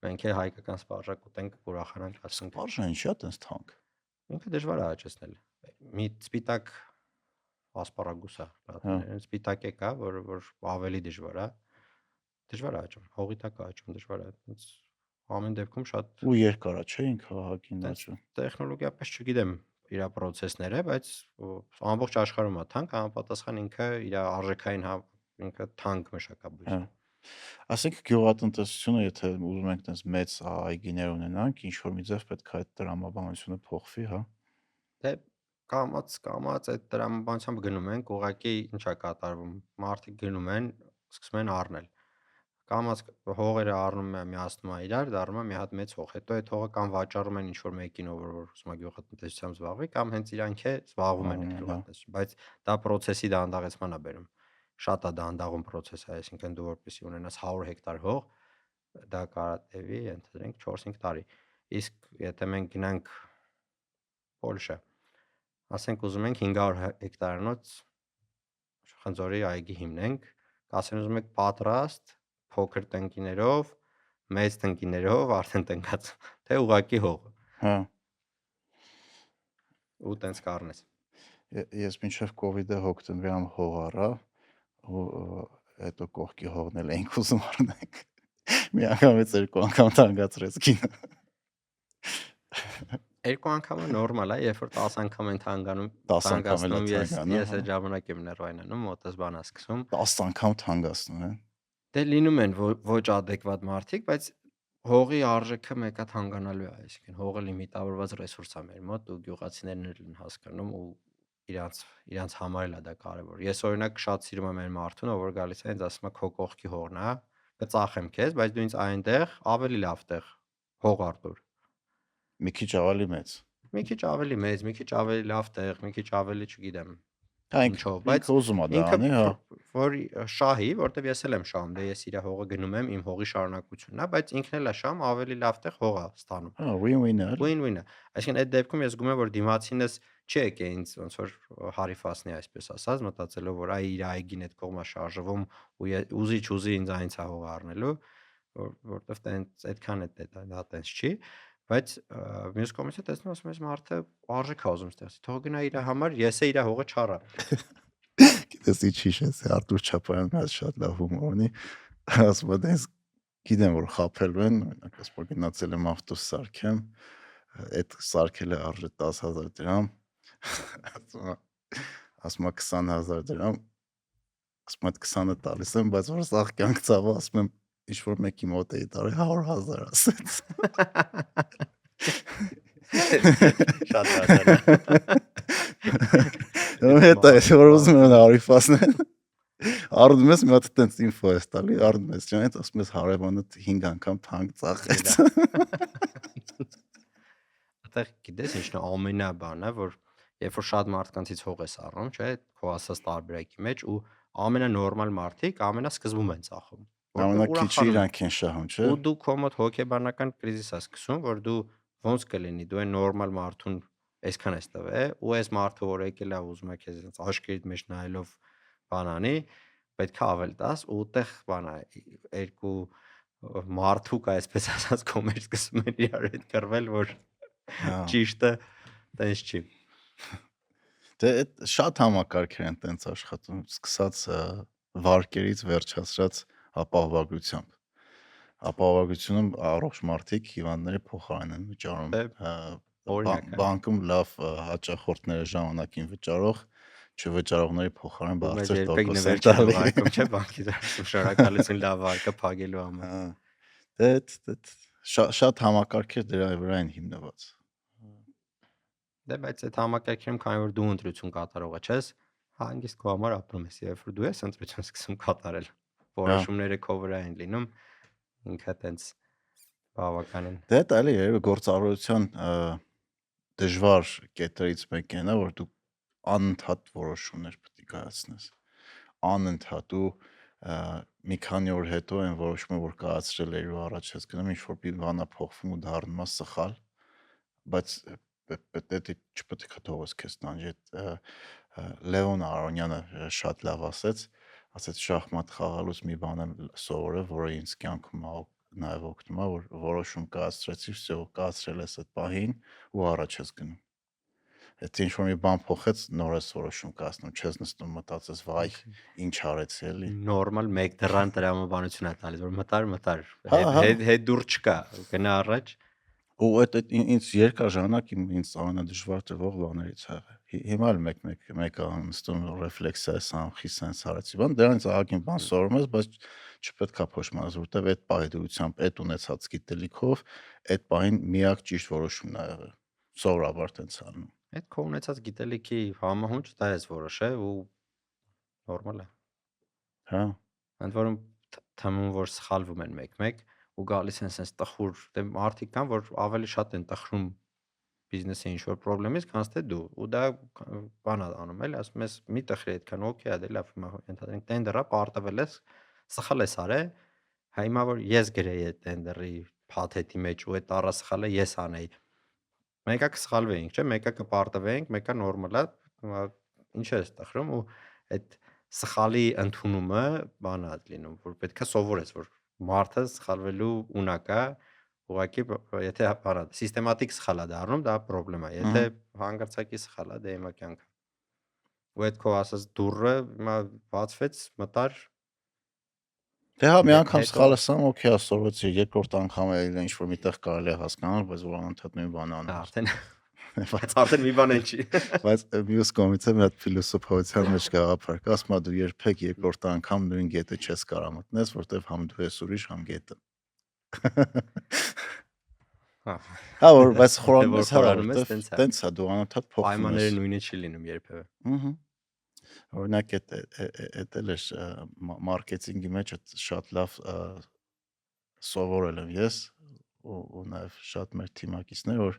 մենք էլ հայկական սպարժա կուտենք, ուրախանանք, ասենք։ Սպարժան ինչա տես թանկ։ Ինքը դժվար է աճեցնել։ Մի սպիտակ ասպարագուս է, լատիներեն սպիտակ է կա, որ ավելի դժվար է։ Դժվար է աճում, հողի տակ է աճում, դժվար է։ Ամեն դեպքում շատ Ու երկար է, չէ՞ ինքը հակին աճում։ տեխնոլոգիապես չգիտեմ իր process-ները, բայց ամբողջ աշխարհում է թանկ, համապատասխան ինքը իր արժեքային ինքը թանկ մշակաբույս է։ Ասենք գյուղատնտեսությունը, եթե ուզում ենք տես մեծ այգիներ ունենանք, ինչ որ մի ձև պետք է այդ տրամաբանությունը փոխվի, հա։ Դե կամած այդ տրամաբանությամբ գնում են, ուղղակի ինչա կատարվում։ Մարդիկ գնում են, սկսում են առնել։ Կամած հողերը առնում են, միացնում են իրար, դառնում է մի հատ մեծ հող։ Հետո այդ հողը կամ վաճառում են ինչ-որ մեկին, ով որ ուզում է գյուղատնտեսությամբ զբաղվի, կամ հենց իրանք է զբաղվում են գյուղատնտեսությամբ, բայց դա process-ի դանդաղեցման է բերում։ Շատ է դանդաղում process-ը, այսինքն դու որպեսզի ունենաս 100 հեկտար հող, դա կարա տևի, ընդհանրենք 4-5 տարի։ Իսկ եթե մենք գնանք Պոլշա, ասենք ուզում ենք 500 հեկտարանոց Խնձորի այգի հիմնենք, ասեն ուզում եք պատրաստ փոքր տնկիներով, մեծ տնկիներով, արդեն տնկած, թե ուղակի հող։ Հա։ Ու տենց կառնես։ Ես մինչև COVID-ը հոկտեմբերում հող առա, ու հետո կողքի հողն էլ էինք ուզում առնենք։ Մի անգամից 2 անգամ թանկացրեց գինը։ 2 անգամը նորմալ է, երբ որ 10 անգամ են թանկանում, 10 անգամ էլ է ես թանկանում, այդ ժամանակ եմ ներվայնանում, մոտս բան է սկսում։ 10 անգամ թանկացնում են։ Դե լինում են ոչ adekvat մարդիկ, բայց հողի արժեքը մեկա թանկանալու է, այսինքն հողը լիմիտավորված ռեսուրս է մեր մոտ ու գյուղացիներն են հասկանում ու իրանց համար էլ է դա կարևոր։ Ես օրինակ շատ սիրում եմ այն մարդուն, ով որ գալիս է ինձ ասում է քո կողքի հողն է, կծախեմ քեզ, բայց դու ինձ այնտեղ ավելի լավ տեղ հող արտուր։ Մի քիչ ավելի մեծ։ Մի քիչ ավելի մեծ, մի քիչ ավելի լավ տեղ, մի քիչ ավելի, չգիտեմ, Հա, ինչով, բայց ինքը ուզում է դա անի, հա։ որ շահի, որտեվ ես էլ եմ շահում, դե ես իր հողը գնում եմ, իմ հողի շարունակությունն է, բայց ինքն էլ է շահում, ավելի լավ տեղ հող է ստանում։ Հա, win-win-ը։ Win-win-ը։ Այսինքն այդ դեպքում ես զգում եմ, որ դիմացինս չի եկե ինձ ոնց որ հարիֆասնի, այսպես ասած, մտածելով, որ այ իր այգին այդ կողմը շարժվում ու ուզի ինձ այնց է հող առնելու, որտեվ տենց այդքան է դա տենց չի, բայց մյուս կողմից է տեսնում, ասում ես մարդը արժեք է ուզում ստեղծի, թող գնա իր համար, ես է իր հողը չառա։ Գիտես ինչ հիշես, Արտուր Չապայանը մեծ շատ լավ հումոր ունի, ասում է դες գիտեմ որ խափելու են, օրինակ ասում գնացել եմ ավտոս սարքեմ, այդ սարքելը արժե 10000 դրամ, ասում է 20000 դրամ, ասում այդ 20-ը տալիս եմ, բայց որ սաղ կյանք ցավը, ասում եմ ինչ որ մեկի մոտ էի տարի 100,000 ասեց։ Շատ լավ։ Հետո ես որ ուզում եմ հարիֆասնել։ Արդում ես մի հատ տենց ինֆո ես տալի, արդում ես ջան, ասում ես հարևանը 5 անգամ թանկ ծախեց։ Այդտեղ գիտես ինչն է ամենաբանը, որ երբ որ շատ մարդկանցից հող ես առնում, չէ, քո ասած տարբերակի մեջ ու ամենանորմալ մարդիկ ամենասկզբում են ծախում։ Ամենակիչը իրանք են շահում, չէ։ Ու դու քո մոտ հոգեբանական կրիզիս ես սկսում, որ դու ոնց կլինի, դու այն նորմալ մարդուն այսքան ես տվել, ու այս մարդը որ եկել է ուզում է քեզ այնց աշկերիդ մեջ նայելով բան անի, պետք է ավել տաս ու այդտեղ բան է, երկու մարդուկ այսպես ասած կոմերց սկսում են իրար հետ կռվել, որ ճիշտը տենց չի։ Դե այդ շատ համակարգեր են տենց աշխատում, սկսած վարկերից վերջացրած ապահովագրությամբ։ Ապահովագրությունում առողջ մարդիկ հիվանդների փոխարեն են վճարում։ Բանկում լավ հաճախորդները ժամանակին վճարող, չվճարողների փոխարեն բարձր տոկոս են տալի։ Չէ, բանկի շնորհակալություն լավ վարկը փակելու համար։ Դե շատ համակարգեր դրա վրա են հիմնված։ Դե բայց այդ համակարգերում քանի որ դու ընտրություն կատարողը չես, հանգիստ քո համար ապրում ես, երբ որ դու ես ընտրություն սկսում կատարել, որոշումները քո վրա են լինում, ինքը տենց բավականին։ Դե դա էլի երևի գործառույթության դժվար կետերից մեկն է, որ դու անընդհատ որոշումներ պետք է կայացնես։ Անընդհատ ու մի քանի օր հետո այն որոշումը, որ կայացրել ես ու առաջ ես գնում, ինչ որ մի բան է փոխվում ու դառնում է սխալ, բայց պետք է չպետք է թողես քեզ տանջի Լևոն Արոնյանը շատ լավ ասեց շախմատ խաղալուց մի բան եմ սովորել, որը ինձ կյանքում նաև օգնում է, որ որոշում կայացրեցի, всё, կայացրել ես այդ պահին ու առաջ ես գնում։ Եթե ինչ-որ մի բան փոխեց, նոր ես որոշում կայացնում, չես նստում մտածես, վայ, ինչ արեցի էլի։ Նորմալ մեկ դրան տրամաբանություն է տալիս, որ մտար, Հա, հա։ հետ դուր չկա, գնա առաջ։ Ու այդ ինձ երկար ժամանակ ինձ ամենադժվար տվող բաներից ա եղել։ Հիմա էլ մեկը նստում ռեֆլեքսիա է անում, խիսենց հարեցի բան, դրանից ահագին բան սովորում ես, բայց չպետք է փոշմանես, որտեվ այդ պահի դրությամբ, այդ ունեցած գիտելիքով, այդ պահին միակ ճիշտ որոշումն ա եղել։ Սովորաբար տենց անում։ Այդ քո ունեցած գիտելիքի համահունչ դա ես որոշե ու նորմալ է։ Հա։ Ընդ որում թվում որ սխալվում են մեկ-մեկ ու գալիս են sense տխուր, դե մարդիկ կան, որ ավելի շատ են տխրում բիզնեսի ինչ որ խնդրից, քան թե դու։ Ու դա բան ա անում էլի, ասում ես մի տխրի այդքան, օքեյ, դե լավ, հիմա ընդհանրենք տենդերա պարտվել ես, սխալ ես արել, հիմա որ ես գրեի այդ տենդերի փաթեթի մեջ ու այդ առասխալը ես անեի։ Մեկը կսխալվեինք, չէ՞, մեկը կպարտվեինք, մեկը նորմալ է, ինչ ես տխրում ու այդ սխալի ընդունումը բան ա լինում, որ պետքա սովորես, որ մարդը սխալվելու ունակ է, ուղղակի եթե բանա սիստեմատիկ սխալ է դառնում, դա խնդրեմ է, եթե հանգարցակի սխալ է, դե հիմա կյանք է։ Ու այդ քո ասած դուրը հիմա բացվեց, մտար Դե հա, մի անգամ հետո սխալը սամ, օքեյ, սովորեցի, երկրորդ անգամ էլ ինչ որ միտեղ կարելի է հասկանալ, բայց որ անընդհատ նույն բանը անում ես։ արդեն արդեն մի բան չի։ Բայց մյուս կողմից մի հատ ֆիլոսոֆիության մեջ գաղափար կա, ասում է դու երբեք երկրորդ անգամ նույն գետը չես կարող մտնես, որտեվ համ դու ես ուրիշ, համ գետը։ Հա, որ բայց խորանում ես, հա, որտեվ տենց է, դու անընդհատ փոխվում ես։ Պայմանները նույնը չի լինում երբևէ։ Ահա։ Օրինակ այդ էլ է մարքեթինգի մեջ շատ լավ սովորել եմ ես ու նաև շատ մեր թիմակիցներ, որ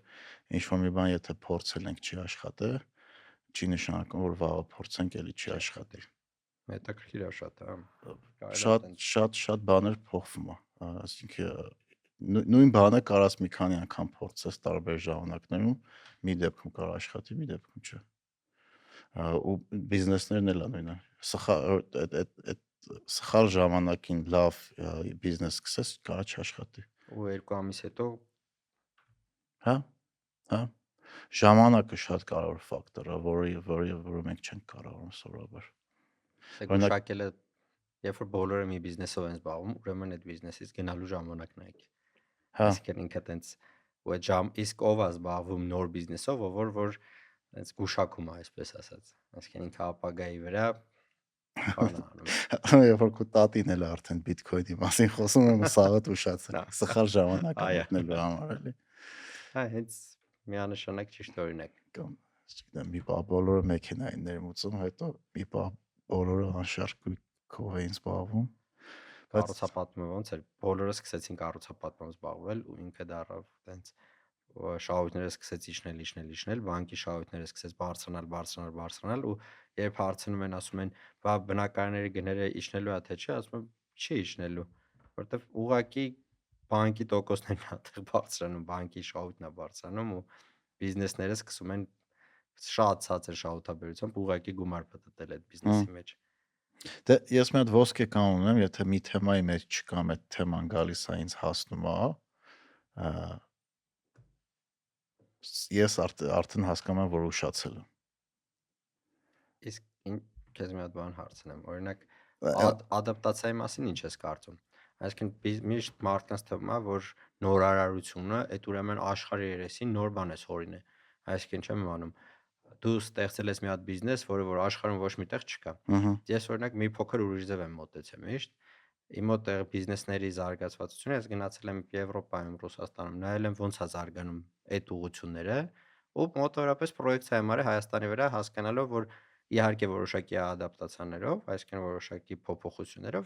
ինչ-որ մի բան եթե փորձել ենք չի աշխատել, չի նշանակում, որ վաղը փորձենք էլի չի աշխատի։ Հետաքրքիր է շատ, հա։ Շատ բաներ փոխվում է, այսինքն նույն բանը կարաս մի քանի անգամ փորձես տարբեր ժամանակներում, մի դեպքում կարող աշխատի, մի դեպքում չէ։ Ու բիզնեսներն էլ նույնն է։ Սխալ ժամանակին լավ բիզնես սկսես, կարա չաշխատի։ Ու 2 ամիս հետո Հա։ Հա։ Ժամանակը շատ կարևոր ֆակտոր է, որը մենք չենք կառավարում սովորաբար։ գուշակելը, երբ որ բոլորը մի բիզնեսով են զբաղվում, ուրեմն այդ բիզնեսից գնալու ժամանակն է։ Հա։ Այսինքն ինքը տենց ու այդ իսկ ով է զբաղվում նոր բիզնեսով, որ տենց գուշակում է, այսպես ասած։ Այսինքն ինքը ապագայի վրա բան է անում։ Երբ որ քո տատին էլ արդեն բիթքոյնի մասին խոսում եմ, սաղը ուշացել։ Սխալ ժամանակ է մտնելու համար էլի։ Հա, հենց միանշանակ ճիշտ օրինակ։ Կամ չգիտեմ, մի բա բոլորը մեքենային ներմուծում, հետո մի բա բոլորը անշարժույթով էին զբաղվում։ Կառուցապատումը ոնց էր, բոլորը սկսեցին կառուցապատմամբ զբաղվել ու ինքը դառավ տենց շահույթները սկսեց իջնել, բանկի շահույթները սկսեց բարձրանալ ու երբ հարցնում են, ասում են, բա բնակարանների գները իջնելու է թե չէ, ասում եմ, չի իջնելու, որովհետև ուղղակի բանկի տոկոսներն է այդտեղ բարձրանում, բանկի շահույթն է բարձրանում ու բիզնեսները սկսում են շատ ցածր շահութաբերությամբ ուղղակի գումար պատտել այդ բիզնեսի մեջ։ Դե ես մի հատ ոսկե կանոն ունեմ, եթե մի թեմայի մեջ չկամ, այդ թեման գալիս է ինձ հասնում է, ես արդեն հասկանում եմ, որ ուշացել եմ։ Իսկ քեզ մի հատ բան հարցնեմ, օրինակ ադապտացիայի մասին ինչ ես կարծում։ Այսինքն միշտ մարդկանց թվում է, որ նորարարությունը այդ ուրեմն աշխարհի երեսին նոր բան է հորինը։ Այսինքն չեմ իմանում, դու ստեղծել ես մի հատ բիզնես, որ աշխարհում ոչ միտեղ չկա։ Ես օրինակ մի փոքր ուրիշ ձև եմ մոտեցել միշտ։ Իմ մոտ բիզնեսների զարգացվածությունը ես գնացել եմ Եվրոպայում, Ռուսաստանում, նայել եմ ոնց է զարգանում այդ ուղղությունները ու մոտավորապես պրոյեկցիա եմ արել Հայաստանի վրա, հասկանալով, որ իհարկե որոշակի ադապտացիաներով, այսինքն որոշակի փոփոխություններով,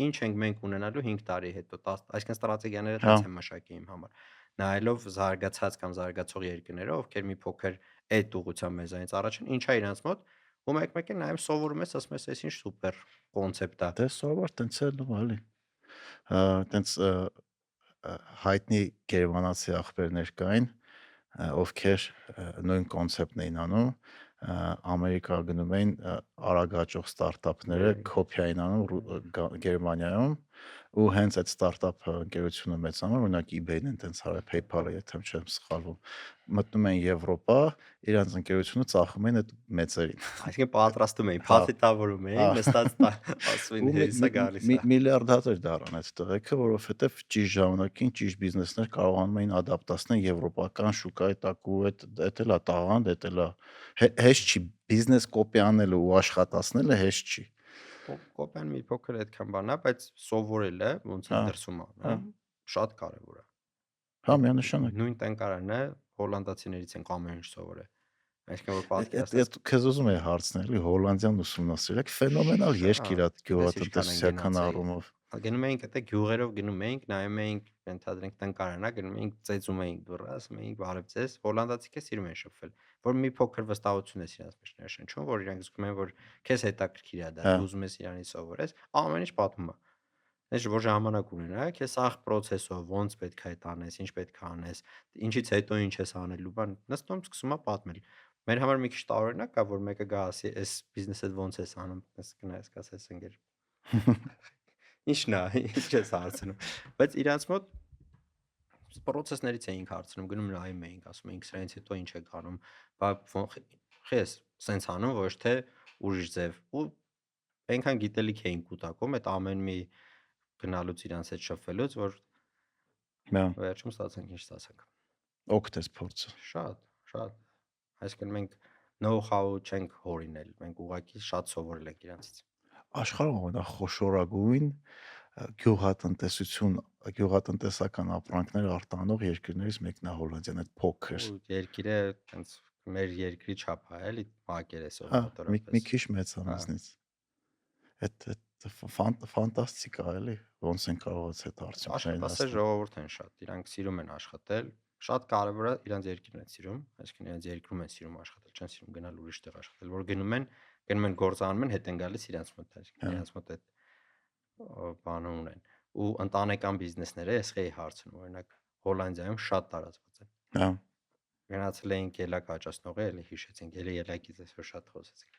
ինչ ենք մենք ունենալու 5 տարի հետո, 10, այսինքն ստրատեգիաները տենց եմ մշակի իմ համար։ Նայելով զարգացած կամ զարգացող երկրները, ովքեր մի փոքր այդ ուղղությամբ մեզանից առաջ են, ինչա իրանց մոտ ու մեկ-մեկ էլ նայում սովորում ես, ասում ես, այս ինչ սուպեր կոնցեպտ է։ Դե սովոր տենց էլ ու էլի։ Տենց հայտնի գերմանացի ախպերներ կային, ովքեր նույն կոնցեպտն էին անում, Ամերիկա գնում էին արագ աճող ստարտափները կոպիա էին անում Գերմանիայում ու հենց այդ ստարտափ ընկերությունը մեծանում, օրինակ eBay-ն տենց արել, PayPal-ը, եթե չեմ սխալվում, մտնում են Եվրոպա, իրանց ընկերությունը ծախում են այդ մեծերին։ Այսինքն պատրաստում էին, փաթեթավորում էին, նստած ասում էին հերիսա գալիս է։ Միլիարդատեր դառան այդ տղեկը, որովհետև ճիշտ ժամանակին ճիշտ բիզնեսներ կարողանում էին ադապտացնել եվրոպական շուկայի տակ ու այդ էլ է տաղանդ, այդ էլ է հեշտ չի բիզնես կոպի անելը ու աշխատացնելը հեշտ չի։ Կոպիան մի փոքր այդքան բան է, բայց սովորելը ոնց է դրսում անում, շատ կարևոր է։ Հա, միանշանակ։ Նույն տնկարանը հոլանդացիներից են ամեն ինչ սովորել։ Այսինքն որ Այդ պատկերացրեք, քեզ ուզում եմ հարցնել, Հոլանդիան ուսումնասիրեք, ֆենոմենալ երկիր է գյուղատնտեսական առումով։ Գնում էինք այդտեղ գյուղերով գնում էինք, նայում էինք, ենթադրենք տնկարանա, գնում էինք, ծեծում էինք դուռը, ասում էինք բարև ձեզ, հոլանդացիքը սիրում են շփվել, որ մի փոքր վստահություն է իրանց մեջ ներշնչում, որ իրանք զգում են, որ քեզ հետաքրքիր է դա, դու ուզում ես իրանից սովորես, ամեն ինչ պատմում է։ Այս որ ժամանակ ունենա, քեզ սաղ process-ով ոնց պետք է դա անես, ինչ պետք է անես, ինչից հետո ինչ ես անելու, բան, նստում սկսում է պատմել։ Մեր համար մի քիչ տարօրինակ է, որ մեկը գա ասի, այս բիզնեսը ոնց ես անում, ես գնայս կասես ընկեր։ Ինչն է, ինչ ես հարցնում։ Բայց իրանց մոտ process-ներից էինք հարցնում, գնում նայում էինք, ասում էինք, սրանից հետո ինչ եք անում, բա խես սենց անում, ոչ թե ուրիշ ձև։ Ու այնքան գիտելիք էին կուտակում այդ ամեն մի գնալուց իրանց հետ շփվելուց, որ վերջում ստացանք ինչ ստացանք։ Օգտես փորձը։ Շատ։ Այսինքն մենք know-how չենք հորինել, մենք ուղղակի շատ սովորել ենք իրանցից։ Աշխարհում ամենախոշորագույն գյուղատնտեսական ապրանքներ արտանող երկրներից մեկն է Հոլանդիան, այդ փոքր։ Երկիրը այնց մեր երկրի չափ է, էլի մակերեսով մոտորապես։ Մի քիչ մեծ է մեզնից։ Այդ ֆանտաստիկ է, էլի, ոնց են կարողացել այդ արդյունքներն ասել ժողովուրդ են շատ, իրանք սիրում են աշխատել, շատ կարևոր է իրանց երկիրն են սիրում, այսինքն իրանց երկրում են սիրում աշխատել, չեն սիրում գնալ ուրիշ տեղ աշխատել, որ գնում են գործանում են, հետ են գալիս իրանց մոտ, այսինքն իրանց մոտ այդ բանը ունեն։ Ու ընտանեկան բիզնեսները ես էի հարցնում, օրինակ Հոլանդիայում շատ տարածված են։ Հա։ Գնացել էինք ելակ աճացնողը, էլի հիշեցինք, էլի ելակից այսօր շատ խոսեցինք։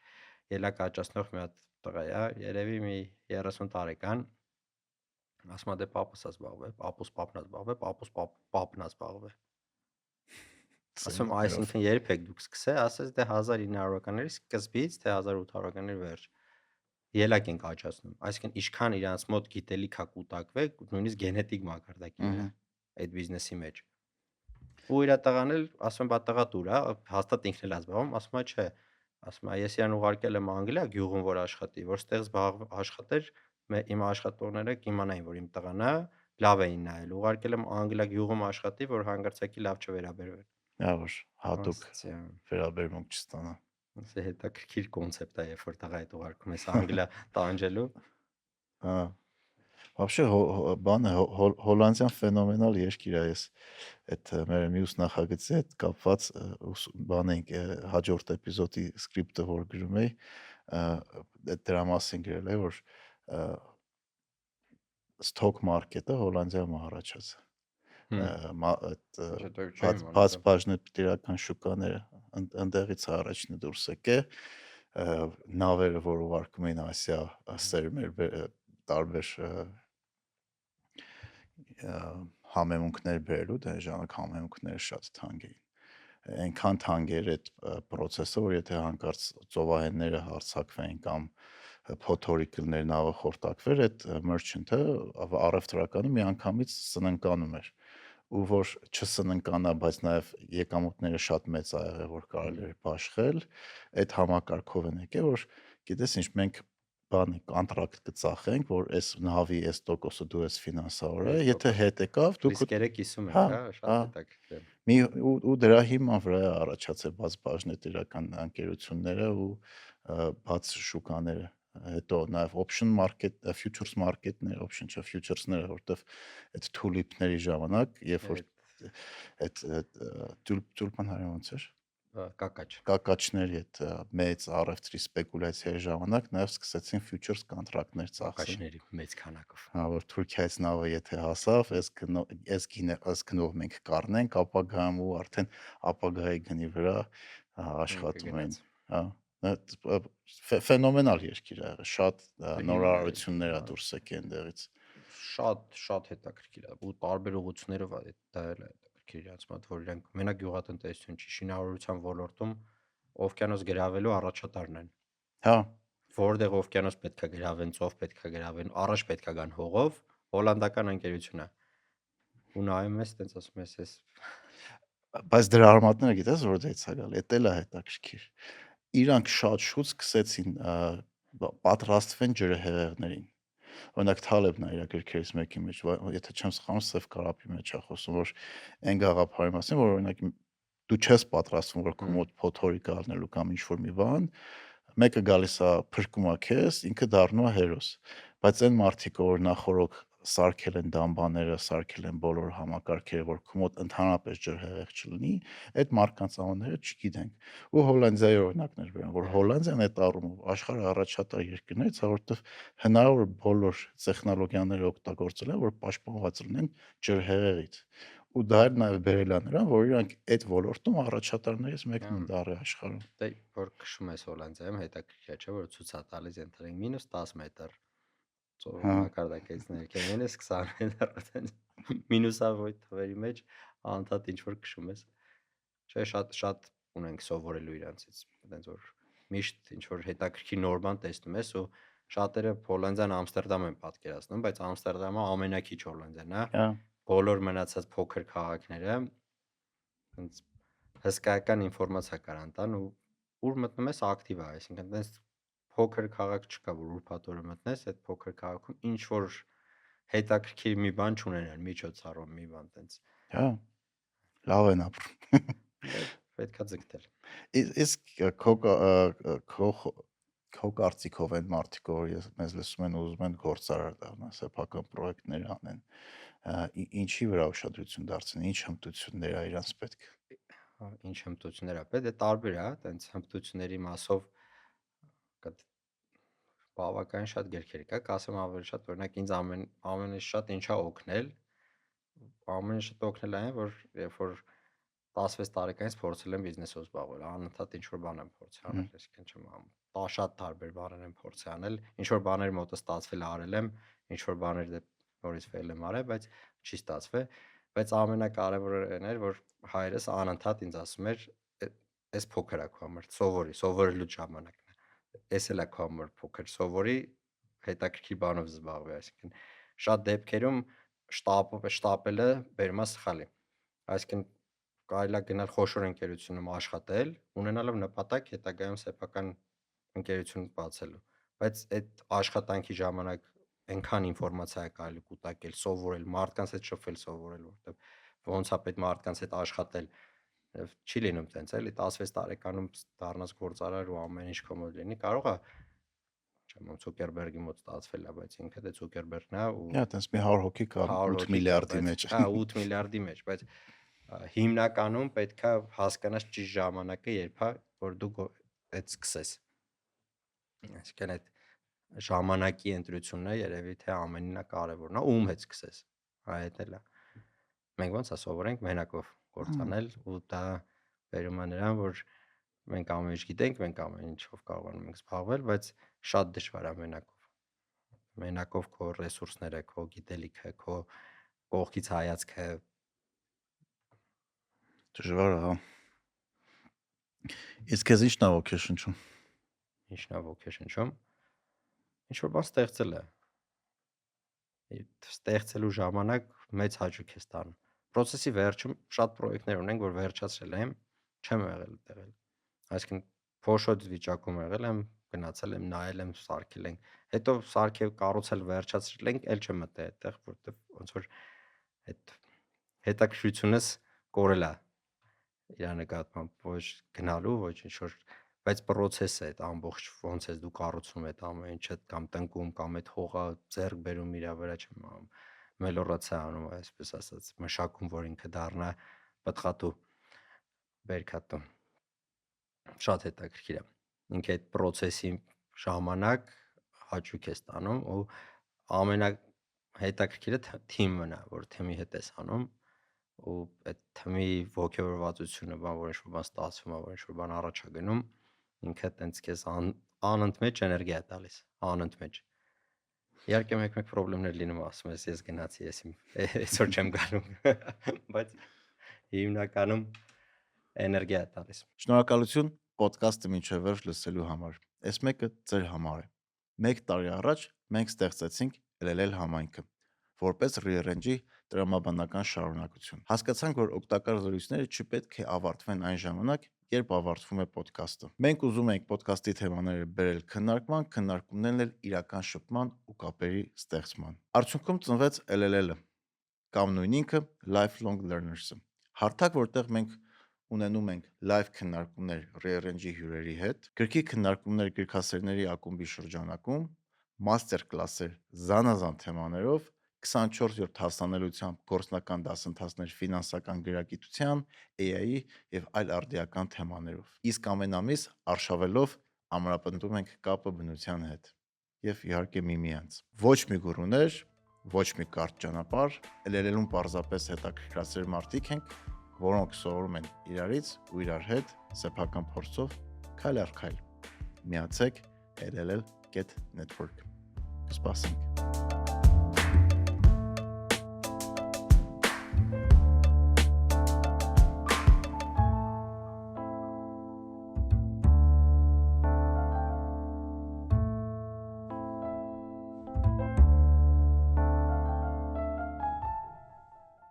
Ելակ աճացնող մի հատ տղա է, երևի մի 30 տարեկան, ասում է դե պապս է զբաղվել, պապուս պապն է զբաղվել, պապուս պապն է զբաղվել։ Ասում այսինքն երբ եք դուք սկսել, ասես դե 1900-ականների սկզբից թե 1800-ականների վերջ ելակ ենք աճացնում, այսինքն ինչքան իրանց մոտ գիտելիք է կուտակվել, նույնիսկ գենետիկ մակարդակի վրա այդ բիզնեսի մեջ։ Ու իր տղան էլ ասում եմ, բա տղա դուր է, հաստատ ինքն էլ է զբաղվում, ասում է չէ, ասում է ես իրան ուղարկել եմ Անգլիա գյուղում որ աշխատի, որ ստեղ աշխատեր, իմ աշխատողները կիմանային, որ իմ տղան է, լավ էին նայել, ուղարկել եմ Անգլիա գյուղում աշխատի, որ հանգարցակի լավ չվերաբերվեն։ Հա, որ հատուկ վերաբերմունք չստանա։ Սա հետաքրքիր կոնցեպտ է, երբ որ տղա այդ ուղարկում ես Անգլիա տանջելու։ Հա։ Вообще բանը Հոլանդիան ֆենոմենալ երկիր է, ես այդ մեր մյուս նախագծի հետ կապված բան ենք հաջորդ էպիզոդի սկրիպտը որ գրում էի, դրա մասին գրել է, որ stock market-ը Հոլանդիայում առաջացել։ Այդ բաժնետիրական շուկաները ընդեղից առաջինը դուրս եկե, նավերը, որ ուղարկում էին Ասիա, սերմեր տարբեր համեմունքներ բերելու, դե ժամանակ համեմունքները շատ թանկ էին։ Այնքան թանկ էր այդ process-ը, որ եթե հանկարծ ծովահենները հարձակվեին կամ փոթորիկներ նավը խորտակվեր, այդ merchant-ը առևտրականը միանգամից սնանկանում էր ու որ չսննկանա, բայց նաև եկամուտները շատ մեծ ա եղել, որ կարելի էր բաշխել, այդ համակարգով են եկել, որ գիտես ինչ, մենք բանի կոնտրակտ կծախենք, որ այս նավի այս տոկոսը դու ես ֆինանսավորը, եթե հետ եկավ, դուք ռիսկերը կիսում եք, հա, շատ հետաքրքիր։ ու դրա հիման վրա է առաջացել բաց բաժնետիրական ընկերությունները ու բաց շուկաները։ Հետո նաև option market, futures market-ներ, option չէ, futures-ները, որտեվ այդ tulip-ների ժամանակ, երբ որ այդ tulip-ան հայերեն ոնց էր։ կակաչ կակաչների հետ մեծ առևտրի սպեկուլյացիայի ժամանակ նաև սկսեցին futures կոնտրակտներ ծախսել։ կակաչների մեծ քանակով։ Հա, որ Թուրքիայից նավը եթե հասավ, այս գնով մենք կառնենք ապագայում ու արդեն ապագայի գնի վրա աշխատում էին։ Կգնաց։ Հա, ֆենոմենալ երկիր ա եղել, շատ նորարարություններ ա Հիմա դուրս եկել այնտեղից։ շատ հետաքրքիր է ու տարբեր ուղղություններով է դա էլ է հետաքրքիր իրաց մոտ, որ իրենք մենակ գյուղատնտեսություն չի, շինարարության ոլորտում օվկիանոս գրավելու առաջատարն են։ Հա, Որտեղ օվկիանոս պետքա գրավեն, ծով պետքա գրավեն, առաջ պետքա գան հողով, հոլանդական ընկերություն է։ Ու նայում ես, տենց ասում ես, ես բայց դրա արմատները գիտես որ դեից է գալ, էդ էլ է հետաքրքիր։ Իրանք շատ շուտ սկսեցին պատրաստվեն ջրհեղեղներին։ Օրինակ Թալեբն է իր գրքերից մեկի մեջ, եթե չեմ սխալվում, Սև կարապի մեջ է խոսում, որ այն գաղափարի մասին, որ օրինակ դու չես պատրաստվում, որ քո մոտ փոթորիկ առնելու կամ ինչ-որ մի բան, մեկը գալիս է փրկում է քեզ, ինքը դառնում է հերոս։ Բայց այն մարդիկ, որ նախորոք սարքել են դամբաները, սարքել են բոլոր համակարգերը, որ քո մոտ ընդհանրապես ջրհեղեղ չլինի, այդ մարդկանց անունները չգիտենք։ Ու Հոլանդիայի օրինակներ բերեմ, որ Հոլանդիան այդ առումով աշխարհի առաջատար երկրներից է, որտեղ հնարավոր բոլոր տեխնոլոգիաները օգտագործել են, որ պաշտպանված լինեն ջրհեղեղից։ Ու դա էլ նաև բերել է նրան, որ իրանք այդ ոլորտում առաջատարներից մեկն են դառել աշխարհում։ դե որ քշում ես Հոլանդիայում հետաքրքիր է, չէ՞ որ ցույց է տալիս ընտրենք -10 մետր ծովի Հա, մակարդակից ներքև, -20 մետր, այդպես մինուսավոր թվերի մեջ անդադ ինչ որ քշում ես։ Չէ, շատ ունենք սովորելու իրանցից, այնց որ միշտ ինչ որ հետաքրքիր նոր բան տեսնում ես ու շատերը Հոլանդիան Ամստերդամ են պատկերացնում, բայց Ամստերդամը ամենակիչ Հոլանդիան է, հա, բոլոր մնացած փոքր քաղաքները այնց հսկայական ինֆորմացիա կարան տան ու ուր մտնում ես ակտիվ է, այսինքն այնց փոքր քաղաք չկա, որ ուրբաթ օրը մտնես, այդ փոքր քաղաքում ինչ որ հետաքրքիր մի բան չունենան, միջոցառում մի բան տենց։ հա, լավ են ապրում։ Դե պետքա ձգտել։ Իսկ քո կարծիքով այն մարդիկ, որ մեզ լսում են ուզում են գործարար դառնան, սեփական պրոյեկտներ անեն, ինչի վրա ուշադրություն դարձնեն, ինչ հմտություններ է իրանց պետք։ Ինչ հմտություններ է պետք, դե տարբեր է, տենց հմտությունների մասով կա բավականին շատ գրքեր կա, կասեմ ավելի շատ, օրինակ ինձ ամենից շատ ինչա օգնել, ամենից շատ օգնել այն, որ երբ որ 16 տարեկանից փորձել եմ բիզնեսով զբաղվել, անընդհատ ինչ որ բան եմ փորձի անել, այսինքն չեմ շատ տարբեր բաներ եմ փորձի անել, ինչ որ բաներ մոտը ստացվել արել եմ, ինչ որ բաներ դե նորից ֆեյլ եմ արել, բայց չի ստացվել, բայց ամենակարևորն էր, որ հայրս անընդհատ ինձ ասում էր, այս փոքր է քո համար, սովորելու ժամանակն է, էս էլ է քո համար փոքր, սովորի հետաքրքիր բանով զբաղվի, այսինքն շատ դեպքերում շտապելը բերում է սխալի, այսինքն կարելի է գնալ խոշոր ընկերությունում աշխատել, ունենալով նպատակ հետագայում սեփական ընկերություն բացելու, բայց այդ աշխատանքի ժամանակ այնքան ինֆորմացիա է կարելի կուտակել, սովորել, մարդկանց հետ շփվել, սովորել, որտեղ ոնց է պետք մարդկանց հետ աշխատել, չի լինում տենց էլի 16 տարեկանում դառնաս գործարար ու ամեն ինչ քո մոտ լինի, կարող է չեմ Ցուկերբերգի մոտ ստացվել է, բայց ինքը դե Ցուկերբերգն է ու Հա, տես մի 100 հոգի կա 100 8 հոգի կա, միլիարդի բայց մեջ։ հա 8 միլիարդի մեջ, բայց հիմնականում պետքա հասկանաս ճիշտ ժամանակը երբ է, որ դու այդ սկսես։ Այսինքն այդ ժամանակի ընտրությունն է երևի թե ամենակարևորն է, ում հետ սկսես։ Այդ էլ է։ Մենք ոնց է սովորենք մենակով կործանել ու դա բերում է նրան, որ մենք ամեն ինչ գիտենք, մենք ամեն ինչով կարողանում ենք զբաղվել, բայց շատ դժվար է մենակով։ Մենակով քո ռեսուրսները, քո գիտելիքը, քո կողքից հայացքը Դժվար է, հա։ Իսկ քեզ ի՞նչն է ոգեշնչում։ ինչն է ոգեշնչում, ինչ որ բան ստեղծել է։ Ստեղծելու ժամանակ մեծ հաճույք է ստանում։ Պրոցեսի վերջում շատ պրոյեկտներ ունենք, որ վերջացրել եմ, չեմ եղել այդտեղ։ Այսինքն փոշոտ վիճակում եղել եմ, գնացել եմ, նայել եմ, սարքել ենք։ Հետո սարքել, կառուցել, վերջացրել ենք, էլ չեմ մտել այդտեղ, որտեղ ոնց որ այդ հետաքրքրությունս կորել է իր նկատմամբ ոչ գնալու, ոչ ինչ որ, բայց process-ը այդ ամբողջ ոնց է դու կառուցում այդ ամեն ինչը կամ տնկում կամ այդ հողը ձեռք բերում իր վրա չեմ մելորացա անում, այսպես ասած, մշակում, որ ինքը դառնա պտղատու, բերքատու։ շատ հետաքրքիր է։ Ինքը այդ process-ի ժամանակ հաճույք է ստանում ու ամենահետաքրքիրը թիմն է, որ թիմի հետ ես անում ու այդ թիմի ողջավորվածությունը, որ ինչ-որ բան ստացվում է, որ ինչ-որ բան առաջ է գնում, ինքը տենց քեզ անընդմեջ էներգիա է տալիս, անընդմեջ։ Իհարկե մեկ-մեկ խնդիրներ լինում, ասում ես ես գնացի, ես այսօր չեմ գալու, բայց հիմնականում էներգիա է տալիս։ Շնորհակալություն ոդկասթը մինչև վերջ լսելու համար։ Այս մեկը ձեր համար է։ 1 տարի առաջ մենք ստեղծեցինք LLL համայնքը որպես Rearrange-ի տրամաբանական շարունակություն։ Հասկացանք, որ օգտակար զրույցները չպետք է ավարտվեն այն ժամանակ, երբ ավարտվում է ոդկասթը։ Մենք ուզում ենք ոդկասթի թեմաները բերել քննարկման, քննարկումներն էլ իրական շփման ու կապերի ստեղծման։ Արդյունքում ծնվեց LLL-ը կամ նույն ինքը Lifelong Learners-ը։ Հարթակ, որտեղ մենք ունենում ենք live քննարկումներ Rearrange-ի հյուրերի հետ, գրքի քննարկումներ գրքասերների ակումբի շրջանակում, master class-եր զանազան թեմաներով, 24/7 հասանելիությամբ գործնական դասընթացներ ֆինանսական գրագիտության, AI-ի եւ այլ արդիական թեմաներով։ Իսկ ամեն ամիս արշավելով ամրապնդում ենք կապը բնության հետ եւ իհարկե միմյանց։ Ոչ մի գուրուներ, ոչ մի կարճ ճանապարհ, LLL-ում պարզապես հետաքրքրասեր մարդիկ ենք, որոնք սովորում են իրարից ու իրար հետ սեփական փորձով քայլ առ քայլ։ Միացեք LLL.network։ Սպասենք։